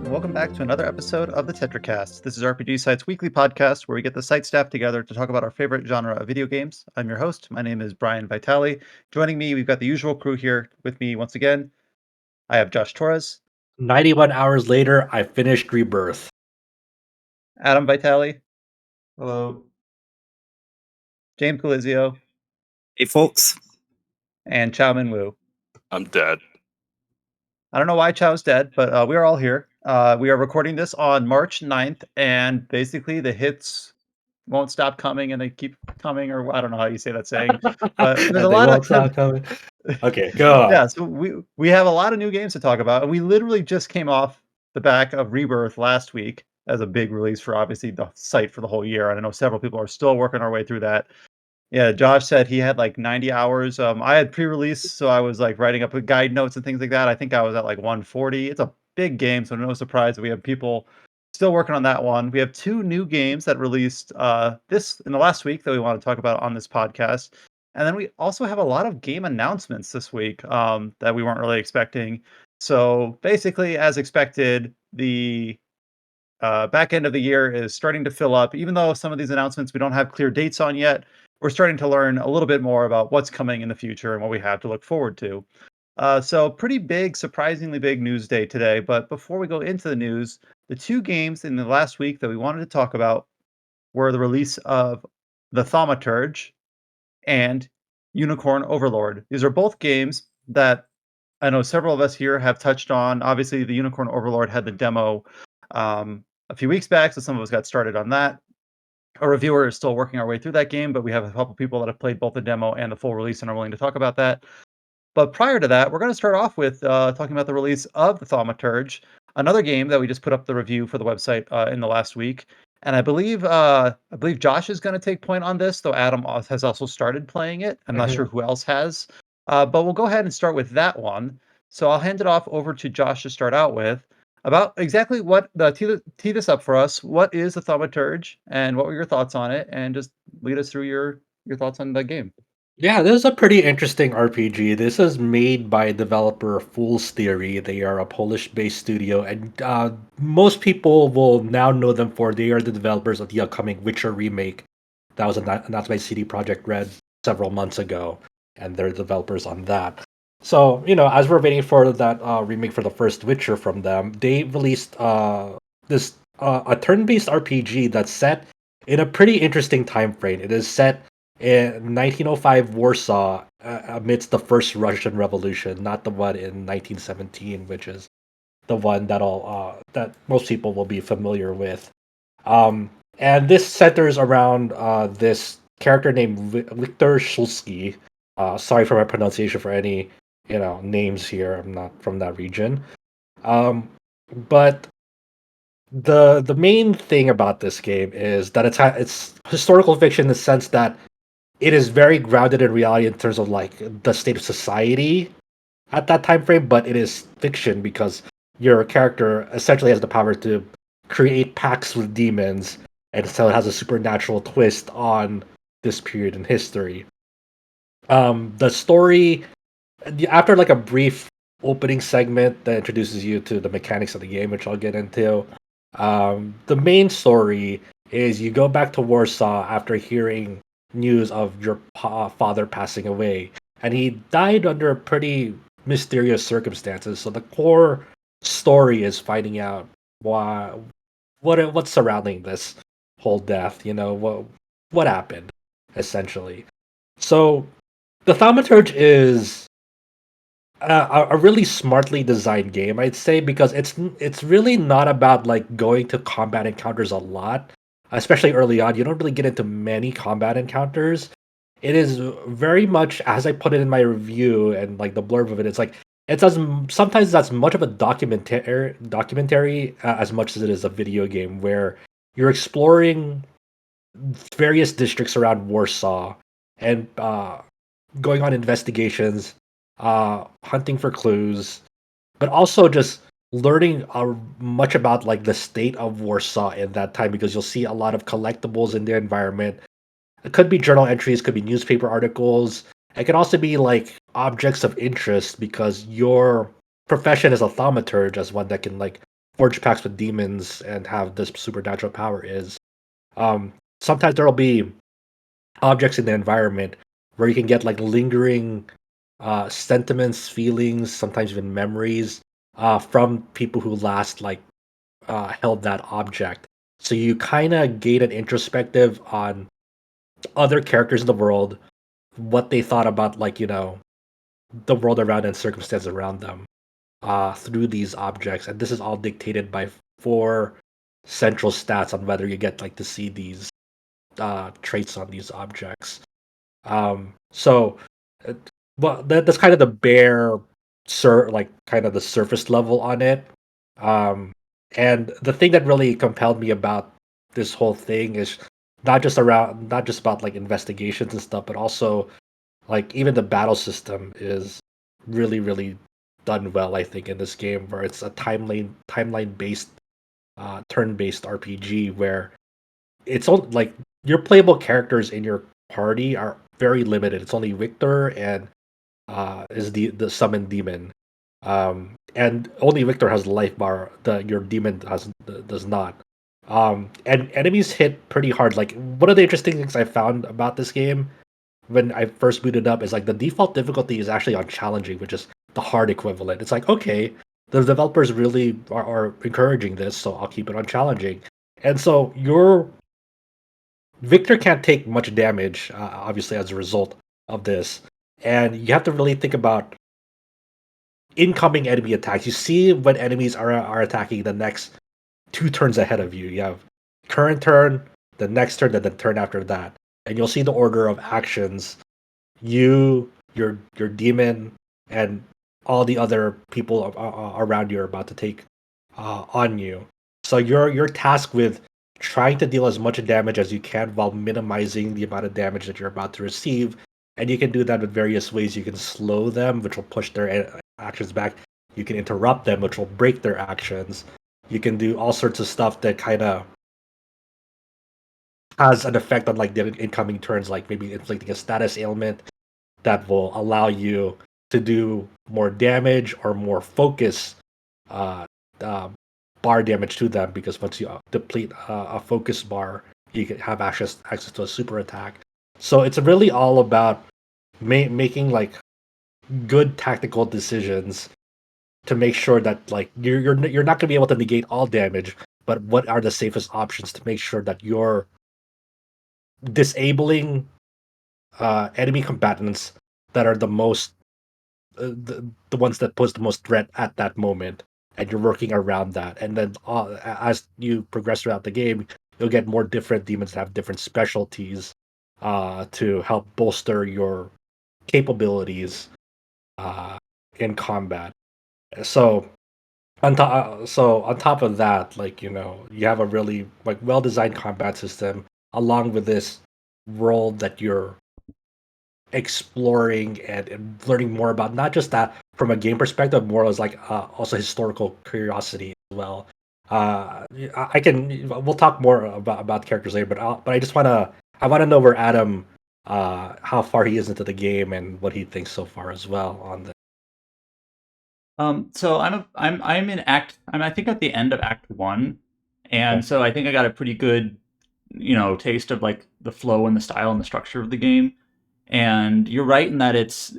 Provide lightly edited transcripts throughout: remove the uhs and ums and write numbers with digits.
and welcome back to another episode of the Tetracast. This is RPG Site's weekly podcast where we get the site staff together to talk about our favorite genre of video games. I'm your host. My name is Brian Vitale. Joining me, we've got the usual crew here with me once again. I have Josh Torres, 91 hours later, I finished Rebirth. Adam Vitale, Hello. James Galizio, Hey, folks. and Chow Min Woo. I'm dead. I don't know why Chow's dead, but we are all here. We are recording this on March 9th, and basically the hits won't stop coming, and they keep coming, or I don't know how you say that saying, but there's a lot of coming. Okay, go on. Yeah, so we have a lot of new games to talk about, and we literally just came off the back of Rebirth last week as a big release for obviously the site for the whole year, and I know several people are still working our way through that. Yeah, Josh said he had like 90 hours. I had pre-release, so I was like writing up guide notes and things like that. I think I was at like 140. It's a big game, so no surprise that we have people still working on that one. We have two new games that released this in the last week that we want to talk about on this podcast. And then we also have a lot of game announcements this week that we weren't really expecting. So basically, as expected, the back end of the year is starting to fill up. Even though some of these announcements we don't have clear dates on yet, we're starting to learn a little bit more about what's coming in the future and what we have to look forward to. So pretty big, surprisingly big news day today. But before we go into the news, the two games in the last week that we wanted to talk about were the release of the Thaumaturge and Unicorn Overlord. These are both games that I know several of us here have touched on. Obviously, the Unicorn Overlord had the demo a few weeks back, so some of us got started on that. A reviewer is still working our way through that game, but we have a couple people that have played both the demo and the full release and are willing to talk about that. But prior to that, we're going to start off with talking about the release of the Thaumaturge, another game that we just put up the review for the website in the last week. And I believe Josh is going to take point on this, though Adam has also started playing it. I'm not sure who else has, but we'll go ahead and start with that one. So I'll hand it off over to Josh to start out with about exactly what tee this up for us. What is the Thaumaturge, and what were your thoughts on it? And just lead us through your thoughts on the game. Yeah, this is a pretty interesting RPG. This is made by developer Fool's Theory. They are a Polish-based studio, and most people will now know them for they are the developers of the upcoming Witcher remake that was announced by CD Projekt Red several months ago, and they're developers on that. So, as we're waiting for that remake for the first Witcher from them, they released this a turn-based RPG that's set in a pretty interesting time frame. It is set in 1905 Warsaw amidst the first Russian Revolution, not the one in 1917, which is the one that most people will be familiar with. And this centers around this character named Viktor Shulsky. Sorry for my pronunciation for any names here. I'm not from that region. But the main thing about this game is that it's historical fiction in the sense that it is very grounded in reality in terms of like the state of society at that time frame, but it is fiction because your character essentially has the power to create pacts with demons, and so it has a supernatural twist on this period in history. The story, after like a brief opening segment that introduces you to the mechanics of the game, which I'll get into, the main story is you go back to Warsaw after hearing news of your father passing away, and he died under pretty mysterious circumstances. So the core story is finding out what's surrounding this whole death. What happened, essentially. So the Thaumaturge is a really smartly designed game, I'd say, because it's really not about like going to combat encounters a lot. Especially early on, you don't really get into many combat encounters. It is very much, as I put it in my review and like the blurb of it, it's like sometimes that's much of a documentary as much as it is a video game where you're exploring various districts around Warsaw and going on investigations, hunting for clues, but also just learning much about like the state of Warsaw in that time, because you'll see a lot of collectibles in their environment. It could be journal entries, could be newspaper articles. It could also be like objects of interest because your profession as a thaumaturge, as one that can like forge pacts with demons and have this supernatural power is. Sometimes there'll be objects in the environment where you can get like lingering sentiments, feelings, sometimes even memories from people who last like held that object. So you kind of gain an introspective on other characters in the world, what they thought about like the world around and circumstances around them through these objects, and this is all dictated by four central stats on whether you get like to see these traits on these objects. So, uh, well, that's kind of the bare, like kind of the surface level on it. Um, and the thing that really compelled me about this whole thing is not just about like investigations and stuff, but also like even the battle system is really done well. I think in this game where it's a timeline based turn based RPG where it's all like your playable characters in your party are very limited. It's only Victor and is the summoned demon. And only Victor has life bar. Your demon does not. And enemies hit pretty hard. Like one of the interesting things I found about this game when I first booted up is like the default difficulty is actually on challenging, which is the hard equivalent. It's like okay, the developers really are encouraging this, so I'll keep it on challenging. And so your Victor can't take much damage, obviously, as a result of this. And you have to really think about incoming enemy attacks. You see when enemies are attacking the next two turns ahead of you. You have current turn, the next turn, then the turn after that. And you'll see the order of actions your demon, and all the other people around you are about to take on you. So you're tasked with trying to deal as much damage as you can while minimizing the amount of damage that you're about to receive. And you can do that with various ways. You can slow them, which will push their actions back. You can interrupt them, which will break their actions. You can do all sorts of stuff that kind of has an effect on like the incoming turns, like maybe inflicting a status ailment that will allow you to do more damage or more focus uh, uh, bar damage to them, because once you deplete a focus bar, you can have access to a super attack. So it's really all about making like good tactical decisions to make sure that like you're not going to be able to negate all damage, but what are the safest options to make sure that you're disabling enemy combatants that are the most the ones that pose the most threat at that moment, and you're working around that. And then as you progress throughout the game, you'll get more different demons that have different specialties to help bolster your capabilities uh, in combat. So on top of that, like you have a really like well designed combat system along with this world that you're exploring and learning more about, not just that from a game perspective, more as like also historical curiosity as well. I can we'll talk more about characters later, but I just I want to know where Adam how far he is into the game and what he thinks so far as well on the. So I'm in I think at the end of Act One, and so I think I got a pretty good, taste of like the flow and the style and the structure of the game. And you're right in that it's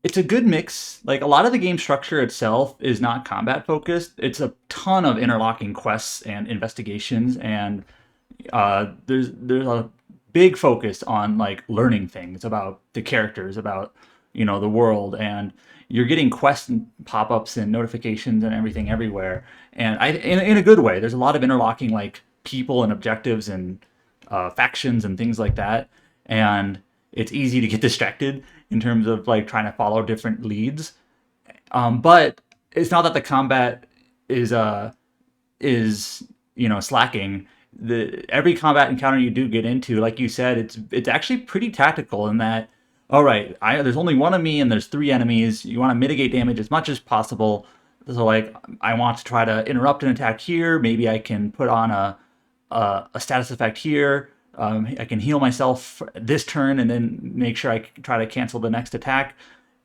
a good mix. Like a lot of the game structure itself is not combat focused. It's a ton of interlocking quests and investigations, and there's a big focus on like learning things about the characters, about the world, and you're getting quests and pop-ups and notifications and everything everywhere. And in a good way. There's a lot of interlocking like people and objectives and factions and things like that, and it's easy to get distracted in terms of like trying to follow different leads. But it's not that the combat is slacking. Every combat encounter you do get into, like you said, it's actually pretty tactical in that. All right, there's only one of me and there's three enemies. You want to mitigate damage as much as possible. So like I want to try to interrupt an attack here. Maybe I can put on a status effect here. I can heal myself this turn and then make sure I try to cancel the next attack.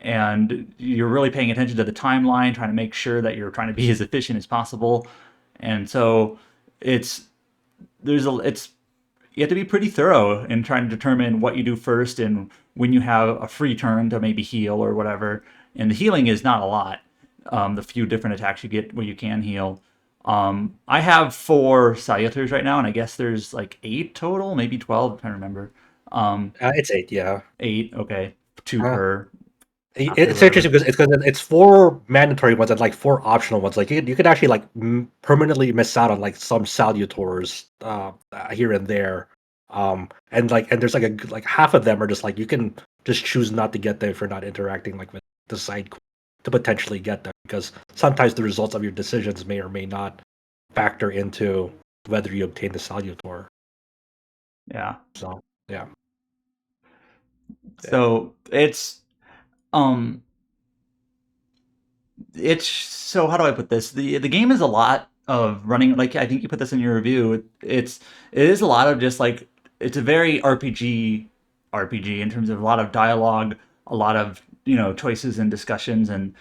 and you're really paying attention to the timeline, trying to make sure that you're trying to be as efficient as possible. And so it's you have to be pretty thorough in trying to determine what you do first and when you have a free turn to maybe heal or whatever. And the healing is not a lot. The few different attacks you get where you can heal. I have 4 Salutars right now, and I guess there's like 8 total, maybe 12. I'm trying to remember. It's 8, yeah. 8, okay. 2 per. It's interesting because it's 4 mandatory ones and like 4 optional ones. Like you could actually like permanently miss out on like some Salutors here and there. And there's like half of them are just like you can just choose not to get them if you're not interacting like with the side to potentially get them, because sometimes the results of your decisions may or may not factor into whether you obtain the Salutor. Yeah. So yeah. So it's so how do I put this? The game is a lot of running, like I think you put this in your review. It is a lot of just like, it's a very RPG in terms of a lot of dialogue, a lot of, choices and discussions, and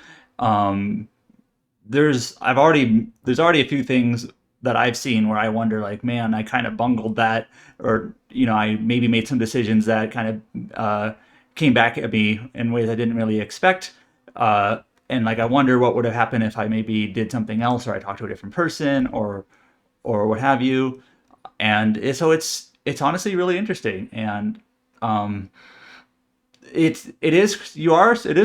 there's already a few things that I've seen where I wonder, like, man, I kind of bungled that, or I maybe made some decisions that kind of came back at me in ways I didn't really expect. And like, I wonder what would have happened if I maybe did something else, or I talked to a different person, or what have you. And so it's honestly really interesting. And it is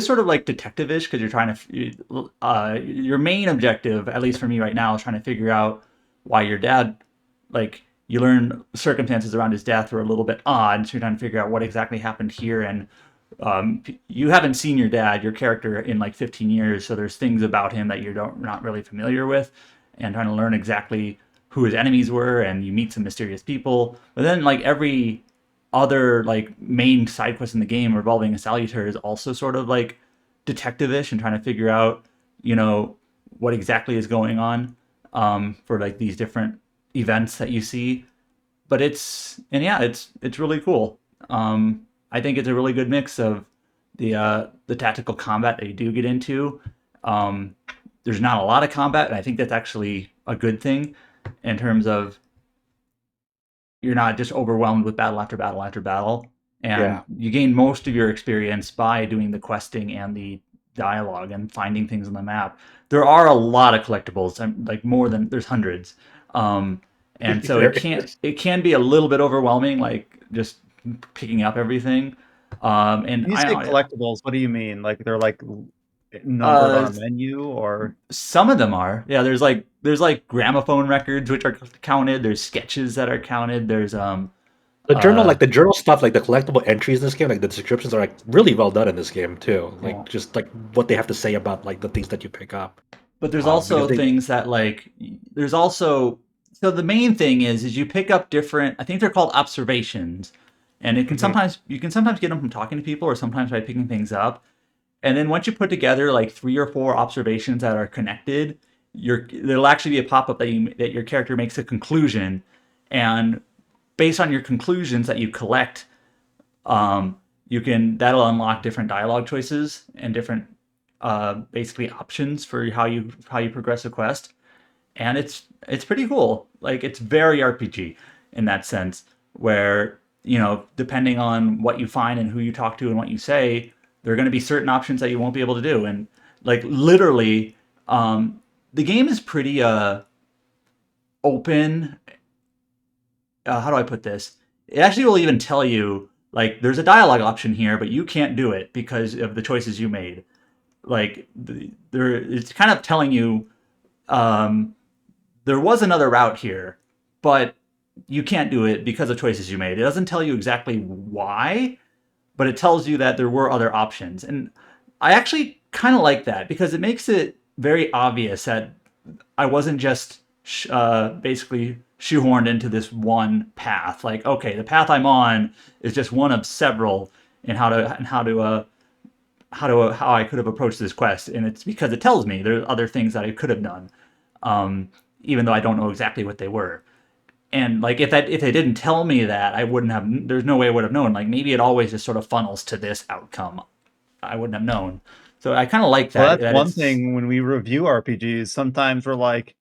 sort of like detective-ish, because you're trying to your main objective, at least for me right now, is trying to figure out why your dad, like, you learn circumstances around his death were a little bit odd, so you're trying to figure out what exactly happened here. And you haven't seen your character, in like 15 years, so there's things about him that you're not really familiar with, and trying to learn exactly who his enemies were, and you meet some mysterious people. But then, like, every other like main side quest in the game revolving a Salutar is also sort of like detective-ish, and trying to figure out, what exactly is going on for like these different events that you see. But it's really cool. I think it's a really good mix of the tactical combat that you do get into. There's not a lot of combat, and I think that's actually a good thing, in terms of you're not just overwhelmed with battle after battle after battle. And you gain most of your experience by doing the questing and the dialogue and finding things on the map. There are a lot of collectibles, like there's hundreds. And so it can be a little bit overwhelming, like just picking up everything. And when you say collectibles, what do you mean? Like, they're like numbered on a menu, or some of them are. Yeah, there's like gramophone records which are counted. There's sketches that are counted. There's the journal stuff, like the collectible entries in this game, like the descriptions are like really well done in this game too. Like just like what they have to say about like the things that you pick up. But there's also things that like so the main thing is you pick up different, I think they're called observations, and it can sometimes get them from talking to people, or sometimes by picking things up. And then once you put together like 3 or 4 observations that are connected, there'll actually be a pop-up that your character makes a conclusion, and based on your conclusions that you collect, that'll unlock different dialogue choices and different basically options for how you progress a quest. And it's pretty cool. Like, it's very RPG in that sense, where depending on what you find and who you talk to and what you say, there are going to be certain options that you won't be able to do. And like, literally, the game is pretty open. How do I put this? It actually will even tell you, like, there's a dialogue option here, but you can't do it because of the choices you made. Like, it's kind of telling you, there was another route here, but you can't do it because of choices you made. It doesn't tell you exactly why, but it tells you that there were other options. And I actually kind of like that, because it makes it very obvious that I wasn't just basically shoehorned into this one path. Like, okay, the path I'm on is just one of several in how I could have approached this quest, and it's because it tells me there are other things that I could have done, even though I don't know exactly what they were. And like, if they didn't tell me that, I wouldn't have. There's no way I would have known. Like, maybe it always just sort of funnels to this outcome. I wouldn't have known. So I kind of like Well, that. that's That one it's thing when we review RPGs. Sometimes we're like,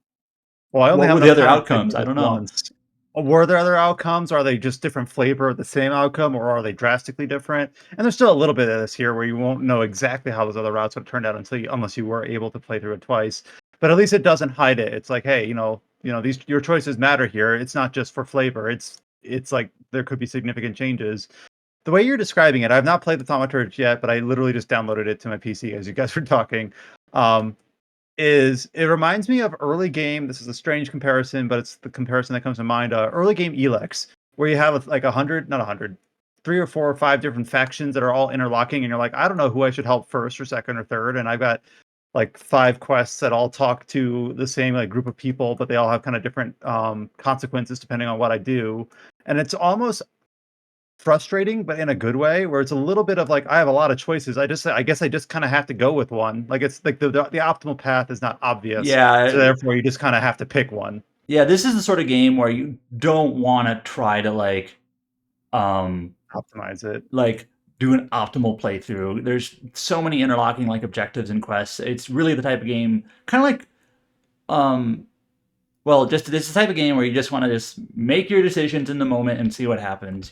well, I only what have were the enough other time to play outcomes? through I this don't know. once. Were there other outcomes? Are they just different flavor of the same outcome, or are they drastically different? And there's still a little bit of this here where you won't know exactly how those other routes would have turned out unless you were able to play through it twice. But at least it doesn't hide it. It's like, hey, these your choices matter here. It's not just for flavor. It's like there could be significant changes. The way you're describing it, I've not played the Thaumaturge yet, but I literally just downloaded it to my PC as you guys were talking. Um, it reminds me of early game. This is a strange comparison, but it's the comparison that comes to mind. Early game Elex, where you have like 100, not 100, 3 or 4 or 5 different factions that are all interlocking, and you're like, I don't know who I should help first or second or third, and I've got like 5 quests that all talk to the same like group of people, but they all have kind of different consequences depending on what I do, and it's almost frustrating, but in a good way, where it's a little bit of like, I have a lot of choices. I guess I just kind of have to go with one. Like it's like the optimal path is not obvious. So Yeah, therefore you just kind of have to pick one. yeah. This is the sort of game where you don't want to try to um, Optimize it. like do an optimal playthrough. There's so many interlocking like objectives and quests. It's really the type of game, kind of like um, well, just this is the type of game where you just want to just make your decisions in the moment and see what happens.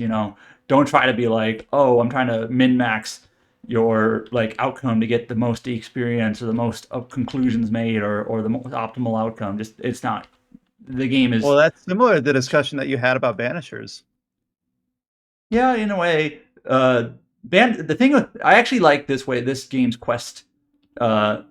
Don't try to be like, oh, I'm trying to min max your like outcome to get the most experience or the most conclusions made or the most optimal outcome. Just it's not. The game Well, is that's similar to the discussion that you had about Banishers. yeah, in a way. The thing with I actually like this game's quest uh,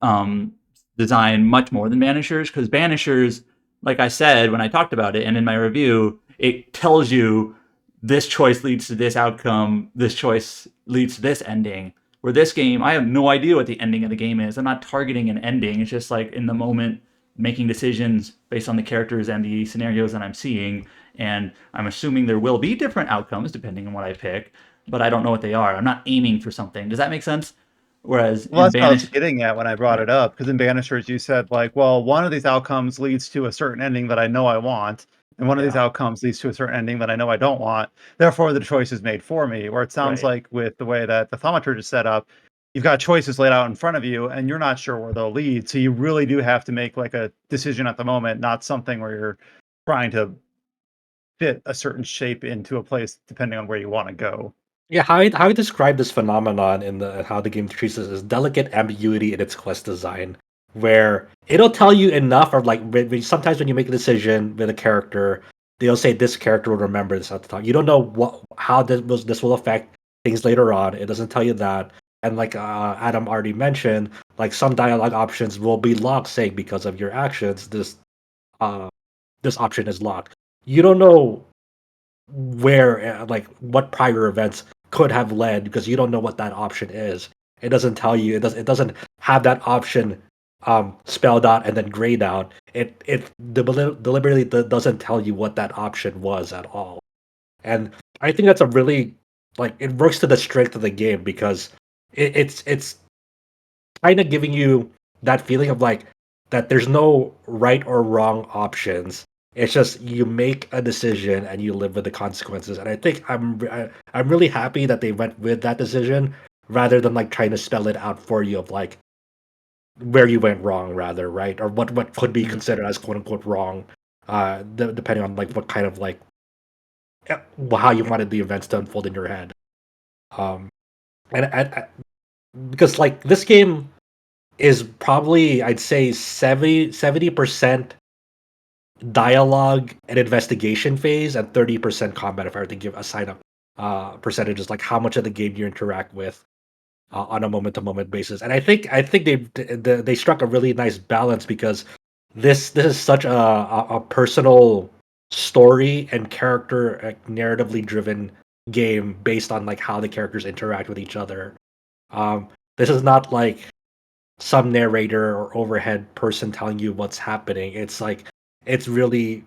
um, design much more than Banishers because Banishers, like I said when I talked about it and in my review, it tells you this choice leads to this outcome, this choice leads to this ending. Where this game, I have no idea what the ending of the game is. I'm not targeting an ending. It's just like in the moment making decisions based on the characters and the scenarios that I'm seeing. And I'm assuming there will be different outcomes depending on what I pick, but I don't know what they are. I'm not aiming for something. Does that make sense? Whereas Well, in that's what I was Banish, getting at when I brought yeah, it up. Because in Banishers, you said like, well, one of these outcomes leads to a certain ending that I know I want, and one of these yeah, outcomes leads to a certain ending that I know I don't want. Therefore, the choice is made for me. Or it sounds right. like with the way that the Thaumaturge is set up, you've got choices laid out in front of you, and you're not sure where they'll lead. So you really do have to make like a decision at the moment, not something where you're trying to fit a certain shape into a place depending on where you want to go. Yeah, how I describe this phenomenon in the how the game treats us is delicate ambiguity in its quest design, where it'll tell you enough, or like sometimes when you make a decision with a character, they'll say this character will remember this at the time. You don't know how this will affect things later on. It doesn't tell you that, and like Adam already mentioned, like some dialogue options will be locked, saying because of your actions, uh this option is locked. You don't know where like what prior events could have led because you don't know what that option is. It doesn't tell you. It doesn't have that option spelled out and then grayed out. It deliberately doesn't tell you what that option was at all. And I think that's a really like it works to the strength of the game because it's kind of giving you that feeling of like that there's no right or wrong options. It's just you make a decision and you live with the consequences. And I think I'm really happy that they went with that decision rather than like trying to spell it out for you of like where you went wrong, rather, right, or what could be Mhm. considered as quote unquote wrong, depending on like what kind of like how you wanted the events to unfold in your head. Um, and because like this game is probably I'd say 70% dialogue and investigation phase and 30% combat if I were to give assign up percentages like how much of the game you interact with on a moment to moment basis. And I think they struck a really nice balance because this is such a personal story and character narratively driven game based on like how the characters interact with each other. This is not like some narrator or overhead person telling you what's happening. It's like it's really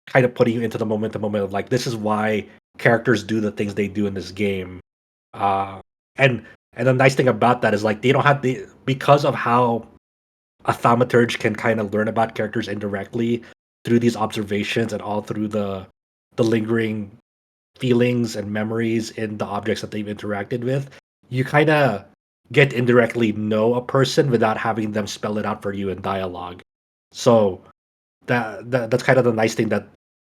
kind of putting you into the moment of like this is why characters do the things they do in this game. Uh and the nice thing about that is like they don't have the because of how a thaumaturge can kind of learn about characters indirectly through these observations and all through the lingering feelings and memories in the objects that they've interacted with. you kind of get indirectly know a person without having them spell it out for you in dialogue. So that's kind of the nice thing, that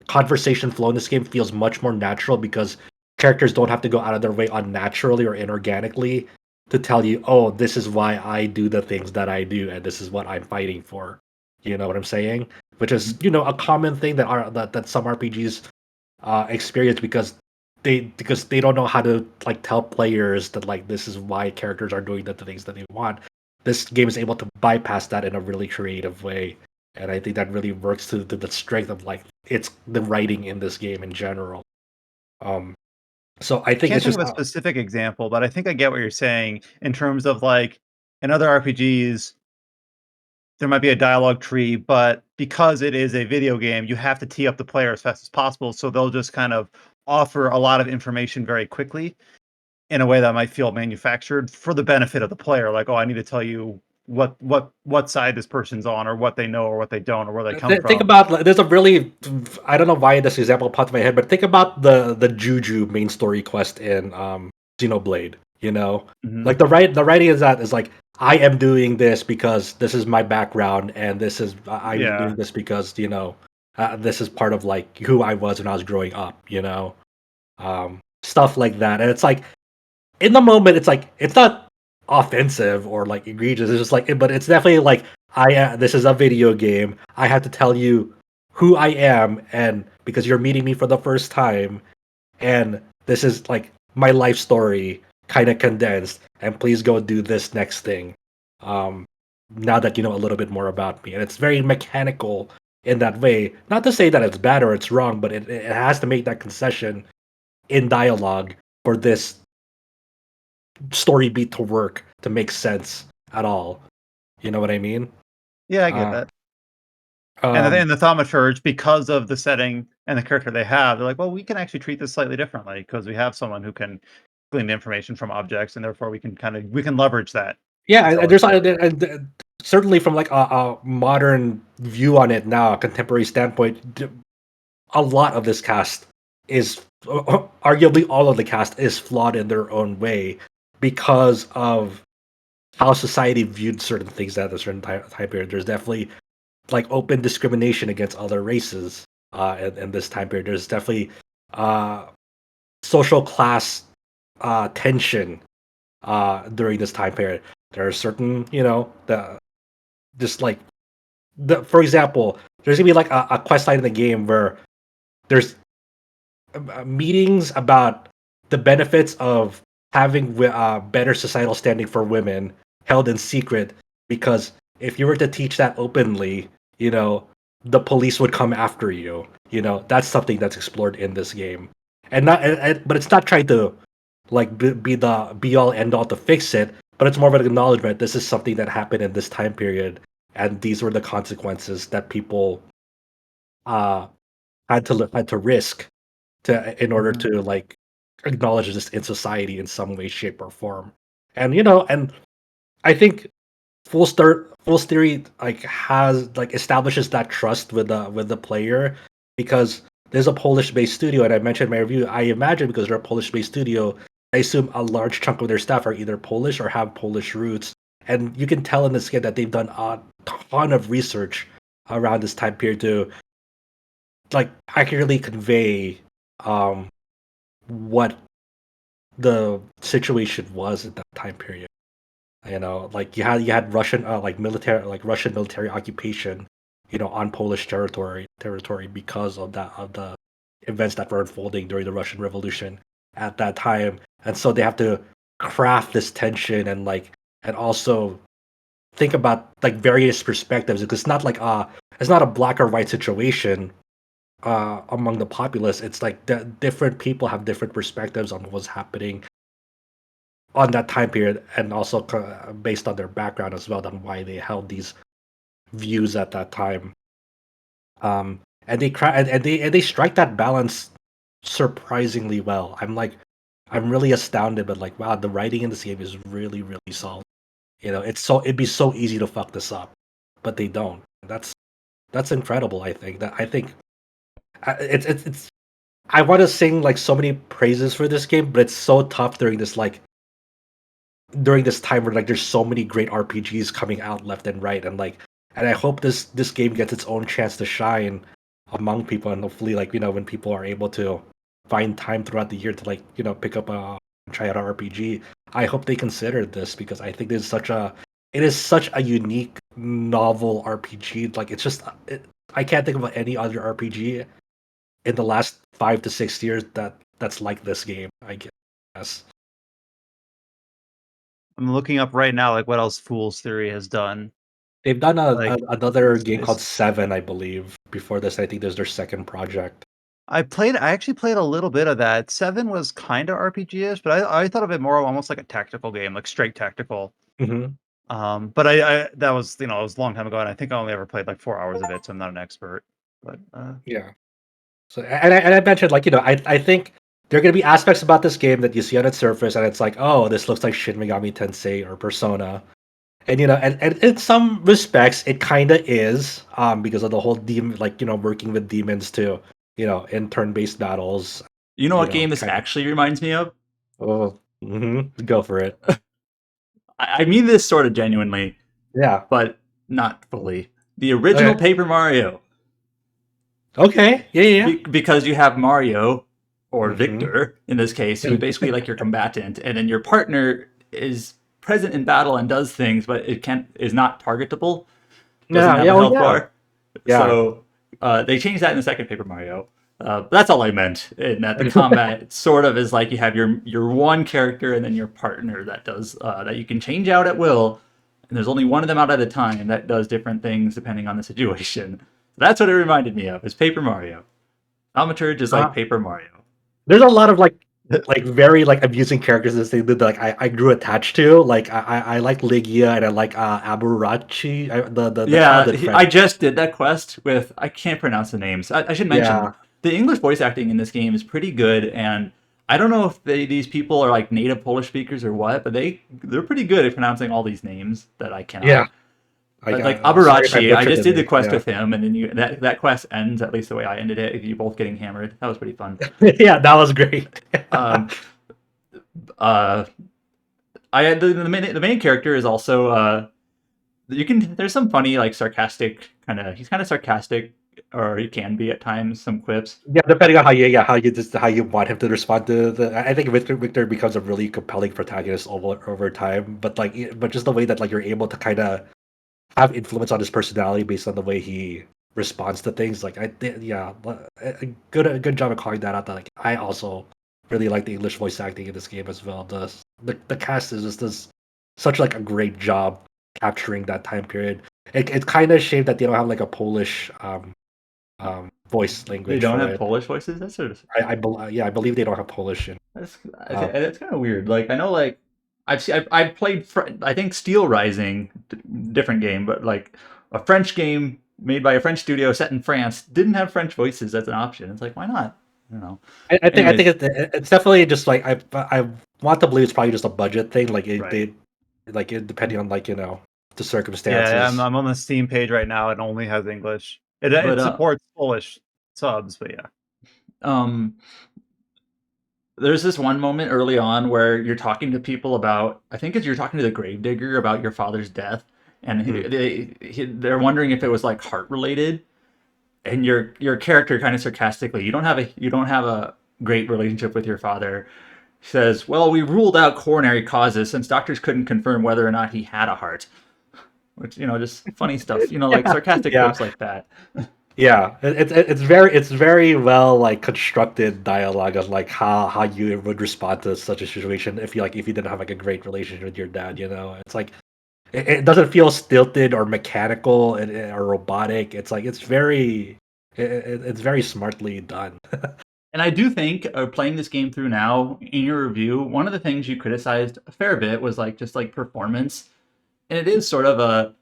conversation flow in this game feels much more natural because characters don't have to go out of their way unnaturally or inorganically to tell you, oh, this is why I do the things that I do and this is what I'm fighting for. You know what I'm saying? Which is, a common thing that some RPGs experience because they don't know how to like tell players that like this is why characters are doing the things that they want. This game is able to bypass that in a really creative way, and I think that really works to the strength of like it's the writing in this game in general. Um, so I I think can't it's think just of a specific example, but I think I get what you're saying in terms of like in other RPGs, there might be a dialogue tree, but because it is a video game, you have to tee up the player as fast as possible. So they'll just kind of offer a lot of information very quickly in a way that might feel manufactured for the benefit of the player. Like, oh, I need to tell you what side this person's on, or what they know, or what they don't, or where they come think from. about there's a really, I don't know why this example popped in my head, but think about the Juju main story quest in Xenoblade. Mhm. Like the writing is that is like, I am doing this because this is my background and this is I'm Yeah. doing this because this is part of like who I was when I was growing up. Stuff like that, and it's like in the moment, it's like it's not offensive or like egregious. It's just like, but it's definitely like this is a video game. I have to tell you who I am, and because you're meeting me for the first time, and this is like my life story, kind of condensed. And please go do this next thing. Um, Now that you know a little bit more about me, and it's very mechanical in that way. Not to say that it's bad or it's wrong, but it has to make that concession in dialogue for this story beat to work to make sense at all. You know what I mean? Yeah, I get Uh, that. And um, the thaumaturge, because of the setting and the character they have, they're like, well, we can actually treat this slightly differently because we have someone who can glean the information from objects, and therefore we can leverage that yeah, to tell and our there's story. certainly from like a modern view on it now, a contemporary standpoint, a lot of this cast is arguably all of the cast is flawed in their own way because of how society viewed certain things at a certain time period. There's definitely like open discrimination against other races in this time period. There's definitely uh, social class tension during this time period. There are certain, the just like for example, there's gonna be like a quest line in the game where there's meetings about the benefits of having better societal standing for women held in secret, because if you were to teach that openly, the police would come after you. That's something that's explored in this game, and not but it's not trying to like be the be all end all to fix it, but it's more of an acknowledgement this is something that happened in this time period, and these were the consequences that people uh had to risk to in order Mhm. to like acknowledge this in society in some way, shape, or form. And I think Fool's Theory like has like establishes that trust with the player, because there's a Polish-based studio, and I mentioned in my review. I imagine because they're a Polish-based studio, I assume a large chunk of their staff are either Polish or have Polish roots, and you can tell in this game that they've done a ton of research around this time period to like accurately convey um what the situation was at that time period. Like you had Russian Russian military occupation, on Polish territory because of the events that were unfolding during the Russian Revolution at that time. And so they have to craft this tension and also think about like various perspectives, because it's not a black or white situation among the populace. It's like different people have different perspectives on what's happening on that time period, and also based on their background as well, on why they held these views at that time. And they strike that balance surprisingly well. I'm really astounded, but like, wow, the writing in this game is really really solid. It'd be so easy to fuck this up, but they don't. That's incredible. I think it's I want to sing like so many praises for this game, but it's so tough during this like during this time where like there's so many great RPGs coming out left and right, and I hope this game gets its own chance to shine among people, and hopefully like when people are able to find time throughout the year to like pick up a try out an RPG. I hope they consider this because I think it is such a unique novel RPG. Like it's just I can't think of any other RPG in the last 5 to 6 years that's like this game, I guess. I'm looking up right now, like what else Fool's Theory has done. They've done Like, another game it's- called Seven, I believe. Before this, I think there's their second project. I actually played a little bit of that. 7 was kind of RPG-ish, but I thought of it more almost like a tactical game, like straight tactical. Hmm. But I that was it was a long time ago, and I think I only ever played like 4 hours of it, so I'm not an expert. But Yeah. So and I mentioned like I think there are gonna be aspects about this game that you see on its surface, and it's like, oh, this looks like Shin Megami Tensei or Persona. And and in some respects it kind of is because of the whole demon, like working with demons to in turn-based battles. You know what game this kind of. actually reminds me of? Oh, go for it. I mean this sort of genuinely, Yeah. but not fully. The original Okay. Paper Mario. Okay. Yeah. Because you have Mario, or Mhm. Victor in this case, who's basically like your combatant, and then your partner is present in battle and does things, but is not targetable. Doesn't have a health bar. Yeah. So they changed that in the second Paper Mario. But that's all I meant. In that the combat sort of is like you have your one character and then your partner that does that you can change out at will, and there's only one of them out at a time that does different things depending on the situation. That's what it reminded me of. Is Paper Mario. Thaumaturge is like Paper Mario. There's a lot of like very like amusing characters that like I grew attached to. Like I like Ligia and I like Aburachi. I just did that quest with I can't pronounce the names. I should mention the English voice acting in this game is pretty good, and I don't know if these people are like native Polish speakers or what, but they're pretty good at pronouncing all these names that I cannot. Yeah. Like Aburachi, I just did the quest with him, and then that quest ends, at least the way I ended it, you both getting hammered. That was pretty fun. Yeah, that was great. The main character is also there's some funny like sarcastic he's kind of sarcastic, or he can be at times, some quips. Yeah, depending on how you want him to respond to I think Victor becomes a really compelling protagonist over time, but just the way that like you're able to kind of have influence on his personality based on the way he responds to things. Like a good job of calling that out. That like I also really like the English voice acting in this game as well. The cast does such like a great job capturing that time period. It's kind of a shame that they don't have like a Polish voice language. They don't have Polish voices. That's sort of I believe they don't have Polish. That's kind of weird. Like I know like. I've played I think Steel Rising, different game, but like a French game made by a French studio set in France didn't have French voices as an option. It's like, why not? I don't know. I think it's definitely just like I want to believe it's probably just a budget thing. Like depending on the circumstances. Yeah, I'm on the Steam page right now. It only has English. It supports Polish subs, but yeah. There's this one moment early on where you're talking to people about, I think you're talking to the gravedigger about your father's death, and they're wondering if it was like heart related, and your character kind of sarcastically, you don't have a great relationship with your father, says, well, we ruled out coronary causes since doctors couldn't confirm whether or not he had a heart, which just funny stuff, like sarcastic jokes like that. Yeah, it's very well like constructed dialogue of like how you would respond to such a situation if you didn't have like a great relationship with your dad. It's like it doesn't feel stilted or mechanical or robotic. It's like it's very smartly done. And I do think playing this game through now, in your review, one of the things you criticized a fair bit was like just like performance, and it is sort of a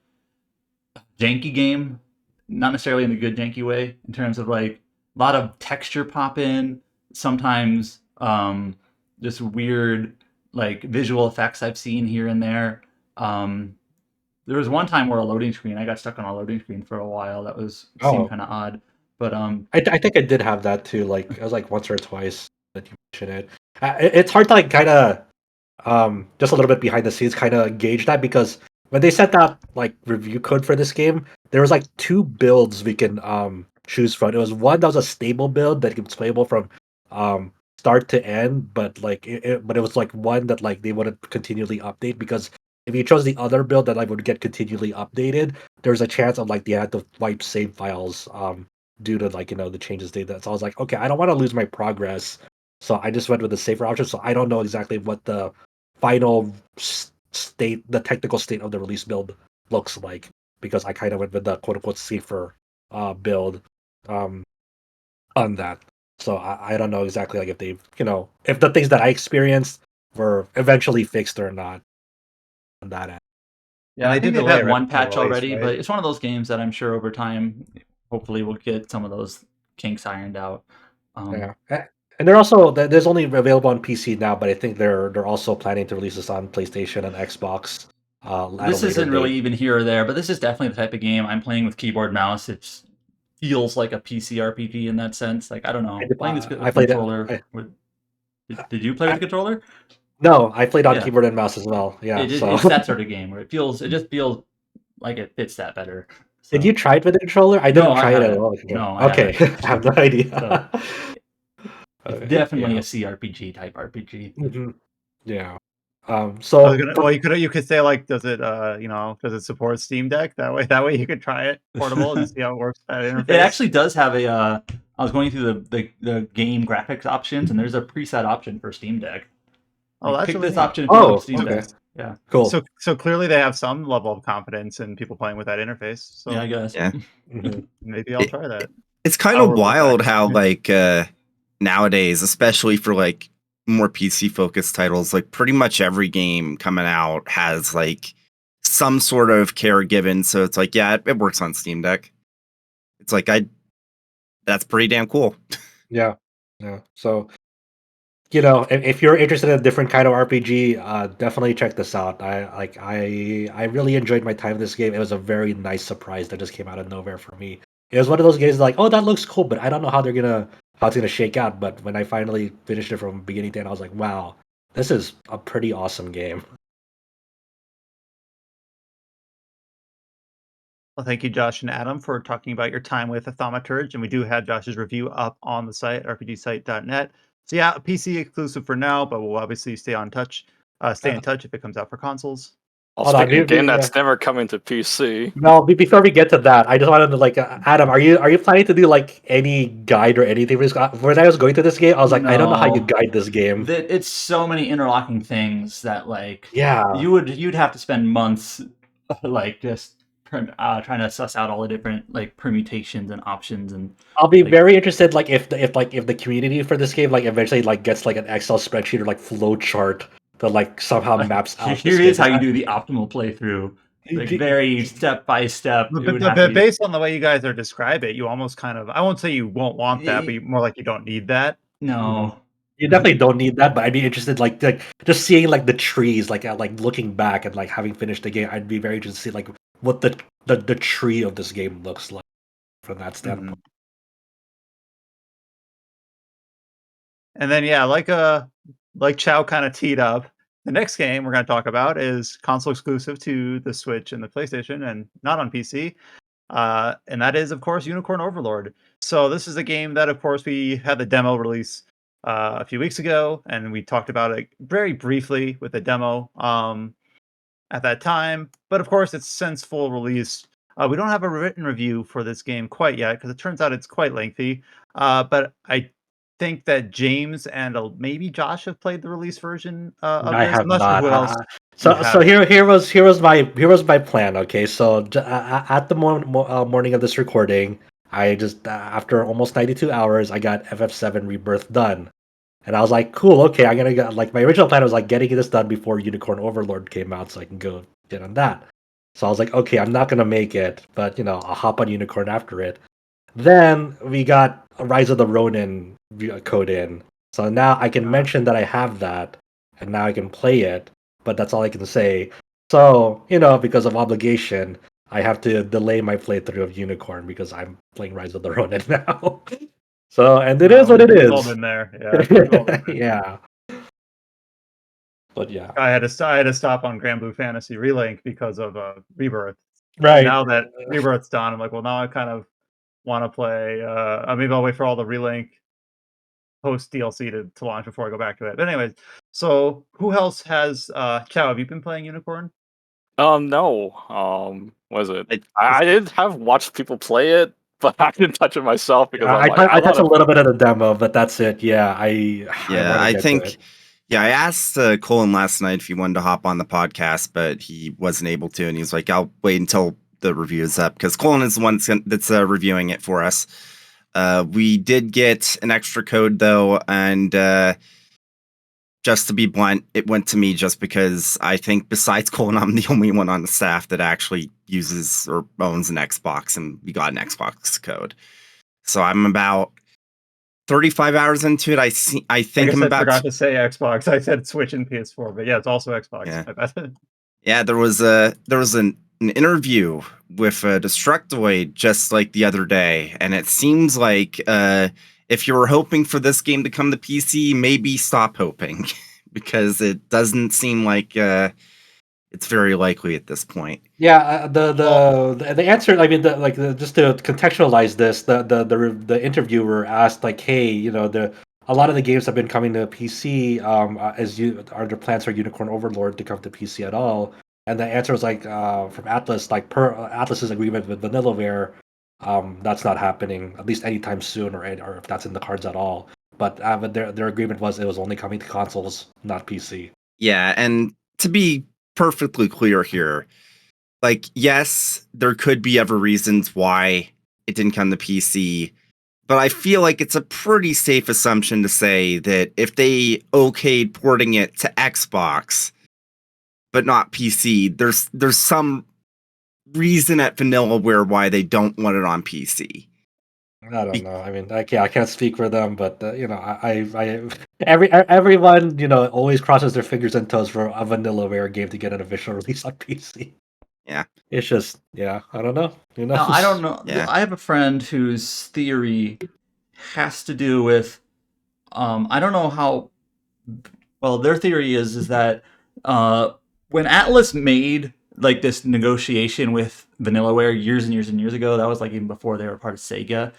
janky game. Not necessarily in a good janky way, in terms of like a lot of texture pop in, sometimes just weird like visual effects I've seen here and there. There was one time where I got stuck on a loading screen for a while. That seemed kind of odd. But I think I did have that too. Like I was like once or twice that you mentioned it. It's hard to like kind of just a little bit behind the scenes, kind of gauge that because when they sent out like review code for this game, there was like two builds we can choose from. It was one that was a stable build that was playable from start to end, but like but it was like one that like they wouldn't continually update because if you chose the other build that like would get continually updated, there's a chance of like they had to wipe save files due to like the changes they did. So I was like, okay, I don't want to lose my progress, so I just went with the safer option. So I don't know exactly what the final state, the technical state of the release build looks like because I kind of went with the quote unquote safer build um, on that. So I don't know exactly like if they've if the things that I experienced were eventually fixed or not on that end. Yeah, I think they've delay had one the patch release, already, right? but it's one of those games that I'm sure over time, hopefully, we'll get some of those kinks ironed out. Yeah. And they're also there's only available on PC now, but I think they're also planning to release this on PlayStation and Xbox at a This later isn't really date. even here or there, but this is definitely the type of game I'm playing with keyboard mouse. It feels like a PC RPG in that sense. Like I don't know, playing this with I a played it. controller. Did you play with I, a controller? no, I played on Yeah, keyboard and mouse as well. Yeah. So it's that sort of game where it just feels like it fits that better. did you So try it with a controller? I no, didn't I try it at haven't. all. No, I Okay, haven't. I have no So idea. it's Okay, definitely yeah. a CRPG type RPG. Yeah. I was So gonna. Well, you could say like, does it does it support Steam Deck? That way you could try it portable and see how it works that It interface. actually does have a. I was going through the game graphics options, and there's a preset option for Steam Deck. Oh, Like, that's pick really this neat. option if you want oh, Steam okay, Deck. Yeah, cool. So clearly they have some level of confidence in people playing with that interface. yeah, So I guess. Yeah. Mhm. maybe I'll It, try that. it's kind I'll of report back. wild how like nowadays, especially for like more PC focused titles, like pretty much every game coming out has like some sort of care given. So it's like, yeah, it works on Steam Deck. It's like that's pretty damn cool. Yeah, yeah. So if you're interested in a different kind of RPG, definitely check this out. I really enjoyed my time in this game. It was a very nice surprise that just came out of nowhere for me. It was one of those games like, oh, that looks cool, but I don't know how it's gonna shake out. But when I finally finished it from beginning to end, I was like, wow, this is a pretty awesome game. Well, thank you, Josh and Adam, for talking about your time with the Thaumaturge. And we do have Josh's review up on the site, rpgsite.net. So yeah, PC exclusive for now, but we'll obviously stay in Uh, touch if it comes out for consoles. Well, Hold on, speaking of game yeah. that's never coming to PC, No, before we get to that, I just wanted to like, Adam, are you planning to do like any guide or anything for this? When I was going to this game, I was like, I don't know how you No, guide this game. that it's so many interlocking things that like Yeah. you'd have to spend months like just trying to suss out all the different like permutations and options and I'll be like very interested, like if the community for this game like eventually like gets like an Excel spreadsheet or like flow chart that like somehow maps out this here game. is how you do the optimal playthrough, like very step by step. It would have to But be. based on the way you guys are describe it, you almost kind of, I won't say you won't want that, but more like you don't need that. Mhm. No, You definitely don't need that, but I'd be interested like just seeing like the trees, like looking back and like having finished the game, I'd be very interested to see like what the tree of this game looks like from that standpoint. Mhm. And then yeah, like Chow kind of teed up, the next game we're going to talk about is console exclusive to the Switch and the PlayStation, and not on PC. And that is, of course, Unicorn Overlord. So this is a game that, of course, we had the demo release a few weeks ago, and we talked about it very briefly with the demo at that time. But of course, it's since full release. We don't have a written review for this game quite yet because it turns out it's quite lengthy. But I think that James and maybe Josh have played the release version of I this. I'm have not sure not. who else you So haven't. here was my plan. Okay, so at the morning of this recording, I just after almost 92 hours, I got FF7 Rebirth done, and I was like, cool. Okay, I'm gonna get like my original plan was like getting this done before Unicorn Overlord came out, so I can go get on that. So I was like, okay, I'm not gonna make it, but I'll hop on Unicorn after it. Then we got Rise of the Ronin code in. So now I can mention that I have that, and now I can play it, but that's all I can say. So, because of obligation, I have to delay my playthrough of Unicorn because I'm playing Rise of the Ronin now. So, and it is No, what it we've all is. been there. Yeah, we've all been there. Yeah. But yeah, I had to stop on Granblue Fantasy Relink because of Rebirth. right. Now that Rebirth's done, I'm like, well, now I kind of want to play. Maybe I'll wait for all the Relink post DLC to launch before I go back to it. But anyways, so who else has Chow? Have you been playing Unicorn? No. Was it? I did have watched people play it, but I didn't touch it myself because I'm like, I touched a little bit of the demo, but that's it. Yeah, I want to I get think to it. I asked Colin last night if he wanted to hop on the podcast, but he wasn't able to, and he was like, "I'll wait until the review is up," because Colin is the one that's reviewing it for us. We did get an extra code though, and just to be blunt, it went to me just because I think besides Colin, I'm the only one on the staff that actually uses or owns an Xbox, and we got an Xbox code. So I'm about 35 hours into it. I think I guess I'm I about. forgot to say Xbox. I said Switch and PS4, but yeah, it's also Xbox. Yeah. Yeah, there was an interview with Destructoid just like the other day, and it seems like if you were hoping for this game to come to PC, maybe stop hoping because it doesn't seem like it's very likely at this point. Yeah, the answer. I mean, just to contextualize this, the interviewer asked like, "Hey, a lot of the games have been coming to PC. Are there plans for Unicorn Overlord to come to PC at all?" And the answer was like, from Atlas, like per Atlas's agreement with Vanillaware, that's not happening at least anytime soon, or if that's in the cards at all. But their agreement was it was only coming to consoles, not PC. Yeah, and to be perfectly clear here, like, yes, there could be other reasons why it didn't come to PC, but I feel like it's a pretty safe assumption to say that if they okayed porting it to Xbox, but not PC, there's some reason at Vanillaware why they don't want it on PC. I don't know. I mean, I can't speak for them, but everyone always crosses their fingers and toes for a Vanillaware game to get an official release on PC. Yeah, it's just I don't know. Now, I don't know. Yeah. I have a friend whose theory has to do with I don't know how. Well, their theory is that when Atlas made like this negotiation with Vanillaware years and years and years ago, that was like even before they were part of Sega.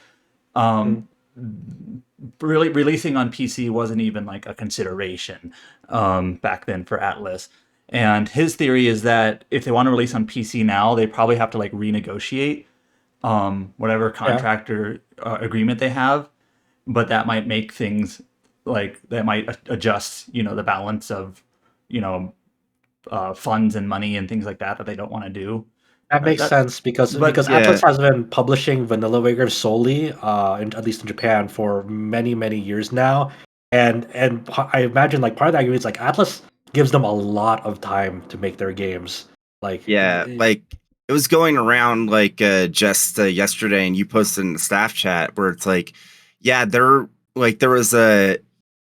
Really, releasing on PC wasn't even like a consideration back then for Atlas. And his theory is that if they want to release on PC now, they probably have to like renegotiate whatever contract or agreement they have, but that might make things like that might adjust, the balance of, funds and money and things like that they don't want to do. That makes sense because Atlas has been publishing Vanillaware solely, at least in Japan, for many years now, and I imagine like part of that agreement is like Atlas gives them a lot of time to make their games. Like like it was going around like just yesterday, and you posted in the staff chat where it's like, yeah, there was a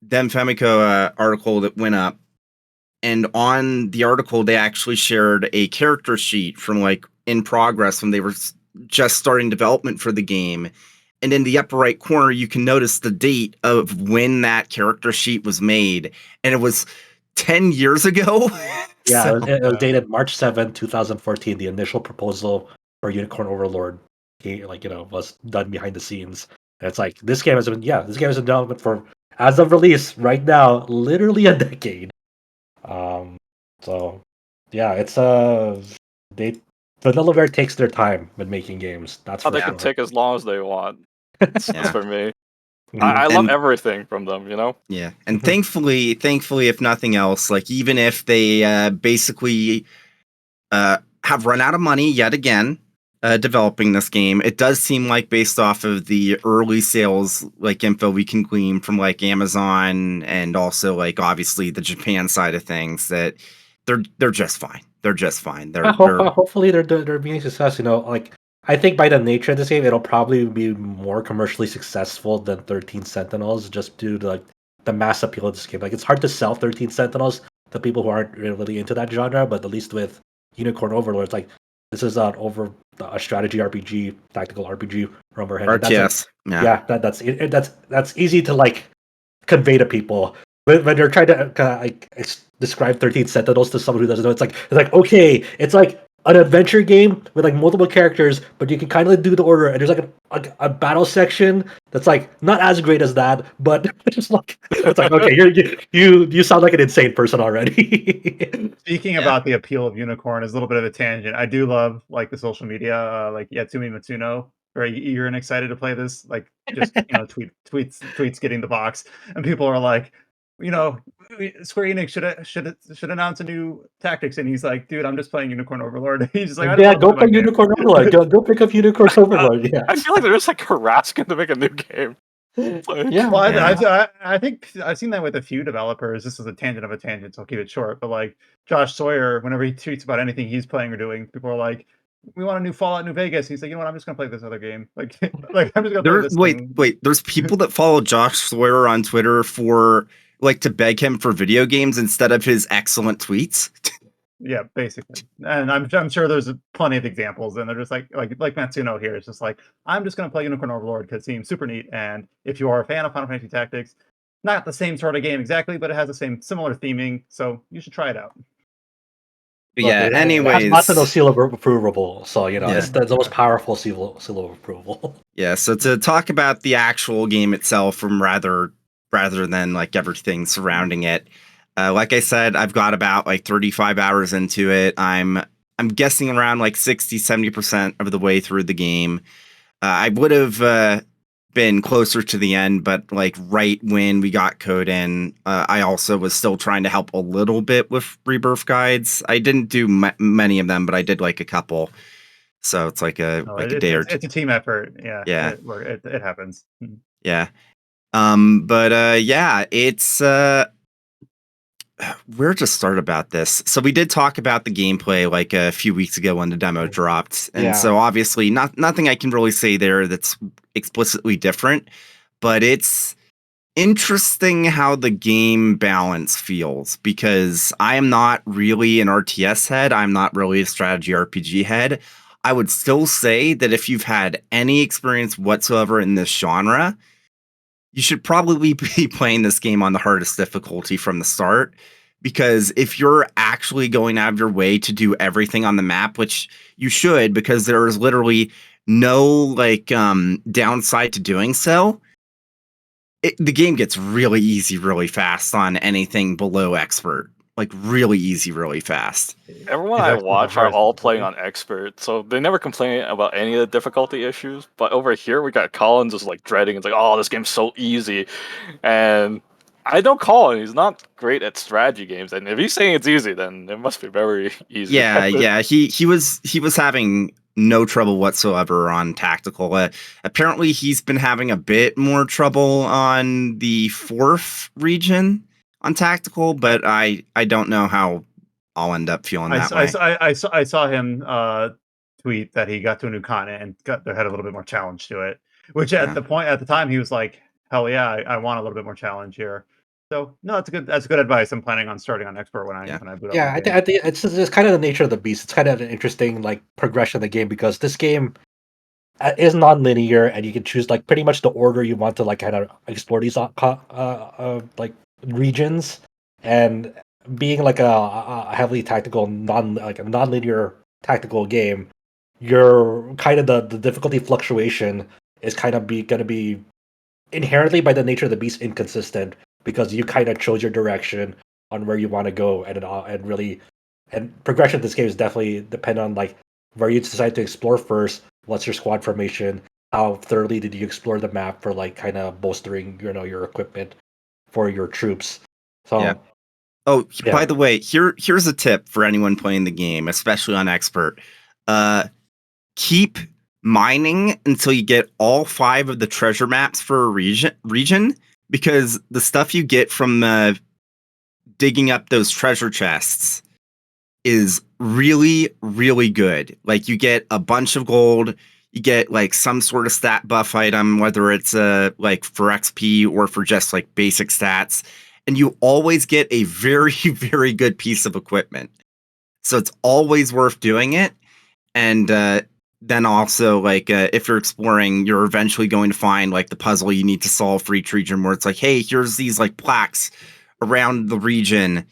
Dem Femico article that went up, and on the article they actually shared a character sheet from like in progress when they were just starting development for the game, and in the upper right corner you can notice the date of when that character sheet was made, and it was 10 years ago. Yeah, it was dated March 7th, 2014. The initial proposal for Unicorn Overlord, was done behind the scenes. And it's like this game has been in development for, as of release right now, literally a decade. So yeah, it's Vanillaware takes their time with making games. That's for they sure. can take as long as they want. That's for me. I love everything from them, Yeah, and thankfully, if nothing else, like even if they basically have run out of money yet again developing this game, it does seem like based off of the early sales like info we can glean from like Amazon and also like obviously the Japan side of things that they're just fine. They're just fine. Hopefully they're being successful. Like I think by the nature of this game, it'll probably be more commercially successful than 13 Sentinels, just due to like the mass appeal of this game. Like it's hard to sell 13 Sentinels to people who aren't really into that genre, but at least with Unicorn Overlord, it's like this is a strategy RPG, tactical RPG from our head. RTS. That's easy to like convey to people. when they're trying to describe 13 Sentinels to someone who doesn't know, it's like okay, it's like an adventure game with like multiple characters, but you can kind of do the order, and there's like a battle section that's like not as great as that, but it's like okay, you sound like an insane person already. Speaking about the appeal of Unicorn is a little bit of a tangent. I do love like the social media, like Yatsumi Matsuno, very eager and excited to play this. Like just tweets getting the box, and people are like, Square Enix should announce a new tactics, and he's like, dude, I'm just playing Unicorn Overlord. He's just like, yeah, go play Unicorn Overlord. Go pick up Unicorn Overlord. Yeah, I feel like they're just like harassing to make a new game. Yeah. Well, I think I've seen that with a few developers. This is a tangent of a tangent, so I'll keep it short. But like Josh Sawyer, whenever he tweets about anything he's playing or doing, people are like, "We want a new Fallout New Vegas." He's like, "You know what? I'm just gonna play this other game." Like I'm just gonna play this. Wait. There's people that follow Josh Sawyer on Twitter for like to beg him for video games instead of his excellent tweets. Yeah, basically, and I'm sure there's plenty of examples, and they're just like Matsuno here. It's just like, I'm just gonna play Unicorn Overlord because it seems super neat, and if you are a fan of Final Fantasy Tactics, not the same sort of game exactly, but it has the similar theming, so you should try it out. Yeah. Anyways, Matsuno seal of approval, so it's the most powerful seal of approval. Yeah. So to talk about the actual game itself, from rather than like everything surrounding it. Like I said, I've got about like 35 hours into it. I'm guessing around like 60-70% of the way through the game. I would have been closer to the end, but like right when we got code in, I also was still trying to help a little bit with Rebirth guides. I didn't do many of them, but I did like a couple. So it's like a day or two. It's a team effort. Yeah. It happens. Yeah. It's where to start about this. So we did talk about the gameplay like a few weeks ago when the demo dropped. And so obviously nothing I can really say there that's explicitly different, but it's interesting how the game balance feels, because I am not really an RTS head. I'm not really a strategy RPG head. I would still say that if you've had any experience whatsoever in this genre, you should probably be playing this game on the hardest difficulty from the start, because if you're actually going out of your way to do everything on the map, which you should, because there is literally no like downside to doing so, the game gets really easy really fast on anything below expert. Like really easy, really fast. Everyone I watch are all playing on expert, so they never complain about any of the difficulty issues. But over here, we got Colin just like dreading. It's like, oh, this game's so easy, and I know Colin. He's not great at strategy games, and if he's saying it's easy, then it must be very easy. Yeah. He was having no trouble whatsoever on tactical. Apparently, he's been having a bit more trouble on the 4th region on tactical, but I don't know how I'll end up feeling that way. I saw him tweet that he got to a new continent and had a little bit more challenge to it. Which at the time he was like, hell yeah, I want a little bit more challenge here. So no, that's good advice. I'm planning on starting on expert when I boot up. Yeah, I think it's just kind of the nature of the beast. It's kind of an interesting like progression of the game, because this game is non-linear, and you can choose like pretty much the order you want to like kind of explore these like regions, and being like a heavily tactical a non-linear tactical game, you're kind of the difficulty fluctuation is kind of going to be inherently by the nature of the beast inconsistent, because you kind of chose your direction on where you want to go, and progression of this game is definitely dependent on like where you decide to explore first, what's your squad formation, how thoroughly did you explore the map for like kind of bolstering your equipment for your troops. So yeah. Oh, by the way, here's a tip for anyone playing the game, especially on expert. Keep mining until you get all 5 of the treasure maps for a region, because the stuff you get from digging up those treasure chests is really, really good. Like you get a bunch of gold, you get like some sort of stat buff item, whether it's like for XP or for just like basic stats, and you always get a very, very good piece of equipment. So it's always worth doing it. And then also like if you're exploring, you're eventually going to find like the puzzle you need to solve for each region, where it's like, hey, here's these like plaques around the region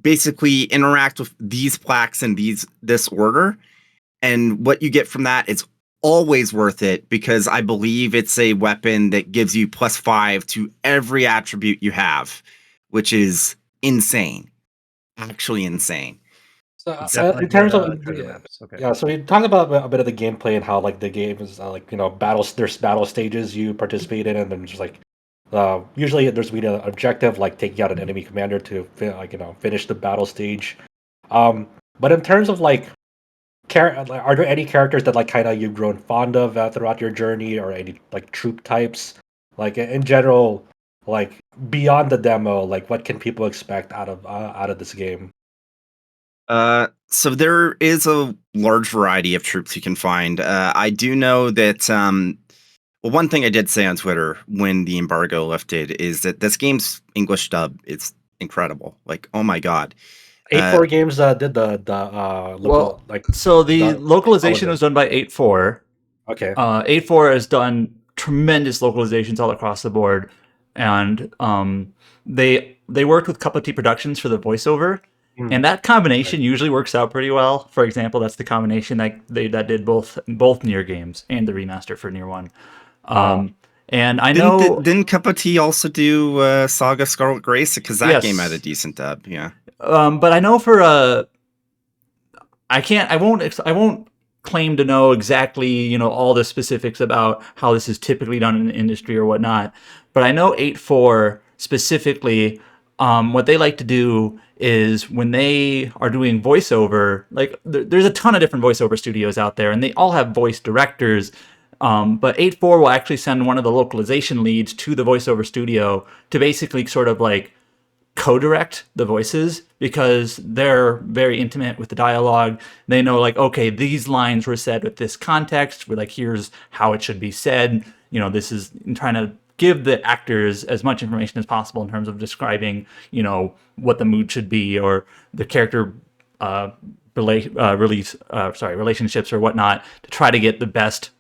basically interact with these plaques in this order, and what you get from that is always worth it, because I believe it's a weapon that gives you +5 to every attribute you have, which is insane. Actually insane. So Definitely in terms good, of treasure maps. Okay. yeah, so we talked about a bit of the gameplay and how like the game is like battles. There's battle stages you participate in, and then just like usually there's an objective like taking out an enemy commander to finish the battle stage. But in terms of like are there any characters that like kind of you've grown fond of throughout your journey, or any like troop types? Like in general, like beyond the demo, like what can people expect out of this game? So there is a large variety of troops you can find. I do know that, well, one thing I did say on Twitter when the embargo lifted is that this game's English dub is incredible. Like, oh my god. 8-4 Games did the local so the the- localization was done by 8-4. Okay. 8-4 has done tremendous localizations all across the board, and they worked with Cup of Tea Productions for the voiceover, and that combination usually works out pretty well. For example, that's the combination that did both Nier games and the remaster for Nier 1. And I know didn't Cup of Tea also do SaGa Scarlet Grace, because that Yes. game had a decent dub. Yeah. but I know for I won't claim to know exactly, all the specifics about how this is typically done in the industry or whatnot. But I know 8-4 specifically, what they like to do is when they are doing voiceover, like there's a ton of different voiceover studios out there, and they all have voice directors. But 8-4 will actually send one of the localization leads to the voiceover studio to basically sort of like co-direct the voices, because they're very intimate with the dialogue. They know like, okay, these lines were said with this context. We're like, here's how it should be said. This is trying to give the actors as much information as possible in terms of describing, what the mood should be, or the character relationships or whatnot, to try to get the best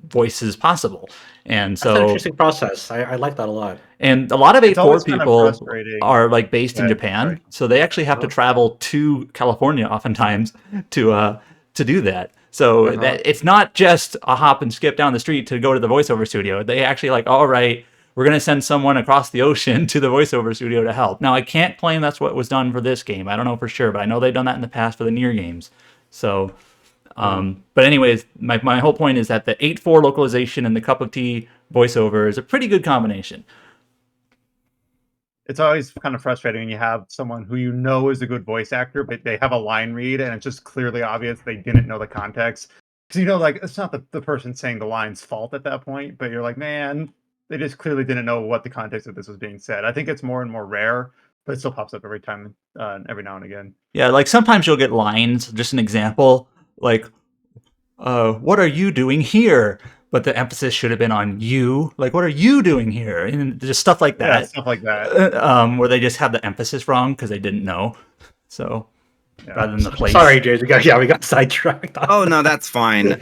voices possible. And That's an so interesting process. I like that a lot. and a lot of It's 8-4 always kind of people frustrating. are like based in Yeah, Japan, sorry. so they actually have to travel to California oftentimes to do that. So that it's not just a hop and skip down the street to go to the voiceover studio. They actually like, all right, we're going to send someone across the ocean to the voiceover studio to help. Now, I can't claim that's what was done for this game. I don't know for sure, but I know they've done that in the past for the Nier games. So, but anyways, my whole point is that the 8-4 localization and the Cup of Tea voiceover is a pretty good combination. It's always kind of frustrating when you have someone who is a good voice actor, but they have a line read and it's just clearly obvious they didn't know the context. Because like it's not the person saying the line's fault at that point, but you're like, man, they just clearly didn't know what the context of this was being said. I think it's more and more rare, but it still pops up every time, every now and again. Yeah, like sometimes you'll get lines, just an example, like, what are you doing here? But the emphasis should have been on you. Like, what are you doing here? And just stuff like that. Yeah, stuff like that. Where they just have the emphasis wrong because they didn't know. So, rather than the place. Sorry, James. We got sidetracked. Oh no, that's fine.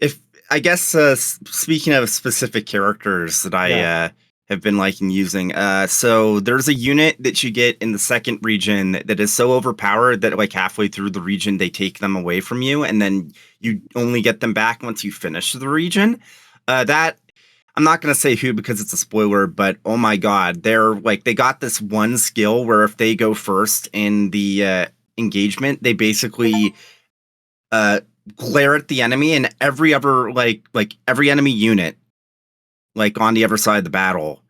If I guess speaking of specific characters that I have been liking using, so there's a unit that you get in the second region that is so overpowered that like halfway through the region they take them away from you, and then you only get them back once you finish the region. That I'm not gonna say who because it's a spoiler, but oh my god, they got this one skill where if they go first in the engagement, they basically glare at the enemy, and every other like every enemy unit like on the other side of the battle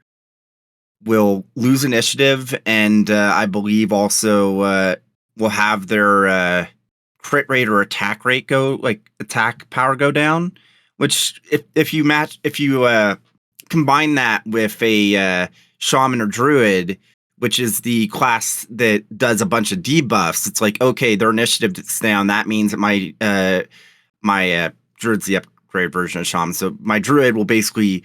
will lose initiative, and I believe also will have their crit rate or attack power go down. Which if you combine that with a shaman or druid, which is the class that does a bunch of debuffs, it's like, okay, their initiative is down. That means that my druid's the upgrade version of shaman, so my druid will basically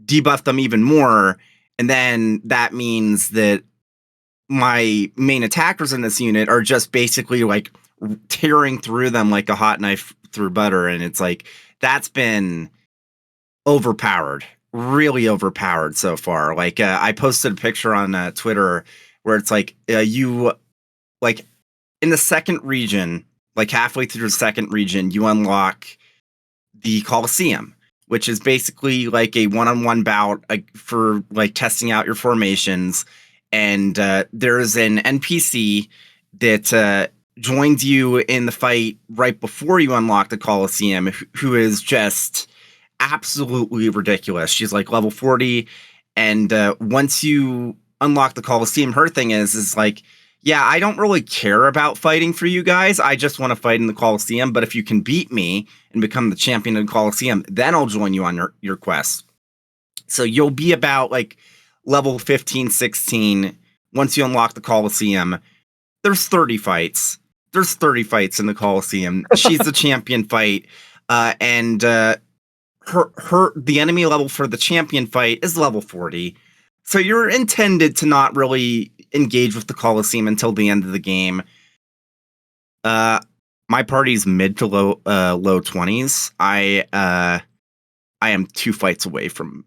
debuff them even more, and then that means that my main attackers in this unit are just basically like tearing through them like a hot knife through butter, and it's like that's been overpowered really overpowered so far. Like I posted a picture on Twitter where it's like you like in the second region, like halfway through the second region, you unlock the Colosseum, which is basically like a one-on-one bout for like testing out your formations. And there's an NPC that joins you in the fight right before you unlock the Colosseum, who is just absolutely ridiculous. She's like level 40, and once you unlock the Colosseum, her thing is like, yeah, I don't really care about fighting for you guys. I just want to fight in the Colosseum. But if you can beat me and become the champion of the Colosseum, then I'll join you on your quest. So you'll be about like level 15, 16. Once you unlock the Colosseum, there's 30 fights. There's 30 fights in the Colosseum. She's the champion fight. And the enemy level for the champion fight is level 40. So you're intended to not really engage with the Colosseum until the end of the game. My party's mid to low 20s. I am 2 fights away from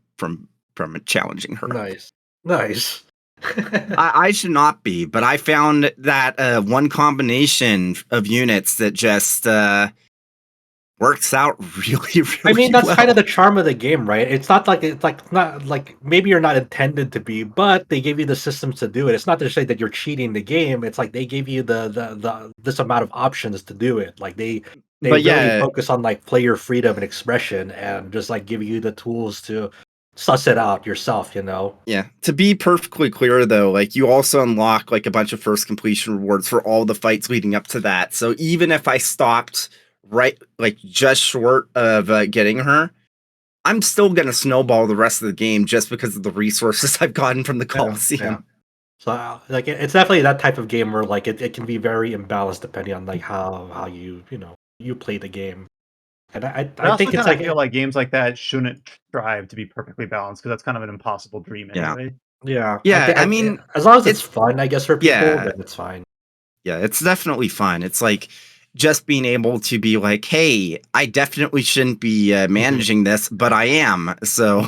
challenging her. Nice. I should not be, but I found that one combination of units that just works out really I mean, that's well. kind of the charm of the game, right? It's not like maybe you're not intended to be, but they give you the systems to do it. It's not to say that you're cheating the game. It's like they gave you the this amount of options to do it. Like they really focus on like player freedom and expression, and just like give you the tools to suss it out yourself, you know? Yeah. To be perfectly clear, though, like you also unlock like a bunch of first completion rewards for all the fights leading up to that. So even if I stopped right, like just short of getting her, I'm still gonna snowball the rest of the game just because of the resources I've gotten from the Colosseum. Yeah. So like it's definitely that type of game where like it can be very imbalanced depending on like how you play the game. And I think it's like feel like games like that shouldn't strive to be perfectly balanced because that's kind of an impossible dream anyway. Yeah. I mean, as long as it's fun, I guess, for people, then it's fine. Yeah, it's definitely fun. It's like just being able to be like, hey, I definitely shouldn't be managing this, but I am. So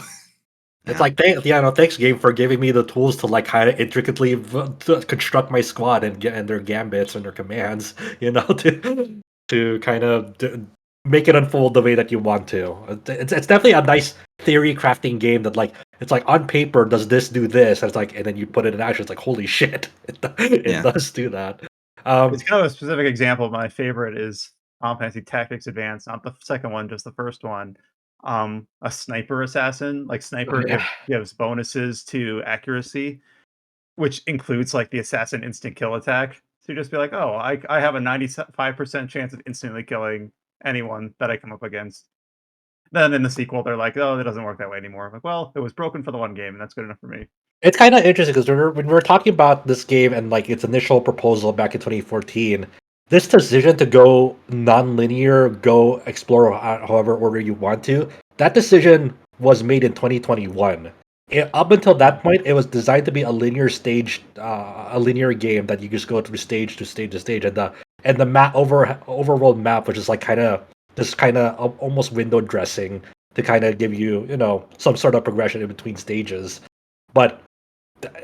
it's like, thanks game for giving me the tools to like kind of intricately construct my squad and their gambits and their commands, to kind of make it unfold the way that you want to. It's definitely a nice theory crafting game that like it's like on paper does this do this, and it's like, and then you put it in action. It's like, holy shit, it does do that. It's kind of a specific example. My favorite is Final Fantasy Tactics Advance, not the second one, just the first one. A sniper assassin, like sniper gives bonuses to accuracy, which includes like the assassin instant kill attack. So you just be like, oh, I have a 95% chance of instantly killing anyone that I come up against. Then in the sequel, they're like, oh, that doesn't work that way anymore. I'm like, well, it was broken for the one game, and that's good enough for me. It's kind of interesting because when we were talking about this game and like its initial proposal back in 2014, this decision to go non-linear, go explore however order you want to, that decision was made in 2021. Up until that point, it was designed to be a linear game that you just go through stage to stage to stage, and the map overworld map, which is like kind of almost window dressing to kind of give you some sort of progression in between stages. But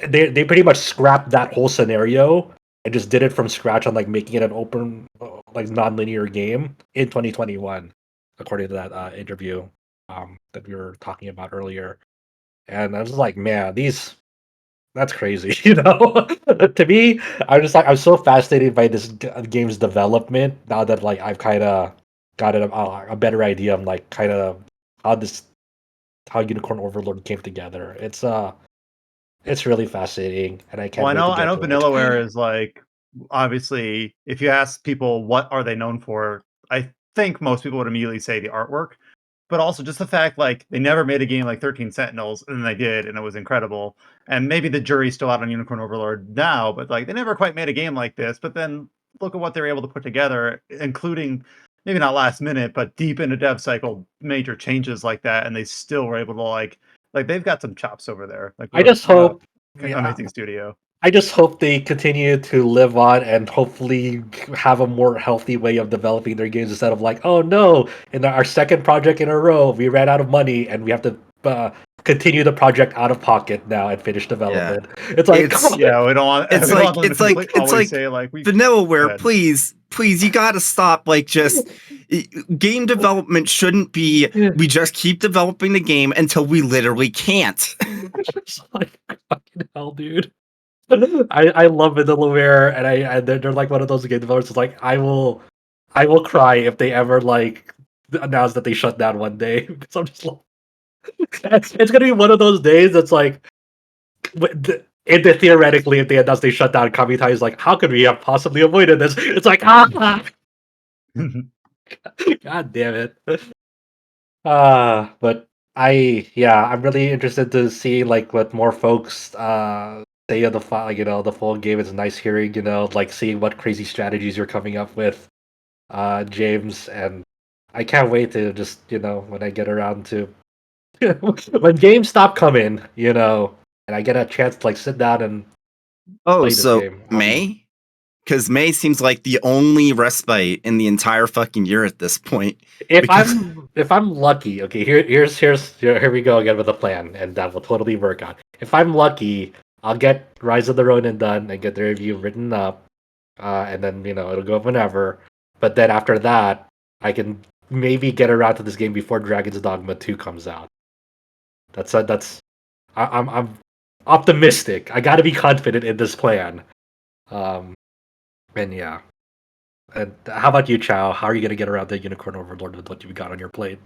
they pretty much scrapped that whole scenario and just did it from scratch on like making it an open like non-linear game in 2021, according to that interview that we were talking about earlier. And I was like, man, that's crazy, To me, I'm so fascinated by this game's development now that like I've kind of got a better idea of like kind of how Unicorn Overlord came together. It's really fascinating, and I can't. Well, I know Vanillaware is like, obviously, if you ask people what are they known for, I think most people would immediately say the artwork, but also just the fact like they never made a game like 13 Sentinels, and then they did, and it was incredible. And maybe the jury's still out on Unicorn Overlord now, but like they never quite made a game like this. But then look at what they were able to put together, including maybe not last minute, but deep into dev cycle, major changes like that, and they still were able to like they've got some chops over there. Like I just hope amazing studio. I just hope they continue to live on and hopefully have a more healthy way of developing their games instead of like, oh no, in our second project in a row, we ran out of money and we have to continue the project out of pocket now and finish development. It's like, It's- come on. Yeah, we don't want. It's we don't like- want them it's to like- it's always like say like we. Vanillaware, ahead. please, you gotta stop. Like, just game development shouldn't be. We just keep developing the game until we literally can't. It's like, fucking hell, dude. I love Vanillaware, and they're like one of those game developers. It's like I will cry if they ever like announce that they shut down one day. Because I'm just like, it's gonna be one of those days that's like, theoretically, if they announce they shut down, Kamitai is like, how could we have possibly avoided this? It's like, god damn it. But I'm really interested to see like what more folks say of the the full game. It's nice hearing, like seeing what crazy strategies you're coming up with, James, and I can't wait to just, when I get around to when games stop coming, and I get a chance to like sit down and play this So game. May? Because May seems like the only respite in the entire fucking year at this point. If I'm lucky, okay, here we go again with a plan, and that will totally work out. If I'm lucky, I'll get Rise of the Ronin done and get the review written up, and then it'll go up whenever. But then after that, I can maybe get around to this game before Dragon's Dogma 2 comes out. I'm optimistic. I got to be confident in this plan. And yeah. And how about you, Chow? How are you going to get around the Unicorn Overlord with what you've got on your plate?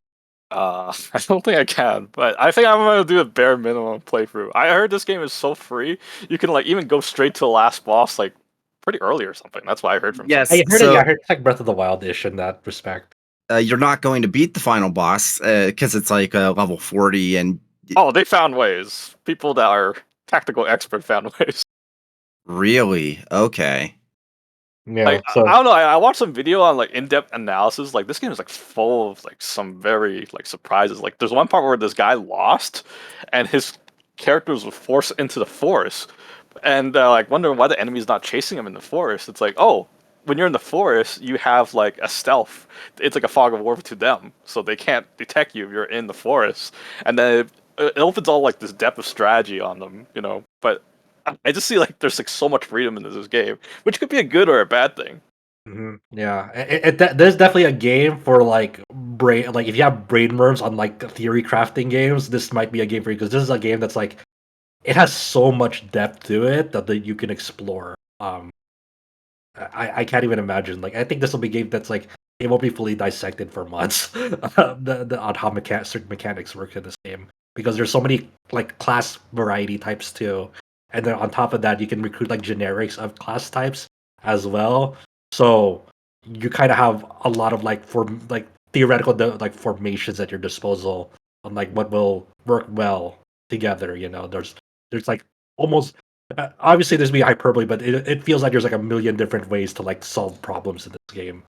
I don't think I can, but I think I'm gonna do a bare minimum playthrough. I heard this game is so free, you can like even go straight to the last boss like pretty early or something. That's what I heard from Yes. some. I heard it's like Breath of the Wild-ish in that respect. You're not going to beat the final boss because it's like level 40 and Oh, they found ways. People that are tactical expert found ways. really? Okay. Yeah, Like, so I don't know. I watched some video on like in-depth analysis. Like this game is like full of like some very like surprises. Like there's one part where this guy lost, and his characters were forced into the forest, and like wondering why the enemy's not chasing him in the forest. It's like, oh, when you're in the forest, you have like a stealth. It's like a fog of war to them, so they can't detect you if you're in the forest. And then it opens all like this depth of strategy on them, But I just see like there's like so much freedom in this game, which could be a good or a bad thing. yeah, there's definitely a game for like brain. Like if you have brain worms on like theory crafting games, this might be a game for you because this is a game that's like it has so much depth to it that you can explore. I can't even imagine. Like I think this will be a game that's like it won't be fully dissected for months. On how certain mechanics work in this game because there's so many like class variety types too, and then on top of that you can recruit like generics of class types as well. So you kind of have a lot of like theoretical like formations at your disposal on like what will work well together. There's like almost obviously there's be hyperbole, but it feels like there's like a million different ways to like solve problems in this game,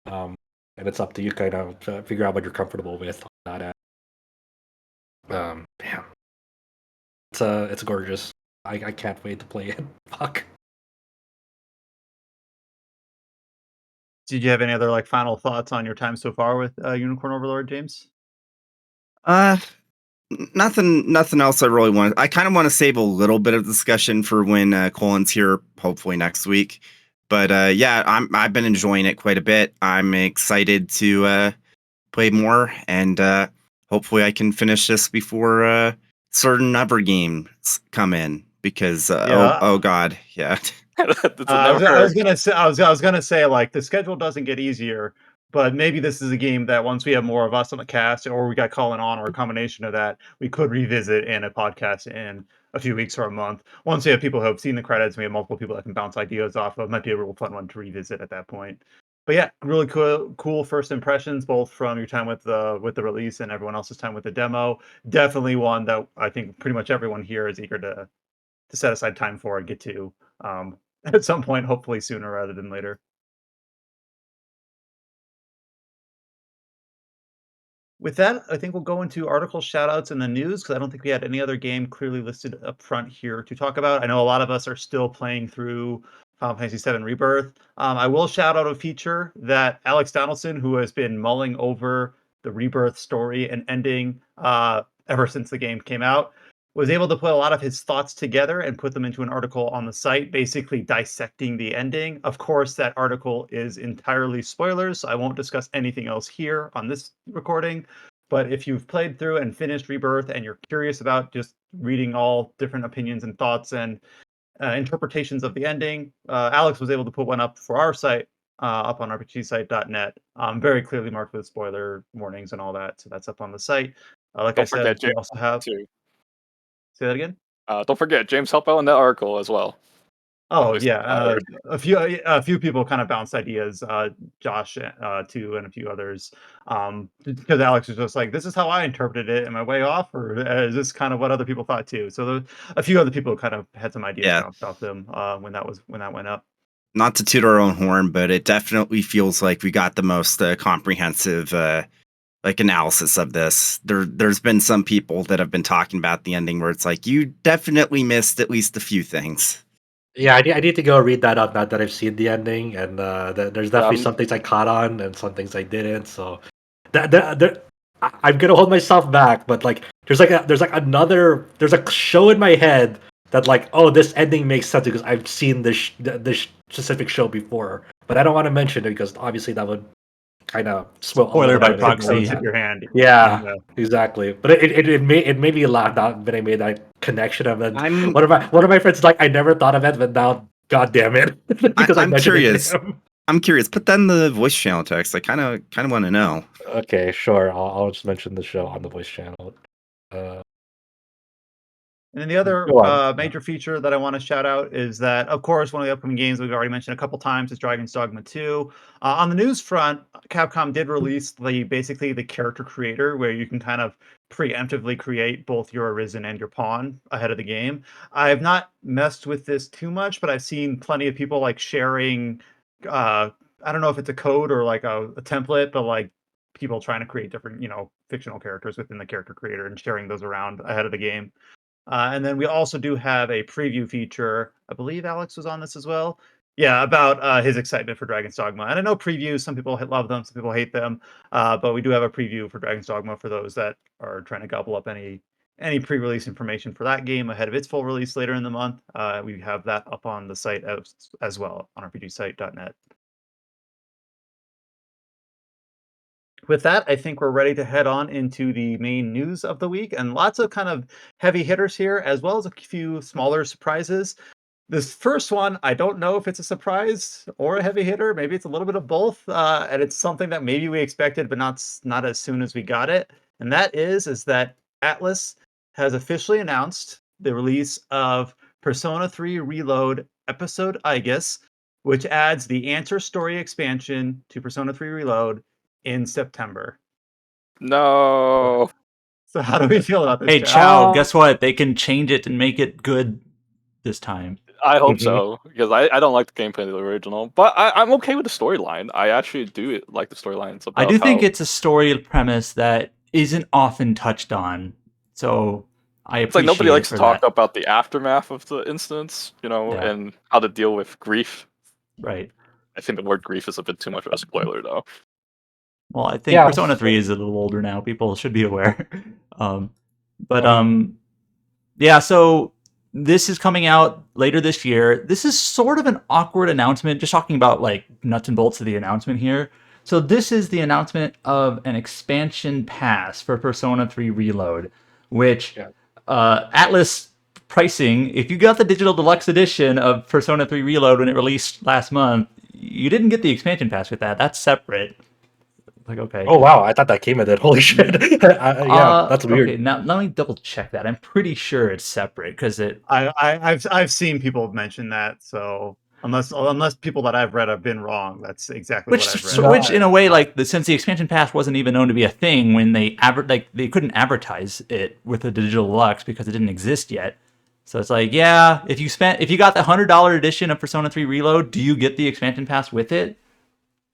and it's up to you kind of to figure out what you're comfortable with on that end. Damn, it's gorgeous. I can't wait to play it. Fuck. Did you have any other like final thoughts on your time so far with Unicorn Overlord, James? Nothing else I really want. I kind of want to save a little bit of discussion for when Colin's here, hopefully next week. But yeah, I've been enjoying it quite a bit. I'm excited to play more, and hopefully I can finish this before certain other games come in. Because oh god, yeah. I was gonna say like the schedule doesn't get easier, but maybe this is a game that once we have more of us on the cast, or we got Colin on, or a combination of that, we could revisit in a podcast in a few weeks or a month. Once we have people who have seen the credits, and we have multiple people that can bounce ideas off of. It might be a real fun one to revisit at that point. But yeah, really cool first impressions, both from your time with the release and everyone else's time with the demo. Definitely one that I think pretty much everyone here is eager to set aside time for and get to. At some point, hopefully sooner rather than later. With that, I think we'll go into articles, shoutouts, and the news because I don't think we had any other game clearly listed up front here to talk about. I know a lot of us are still playing through Final Fantasy VII Rebirth. I will shout out a feature that Alex Donaldson, who has been mulling over the Rebirth story and ending, ever since the game came out, was able to put a lot of his thoughts together and put them into an article on the site, basically dissecting the ending. Of course, that article is entirely spoilers, so I won't discuss anything else here on this recording. But if you've played through and finished Rebirth and you're curious about just reading all different opinions and thoughts and interpretations of the ending, Alex was able to put one up for our site, up on rpgsite.net, very clearly marked with spoiler warnings and all that. So that's up on the site. Like Don't I said, forget we James also have. too. Say that again. Don't forget James helped out in that article as well. Oh Obviously, yeah, a few people kind of bounced ideas, Josh too, and a few others, because Alex was just like, "This is how I interpreted it. Am I way off, or is this kind of what other people thought too?" So a few other people kind of had some ideas Yeah. bounced off them when that went up. Not to toot our own horn, but it definitely feels like we got the most comprehensive like analysis of this. There's been some people that have been talking about the ending where it's like, you definitely missed at least a few things. Yeah, I need to go read that out now that I've seen the ending, and there's definitely some things I caught on and some things I didn't. So I'm gonna hold myself back, but like there's a show in my head that like, oh, this ending makes sense because I've seen this specific show before, but I don't want to mention it because obviously that would kind of spoiler by proxy. Tip your hand. Yeah, exactly. But it made me laugh out when I made that connection of it. One of my friends is like, I never thought of it, but now, god damn it, because I'm curious. I'm curious. Put that in the voice channel text. I kind of want to know. Okay, sure. I'll just mention the show on the voice channel. And then the other major feature that I want to shout out is that, of course, one of the upcoming games we've already mentioned a couple times is Dragon's Dogma 2. On the news front, Capcom did release basically the character creator, where you can kind of preemptively create both your Arisen and your Pawn ahead of the game. I have not messed with this too much, but I've seen plenty of people like sharing. I don't know if it's a code or like a template, but like people trying to create different, fictional characters within the character creator and sharing those around ahead of the game. And then we also do have a preview feature. I believe Alex was on this as well. Yeah, about his excitement for Dragon's Dogma. And I know previews, some people love them, some people hate them. But we do have a preview for Dragon's Dogma for those that are trying to gobble up any pre-release information for that game ahead of its full release later in the month. We have that up on the site as well on rpgsite.net. With that, I think we're ready to head on into the main news of the week, and lots of kind of heavy hitters here, as well as a few smaller surprises. This first one, I don't know if it's a surprise or a heavy hitter. Maybe it's a little bit of both, and it's something that maybe we expected, but not as soon as we got it. And that is that Atlus has officially announced the release of Persona 3 Reload Episode Aigis, which adds the Answer Story expansion to Persona 3 Reload in September. No. So how do we feel about this? Hey, Chow, guess what? They can change it and make it good this time. I hope so, because I don't like the gameplay of the original, but I'm okay with the storyline. I actually do like the storylines. I do think it's a story premise that isn't often touched on, so I appreciate it's like nobody likes to talk that. about the aftermath of the instance, and how to deal with grief. Right. I think the word grief is a bit too much of a spoiler, though. Well, I think Persona 3 is a little older now. People should be aware. So this is coming out later this year. This is sort of an awkward announcement, just talking about like nuts and bolts of the announcement here. So this is the announcement of an expansion pass for Persona 3 Reload, which Atlus pricing, if you got the digital deluxe edition of Persona 3 Reload when it released last month, you didn't get the expansion pass with that. That's separate. Like, okay. Oh wow, I thought that came with it. Holy shit! That's weird. Okay, now let me double check that. I'm pretty sure it's separate because I've seen people mention that. So unless people that I've read have been wrong, that's exactly what I've read. Which in a way, like since the expansion pass wasn't even known to be a thing when they they couldn't advertise it with the digital deluxe because it didn't exist yet. So it's like, yeah, if you got the $100 edition of Persona 3 Reload, do you get the expansion pass with it?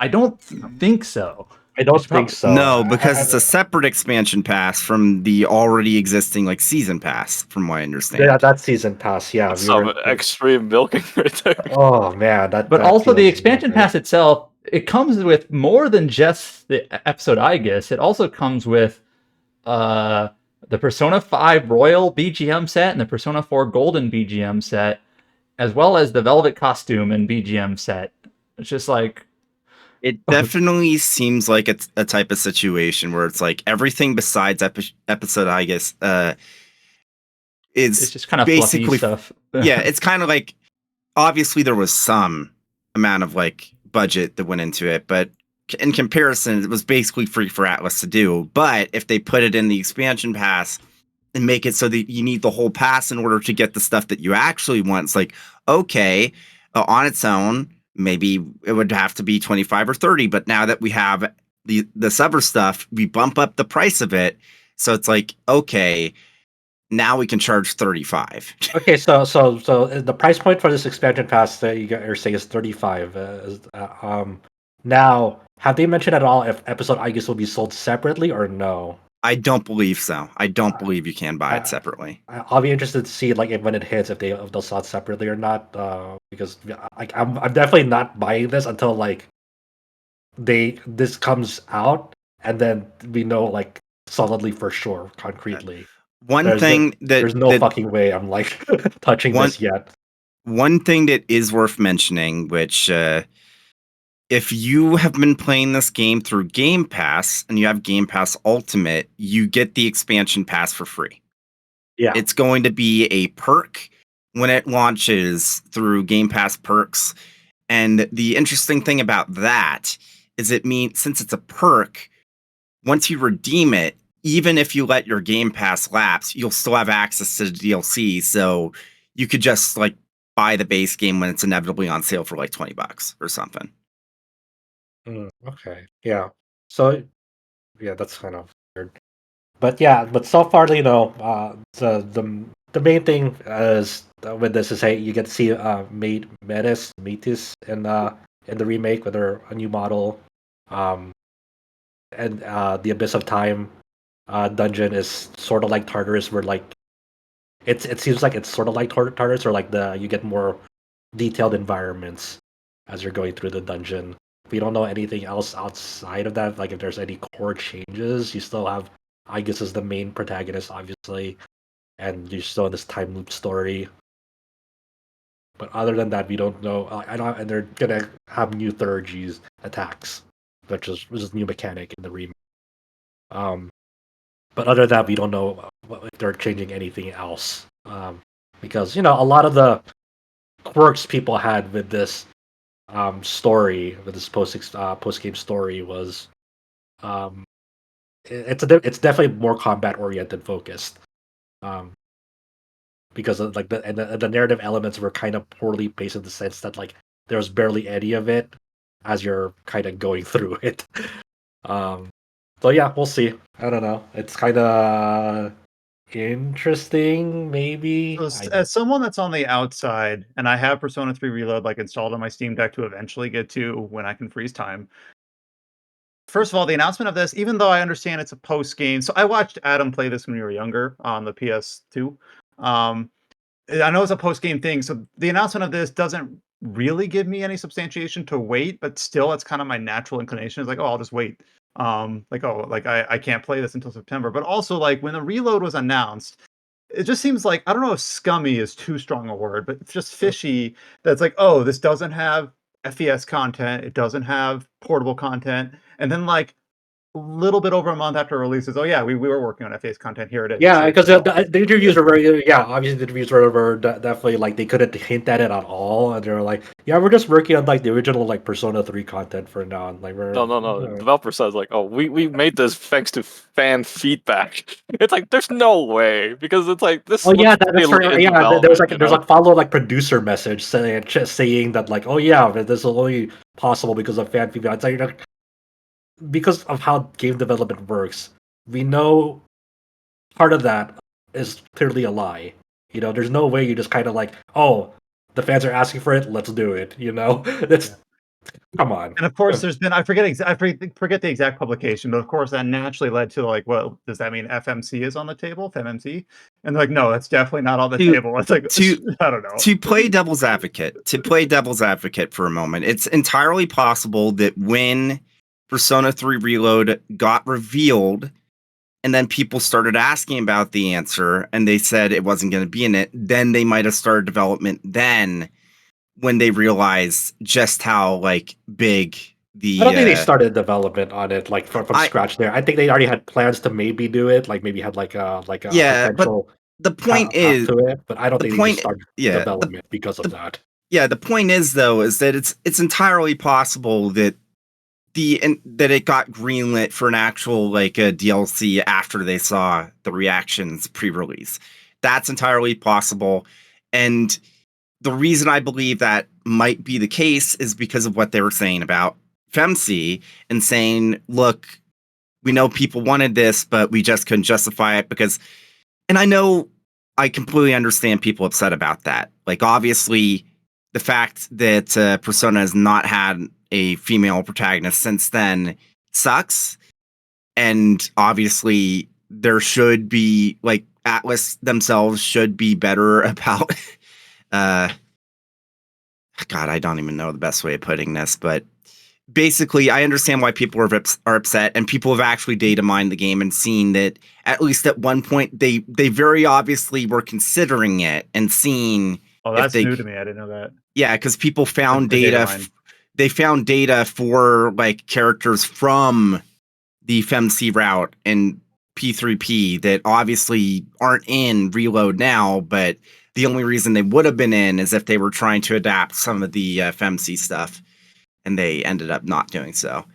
I don't think so. I don't think so. No, because it's a separate expansion pass from the already existing like season pass, from what I understand. Yeah, that season pass. Yeah, That's some extreme milking right there. Oh man, But also the expansion pass itself, it comes with more than just the episode Aigis. It also comes with the Persona 5 Royal BGM set and the Persona 4 Golden BGM set, as well as the Velvet Costume and BGM set. It's just like... It definitely seems like it's a type of situation where it's like everything besides episode, I guess, is it's just kind of basically fluffy stuff. Yeah, it's kind of like, obviously there was some amount of like budget that went into it, but in comparison, it was basically free for Atlas to do. But if they put it in the expansion pass and make it so that you need the whole pass in order to get the stuff that you actually want, it's like, okay, on its own, maybe it would have to be 25 or 30. But now that we have the other stuff, we bump up the price of it. So it's like, okay, now we can charge 35. Okay, so the price point for this expansion pass that you guys are saying is 35. Now, have they mentioned at all if episode Aigis will be sold separately or no? I don't believe so. I don't believe you can buy it separately. I'll be interested to see like when it hits if they'll sell it separately or not. Because I'm definitely not buying this until like this comes out and then we know like solidly for sure, concretely. There's no fucking way I'm like touching this yet. One thing that is worth mentioning, which if you have been playing this game through Game Pass and you have Game Pass Ultimate, you get the expansion pass for free. Yeah. It's going to be a perk when it launches through Game Pass perks. And the interesting thing about that is it means since it's a perk, once you redeem it, even if you let your Game Pass lapse, you'll still have access to the DLC. So you could just like buy the base game when it's inevitably on sale for like $20 or something. Okay. Yeah. So yeah, that's kind of weird. But yeah, so far, you know, the main thing is with this is you get to see Metis in the remake with her a new model, and the Abyss of Time dungeon is sort of like Tartarus, where like it seems like it's sort of like Tartarus, or like you get more detailed environments as you're going through the dungeon. We don't know anything else outside of that. Like if there's any core changes, you still have Aigis as the main protagonist, obviously, and you're still in this time loop story. But other than that, we don't know. And they're gonna have new Thaumaturge attacks, which is new mechanic in the remake. But other than that, we don't know if they're changing anything else. Because, you know, a lot of the quirks people had with this story, with this post-game story, was it's definitely more combat-oriented focused. Because of, like the narrative elements were kind of poorly paced in the sense that like there was barely any of it as you're kind of going through it. So yeah, we'll see. I don't know. It's kind of interesting, maybe. So as someone that's on the outside, and I have Persona 3 Reload like installed on my Steam Deck to eventually get to when I can freeze time. First of all, the announcement of this, even though I understand it's a post game, so I watched Adam play this when we were younger on the PS2. I know it's a post game thing, so the announcement of this doesn't really give me any substantiation to wait, but still, it's kind of my natural inclination. It's like, oh, I'll just wait. I can't play this until September. But also, like when the reload was announced, it just seems like, I don't know if scummy is too strong a word, but it's just fishy. That's like, oh, this doesn't have FES content, it doesn't have portable content, and then like a little bit over a month after releases, oh yeah, we were working on FES content. Here it is. Yeah, because the interviews were very, obviously the interviews were definitely like they couldn't hint at it at all, and they were like, yeah, we're just working on like the original like Persona 3 content for now, and like we're no. The developer says like, oh, we made this thanks to fan feedback. It's like there's no way, because it's like this. Oh yeah, that's right. Yeah, there's like follow like producer message saying that like, oh yeah, this is only possible because of fan feedback. It's like, you know, because of how game development works, we know part of that is clearly a lie. You know, there's no way you just kind of like, oh, the fans are asking for it, let's do it. You know, come on. And of course, there's been I forget the exact publication, but of course that naturally led to like, well, does that mean FMC is on the table? FMC? And like, no, that's definitely not on the table. It's like I don't know. To play devil's advocate for a moment, it's entirely possible that when Persona 3 Reload got revealed and then people started asking about the answer, and they said it wasn't going to be in it, then they might have started development then when they realized just how like big the. I don't think they started development on it like from scratch. There, I think they already had plans to maybe do it, like maybe had like a Yeah, but potential the point path is to it. But I don't the think they point. just started Yeah, development because of that. yeah. The point is though is that it's entirely possible that that it got greenlit for an actual like a DLC after they saw the reactions pre-release. That's entirely possible, and the reason I believe that might be the case is because of what they were saying about FemC and saying, look, we know people wanted this, but we just couldn't justify it because, and I know I completely understand people upset about that. Like, obviously, the fact that Persona has not had a female protagonist since then sucks. And obviously, there should be, like, Atlas themselves should be better about God, I don't even know the best way of putting this, but basically, I understand why people are upset, and people have actually data mined the game and seen that at least at one point they very obviously were considering it and seeing. Oh, that's new to me. I didn't know that. Yeah, because people found data. They found data for like characters from the FemC route and P3P that obviously aren't in Reload now, but the only reason they would have been in is if they were trying to adapt some of the FemC stuff, and they ended up not doing so.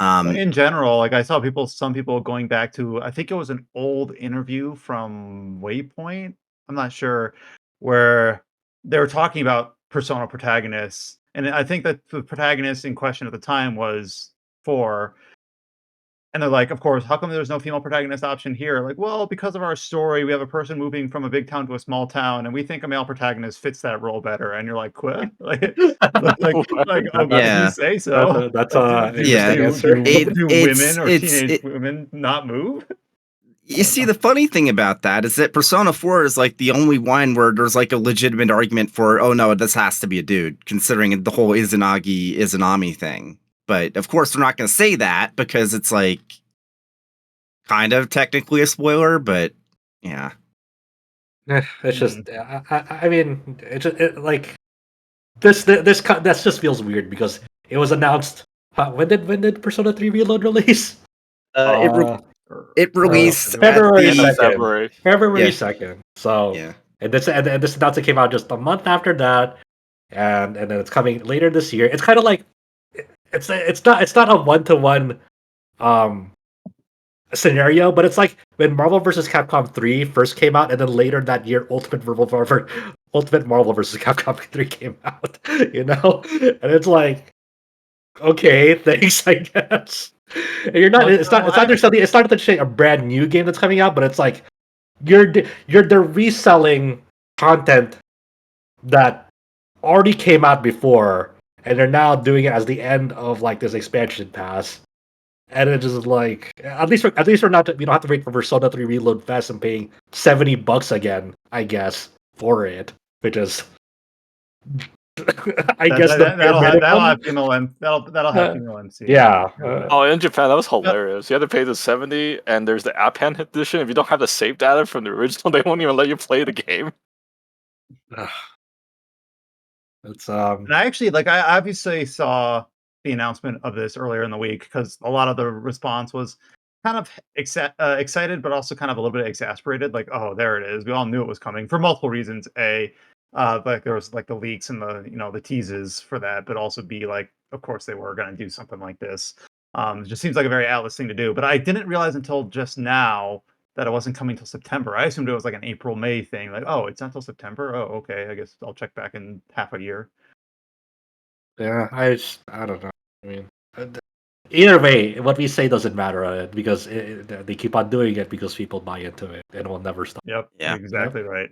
In general, like I saw some people going back to, I think it was an old interview from Waypoint, I'm not sure, where they were talking about Persona protagonists, and I think that the protagonist in question at the time was 4. And they're like, of course, how come there's no female protagonist option here? Like, well, because of our story, we have a person moving from a big town to a small town, and we think a male protagonist fits that role better. And you're like, quit? Like, Yeah. you say so. That's Yeah. interesting answer. Do women or teenage women not move? You see, the funny thing about that is that Persona 4 is like the only one where there's like a legitimate argument for, oh no, this has to be a dude, considering the whole Izanagi-Izanami thing. But of course, they're not going to say that because it's like kind of technically a spoiler, but yeah. It's just, I mean, it's like this just feels weird because it was announced. When did Persona 3 Reload release? It released February at the 2nd. February Yeah. 2nd. So Yeah. and this announcement came out just a month after that, and then it's coming later this year. It's kind of like it's not a 1-to-1 scenario, but it's like when Marvel vs. Capcom 3 first came out, and then later that year Ultimate Marvel vs. Capcom 3 came out, you know? And it's like, okay, thanks, I guess. And you're not. It's not necessarily. It's not a brand new game that's coming out, but it's like they're reselling content that already came out before, and they're now doing it as the end of like this expansion pass. And it's just like at least we're not. We don't have to wait for Persona 3 Reload Fest and paying $70 again, I guess, for it, which is. That'll have female MC. Yeah. In Japan, that was hilarious. You had to pay the 70, and there's the app hand edition. If you don't have the save data from the original, they won't even let you play the game. It's And I actually I obviously saw the announcement of this earlier in the week because a lot of the response was kind of excited, but also kind of a little bit exasperated. Like, oh, there it is. We all knew it was coming for multiple reasons. Like there was like the leaks and the teases for that, but also B, like, of course they were going to do something like this. It just seems like a very Atlas thing to do. But I didn't realize until just now that it wasn't coming till September. I assumed it was like an April-May thing. Like, oh, it's not till September. Oh, okay. I guess I'll check back in half a year. Yeah, I don't know. I mean, either way, what we say doesn't matter because they keep on doing it because people buy into it, and it will never stop. Yep. Yeah. Exactly right.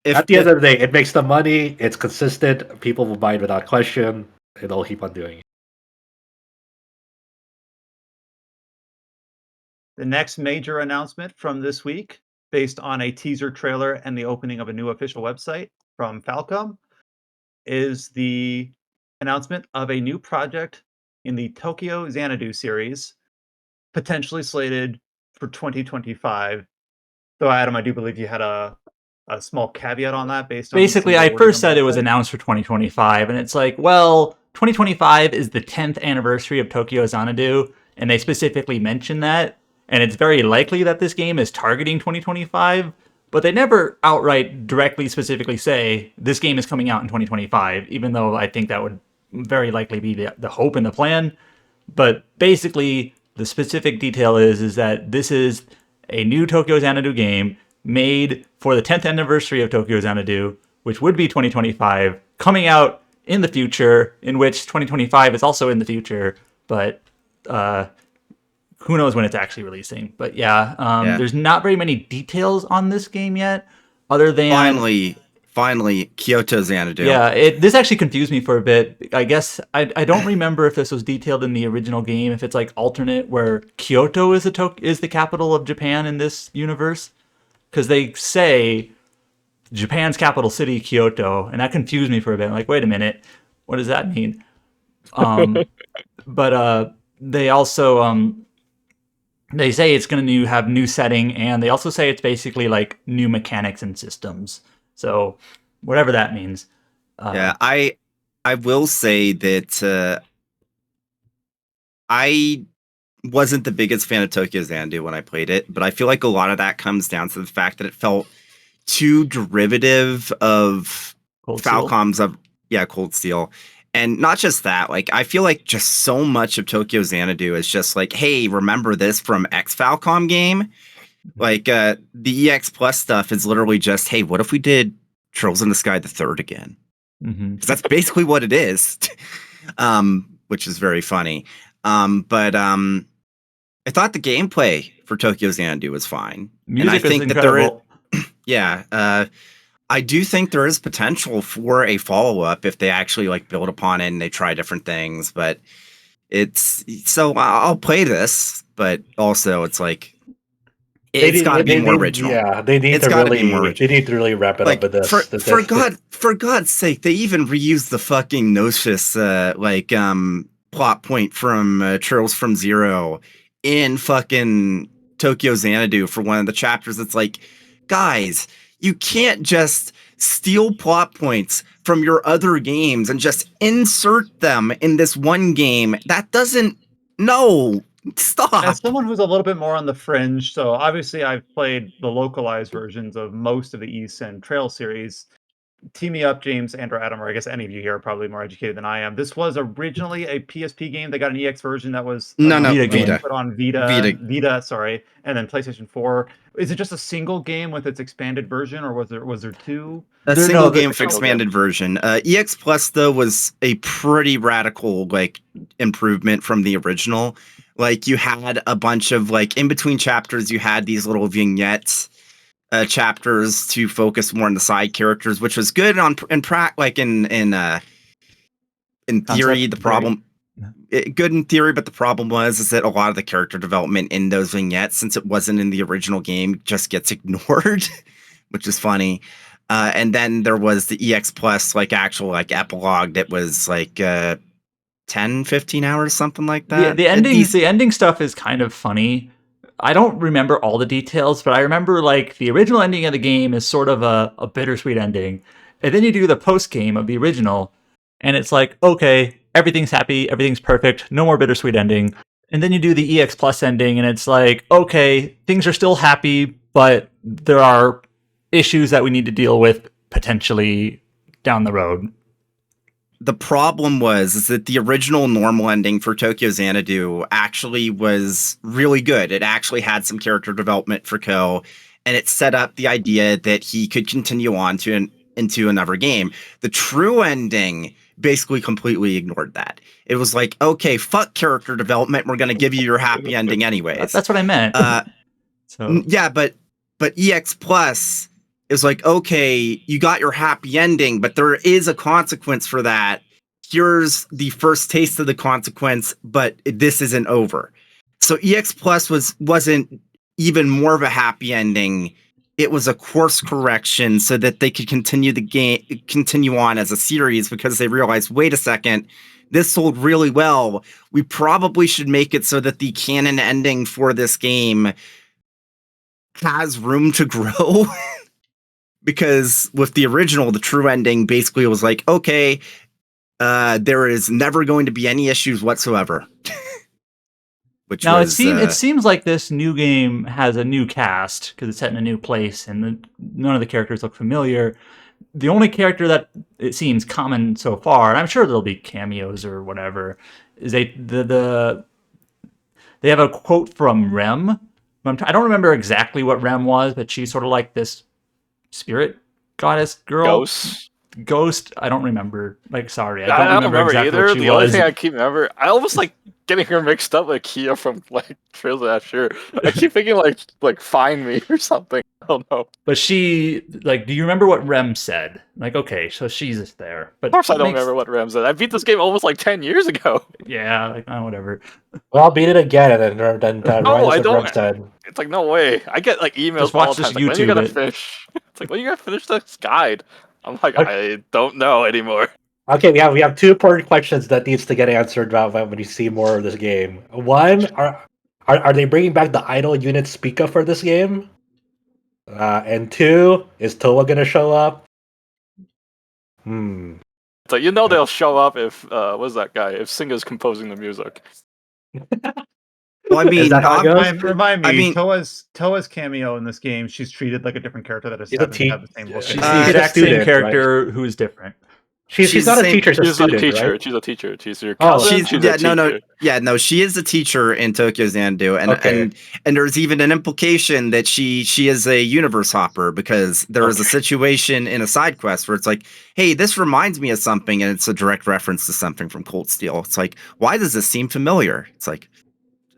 At the end of the day, it makes the money. It's consistent. People will buy it without question, and they'll keep on doing it. The next major announcement from this week, based on a teaser trailer and the opening of a new official website from Falcom, is the announcement of a new project in the Tokyo Xanadu series, potentially slated for 2025. Though, Adam, I do believe you had a small caveat on that based on... Basically, I first said it was announced for 2025, and it's like, well, 2025 is the 10th anniversary of Tokyo Xanadu, and they specifically mention that, and it's very likely that this game is targeting 2025, but they never outright directly specifically say this game is coming out in 2025, even though I think that would very likely be the hope and the plan. But basically, the specific detail is that this is a new Tokyo Xanadu game made for the 10th anniversary of Tokyo Xanadu, which would be 2025, coming out in the future, in which 2025 is also in the future, but who knows when it's actually releasing. But yeah, there's not very many details on this game yet, other than... Finally, Kyoto Xanadu. Yeah, this actually confused me for a bit. I guess I don't remember if this was detailed in the original game, if it's like alternate where Kyoto is the capital of Japan in this universe, because they say Japan's capital city, Kyoto, and that confused me for a bit. I'm like, wait a minute, what does that mean? But they also they say it's going to have new setting, and they also say it's basically like new mechanics and systems. So whatever that means. Yeah, I will say that I wasn't the biggest fan of Tokyo Xanadu when I played it, but I feel like a lot of that comes down to the fact that it felt too derivative of Falcom's Cold Steel. And not just that, like, I feel like just so much of Tokyo Xanadu is just like, hey, remember this from X Falcom game? Like, the EX Plus stuff is literally just, hey, what if we did Trails in the Sky the Third again? Because that's basically what it is, which is very funny. But I thought the gameplay for Tokyo Xanadu was fine. Music and I think is that incredible. I do think there is potential for a follow-up if they actually like build upon it and they try different things. But I'll play this, but also it's like, it's got to be more original. Yeah, they need to really wrap it up with this. For God's sake, they even reused the fucking Gnosis plot point from Trails from Zero in fucking Tokyo Xanadu for one of the chapters. It's like, guys, you can't just steal plot points from your other games and just insert them in this one game. That doesn't... No! Stop! As someone who's a little bit more on the fringe, so obviously I've played the localized versions of most of the East and Trail series. Team me up, James and or Adam, or I guess any of you here are probably more educated than I am. This was originally a PSP game. They got an EX version that was Vita. Put on Vita, sorry, and then PlayStation 4. Is it just a single game with its expanded version, or was there two? A single game with expanded version. EX Plus though was a pretty radical improvement from the original. Like, you had a bunch of in between chapters, you had these little vignettes. Chapters to focus more on the side characters, which was good in theory. The problem, good in theory, but the problem is that a lot of the character development in those vignettes, since it wasn't in the original game, just gets ignored, which is funny. And then there was the EX Plus actual epilogue that was 10, 15 hours, something like that. The ending stuff is kind of funny. I don't remember all the details, but I remember the original ending of the game is sort of a bittersweet ending. And then you do the post game of the original, and it's like, okay, everything's happy, everything's perfect, no more bittersweet ending. And then you do the EX Plus ending, and it's like, okay, things are still happy, but there are issues that we need to deal with potentially down the road. The problem is that the original normal ending for Tokyo Xanadu actually was really good. It actually had some character development for Ko, and it set up the idea that he could continue on into another game. The true ending basically completely ignored that. It was like, okay, fuck character development. We're going to give you your happy ending anyways. That's what I meant. Yeah, but EX Plus is like, okay, you got your happy ending, but there is a consequence for that. Here's the first taste of the consequence, but this isn't over. So EX Plus wasn't even more of a happy ending. It was a course correction so that they could continue on as a series, because they realized, wait a second, this sold really well. We probably should make it so that the canon ending for this game has room to grow. Because with the original, the true ending basically was like, okay, there is never going to be any issues whatsoever. Which now was, it seems like this new game has a new cast because it's set in a new place, and none of the characters look familiar. The only character that it seems common so far, and I'm sure there'll be cameos or whatever, is they have a quote from Rem. I don't remember exactly what Rem was, but she's sort of like this spirit goddess girl. Ghost. I don't remember. Like, sorry, I don't remember exactly either. what she the was. only thing I keep remember, I almost like getting her mixed up with Kia from like Trails of Astra. I keep thinking like Find Me or something. I don't know. But she, like, do you remember what Rem said? Like, okay, so she's there. But Of course, I don't remember what Rem said. I beat this game almost like 10 years ago. Yeah, like, whatever. Well, I'll beat it again and then No, I don't. Rem said. It's like no way. I get like emails Just watch all the this time. Like, when you YouTube gonna it. finish? It's like when you gonna finish this guide? I'm like, I don't know anymore. Okay, we have two important questions that needs to get answered when you see more of this game. One, are they bringing back the idle unit Spica for this game? And two, is Toa gonna show up? So they'll show up if what's that guy? If Singa's composing the music. Well, I mean, remind me. Toa's cameo in this game. She's treated like a different character that doesn't have the same look. She's the exact same character, right? Who's different. She's not a teacher. She's a teacher. Right? She's a teacher. She's your cousin. She's a teacher. No. She is a teacher in Tokyo Xanadu, and there's even an implication that she is a universe hopper because there was a situation in a side quest where it's like, hey, this reminds me of something, and it's a direct reference to something from Cold Steel. It's like, why does this seem familiar? It's like,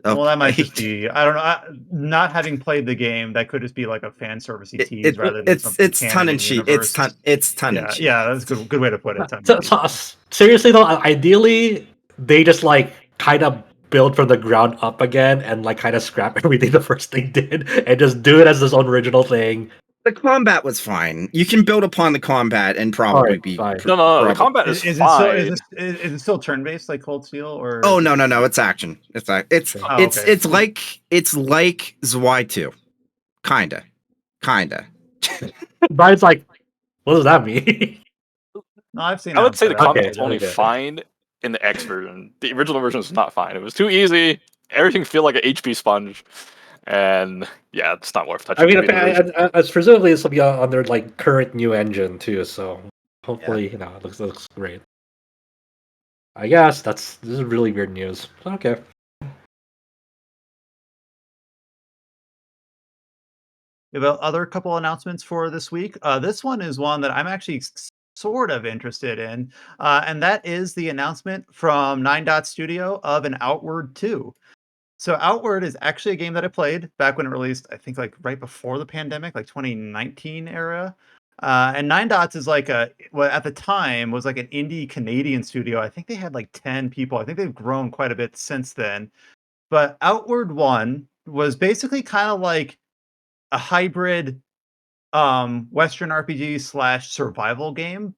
okay. Well, that might just be, I don't know. Not having played the game, that could just be like a fan servicey tease rather than something it's tongue in cheek. It's tongue in cheek. Yeah, that's a good way to put it. Seriously though, ideally they just like kind of build from the ground up again and like kind of scrap everything the first thing did and just do it as its own original thing. The combat was fine. You can build upon the combat and probably be fine. No. The combat is fine. Is it still turn-based like Cold Steel or? Oh no! It's action. It's like Zwei 2, kinda. Brian's like, what does that mean? No, I've seen. I would say the combat's only fine in the X version. The original version was not fine. It was too easy. Everything feel like an HP sponge. And yeah, it's not worth touching. I mean, as presumably this will be on their like current new engine too, so hopefully it looks great. I guess this is really weird news. Okay. We have other couple announcements for this week. This one is one that I'm actually sort of interested in, and that is the announcement from 9 Studio of an Outward 2. So Outward is actually a game that I played back when it released, I think like right before the pandemic, like 2019 era. And 9 is like at the time was like an indie Canadian studio. I think they had like 10 people. I think they've grown quite a bit since then. But Outward 1 was basically kind of like a hybrid Western RPG / survival game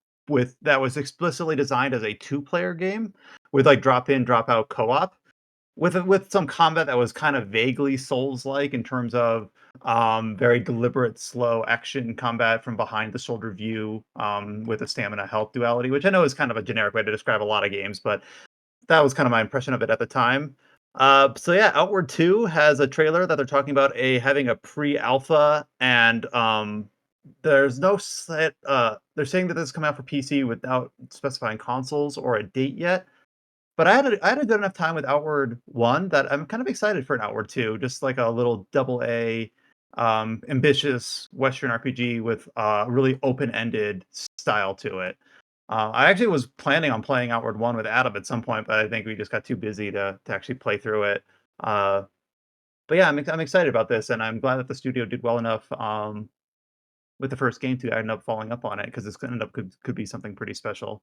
that was explicitly designed as a 2-player game with like drop in, drop out co-op. With some combat that was kind of vaguely Souls-like in terms of very deliberate, slow action combat from behind the shoulder view with a stamina health duality, which I know is kind of a generic way to describe a lot of games, but that was kind of my impression of it at the time. So yeah, Outward 2 has a trailer that they're talking about having a pre-alpha, and there's no set. They're saying that this is coming out for PC without specifying consoles or a date yet. But I had a good enough time with Outward 1 that I'm kind of excited for an Outward 2, just like a little AA ambitious Western RPG with really open-ended style to it. I actually was planning on playing Outward 1 with Adam at some point, but I think we just got too busy to actually play through it. But yeah, I'm excited about this, and I'm glad that the studio did well enough with the first game to end up following up on it, because this could be something pretty special.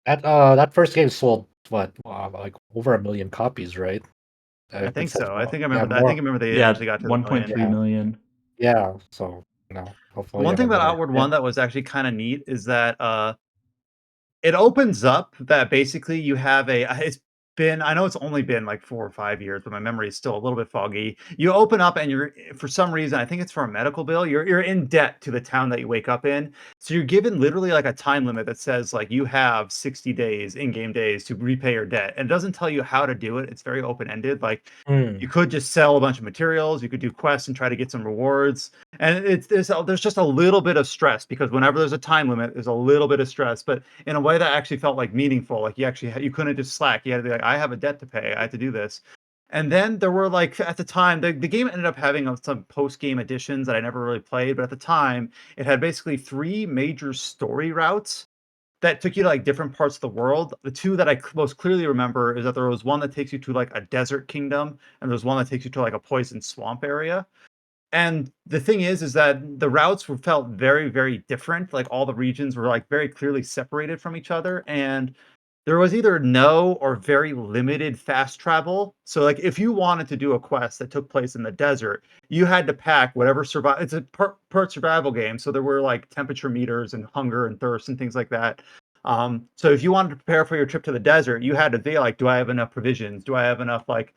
That first game sold like over 1 million copies, right? I think so. I think I remember. I remember they actually got to 1.3 million. Yeah. So hopefully. One thing about Outward 1 that was actually kind of neat is that it opens up that basically you have I know it's only been like 4 or 5 years, but my memory is still a little bit foggy. You open up and you're for some reason, I think it's for a medical bill, you're in debt to the town that you wake up in. So you're given literally like a time limit that says like you have 60 days, in-game days to repay your debt. And it doesn't tell you how to do it. It's very open-ended. Like you Mm. could just sell a bunch of materials, you could do quests and try to get some rewards. And there's just a little bit of stress because whenever there's a time limit, there's a little bit of stress. But in a way that actually felt like meaningful. Like you couldn't just slack. You had to be like, I have a debt to pay. I have to do this. And then there were like at the time, the game ended up having some post game additions that I never really played. But at the time, it had basically three major story routes that took you to like different parts of the world. The two that I most clearly remember is that there was one that takes you to like a desert kingdom, and there's one that takes you to like a poison swamp area. And the thing is that the routes felt very, very different. Like all the regions were like very clearly separated from each other, and there was either no or very limited fast travel. So, like, if you wanted to do a quest that took place in the desert, you had to pack whatever survive. It's a part survival game, so there were like temperature meters and hunger and thirst and things like that. So if you wanted to prepare for your trip to the desert, you had to be like, do I have enough provisions? Do I have enough like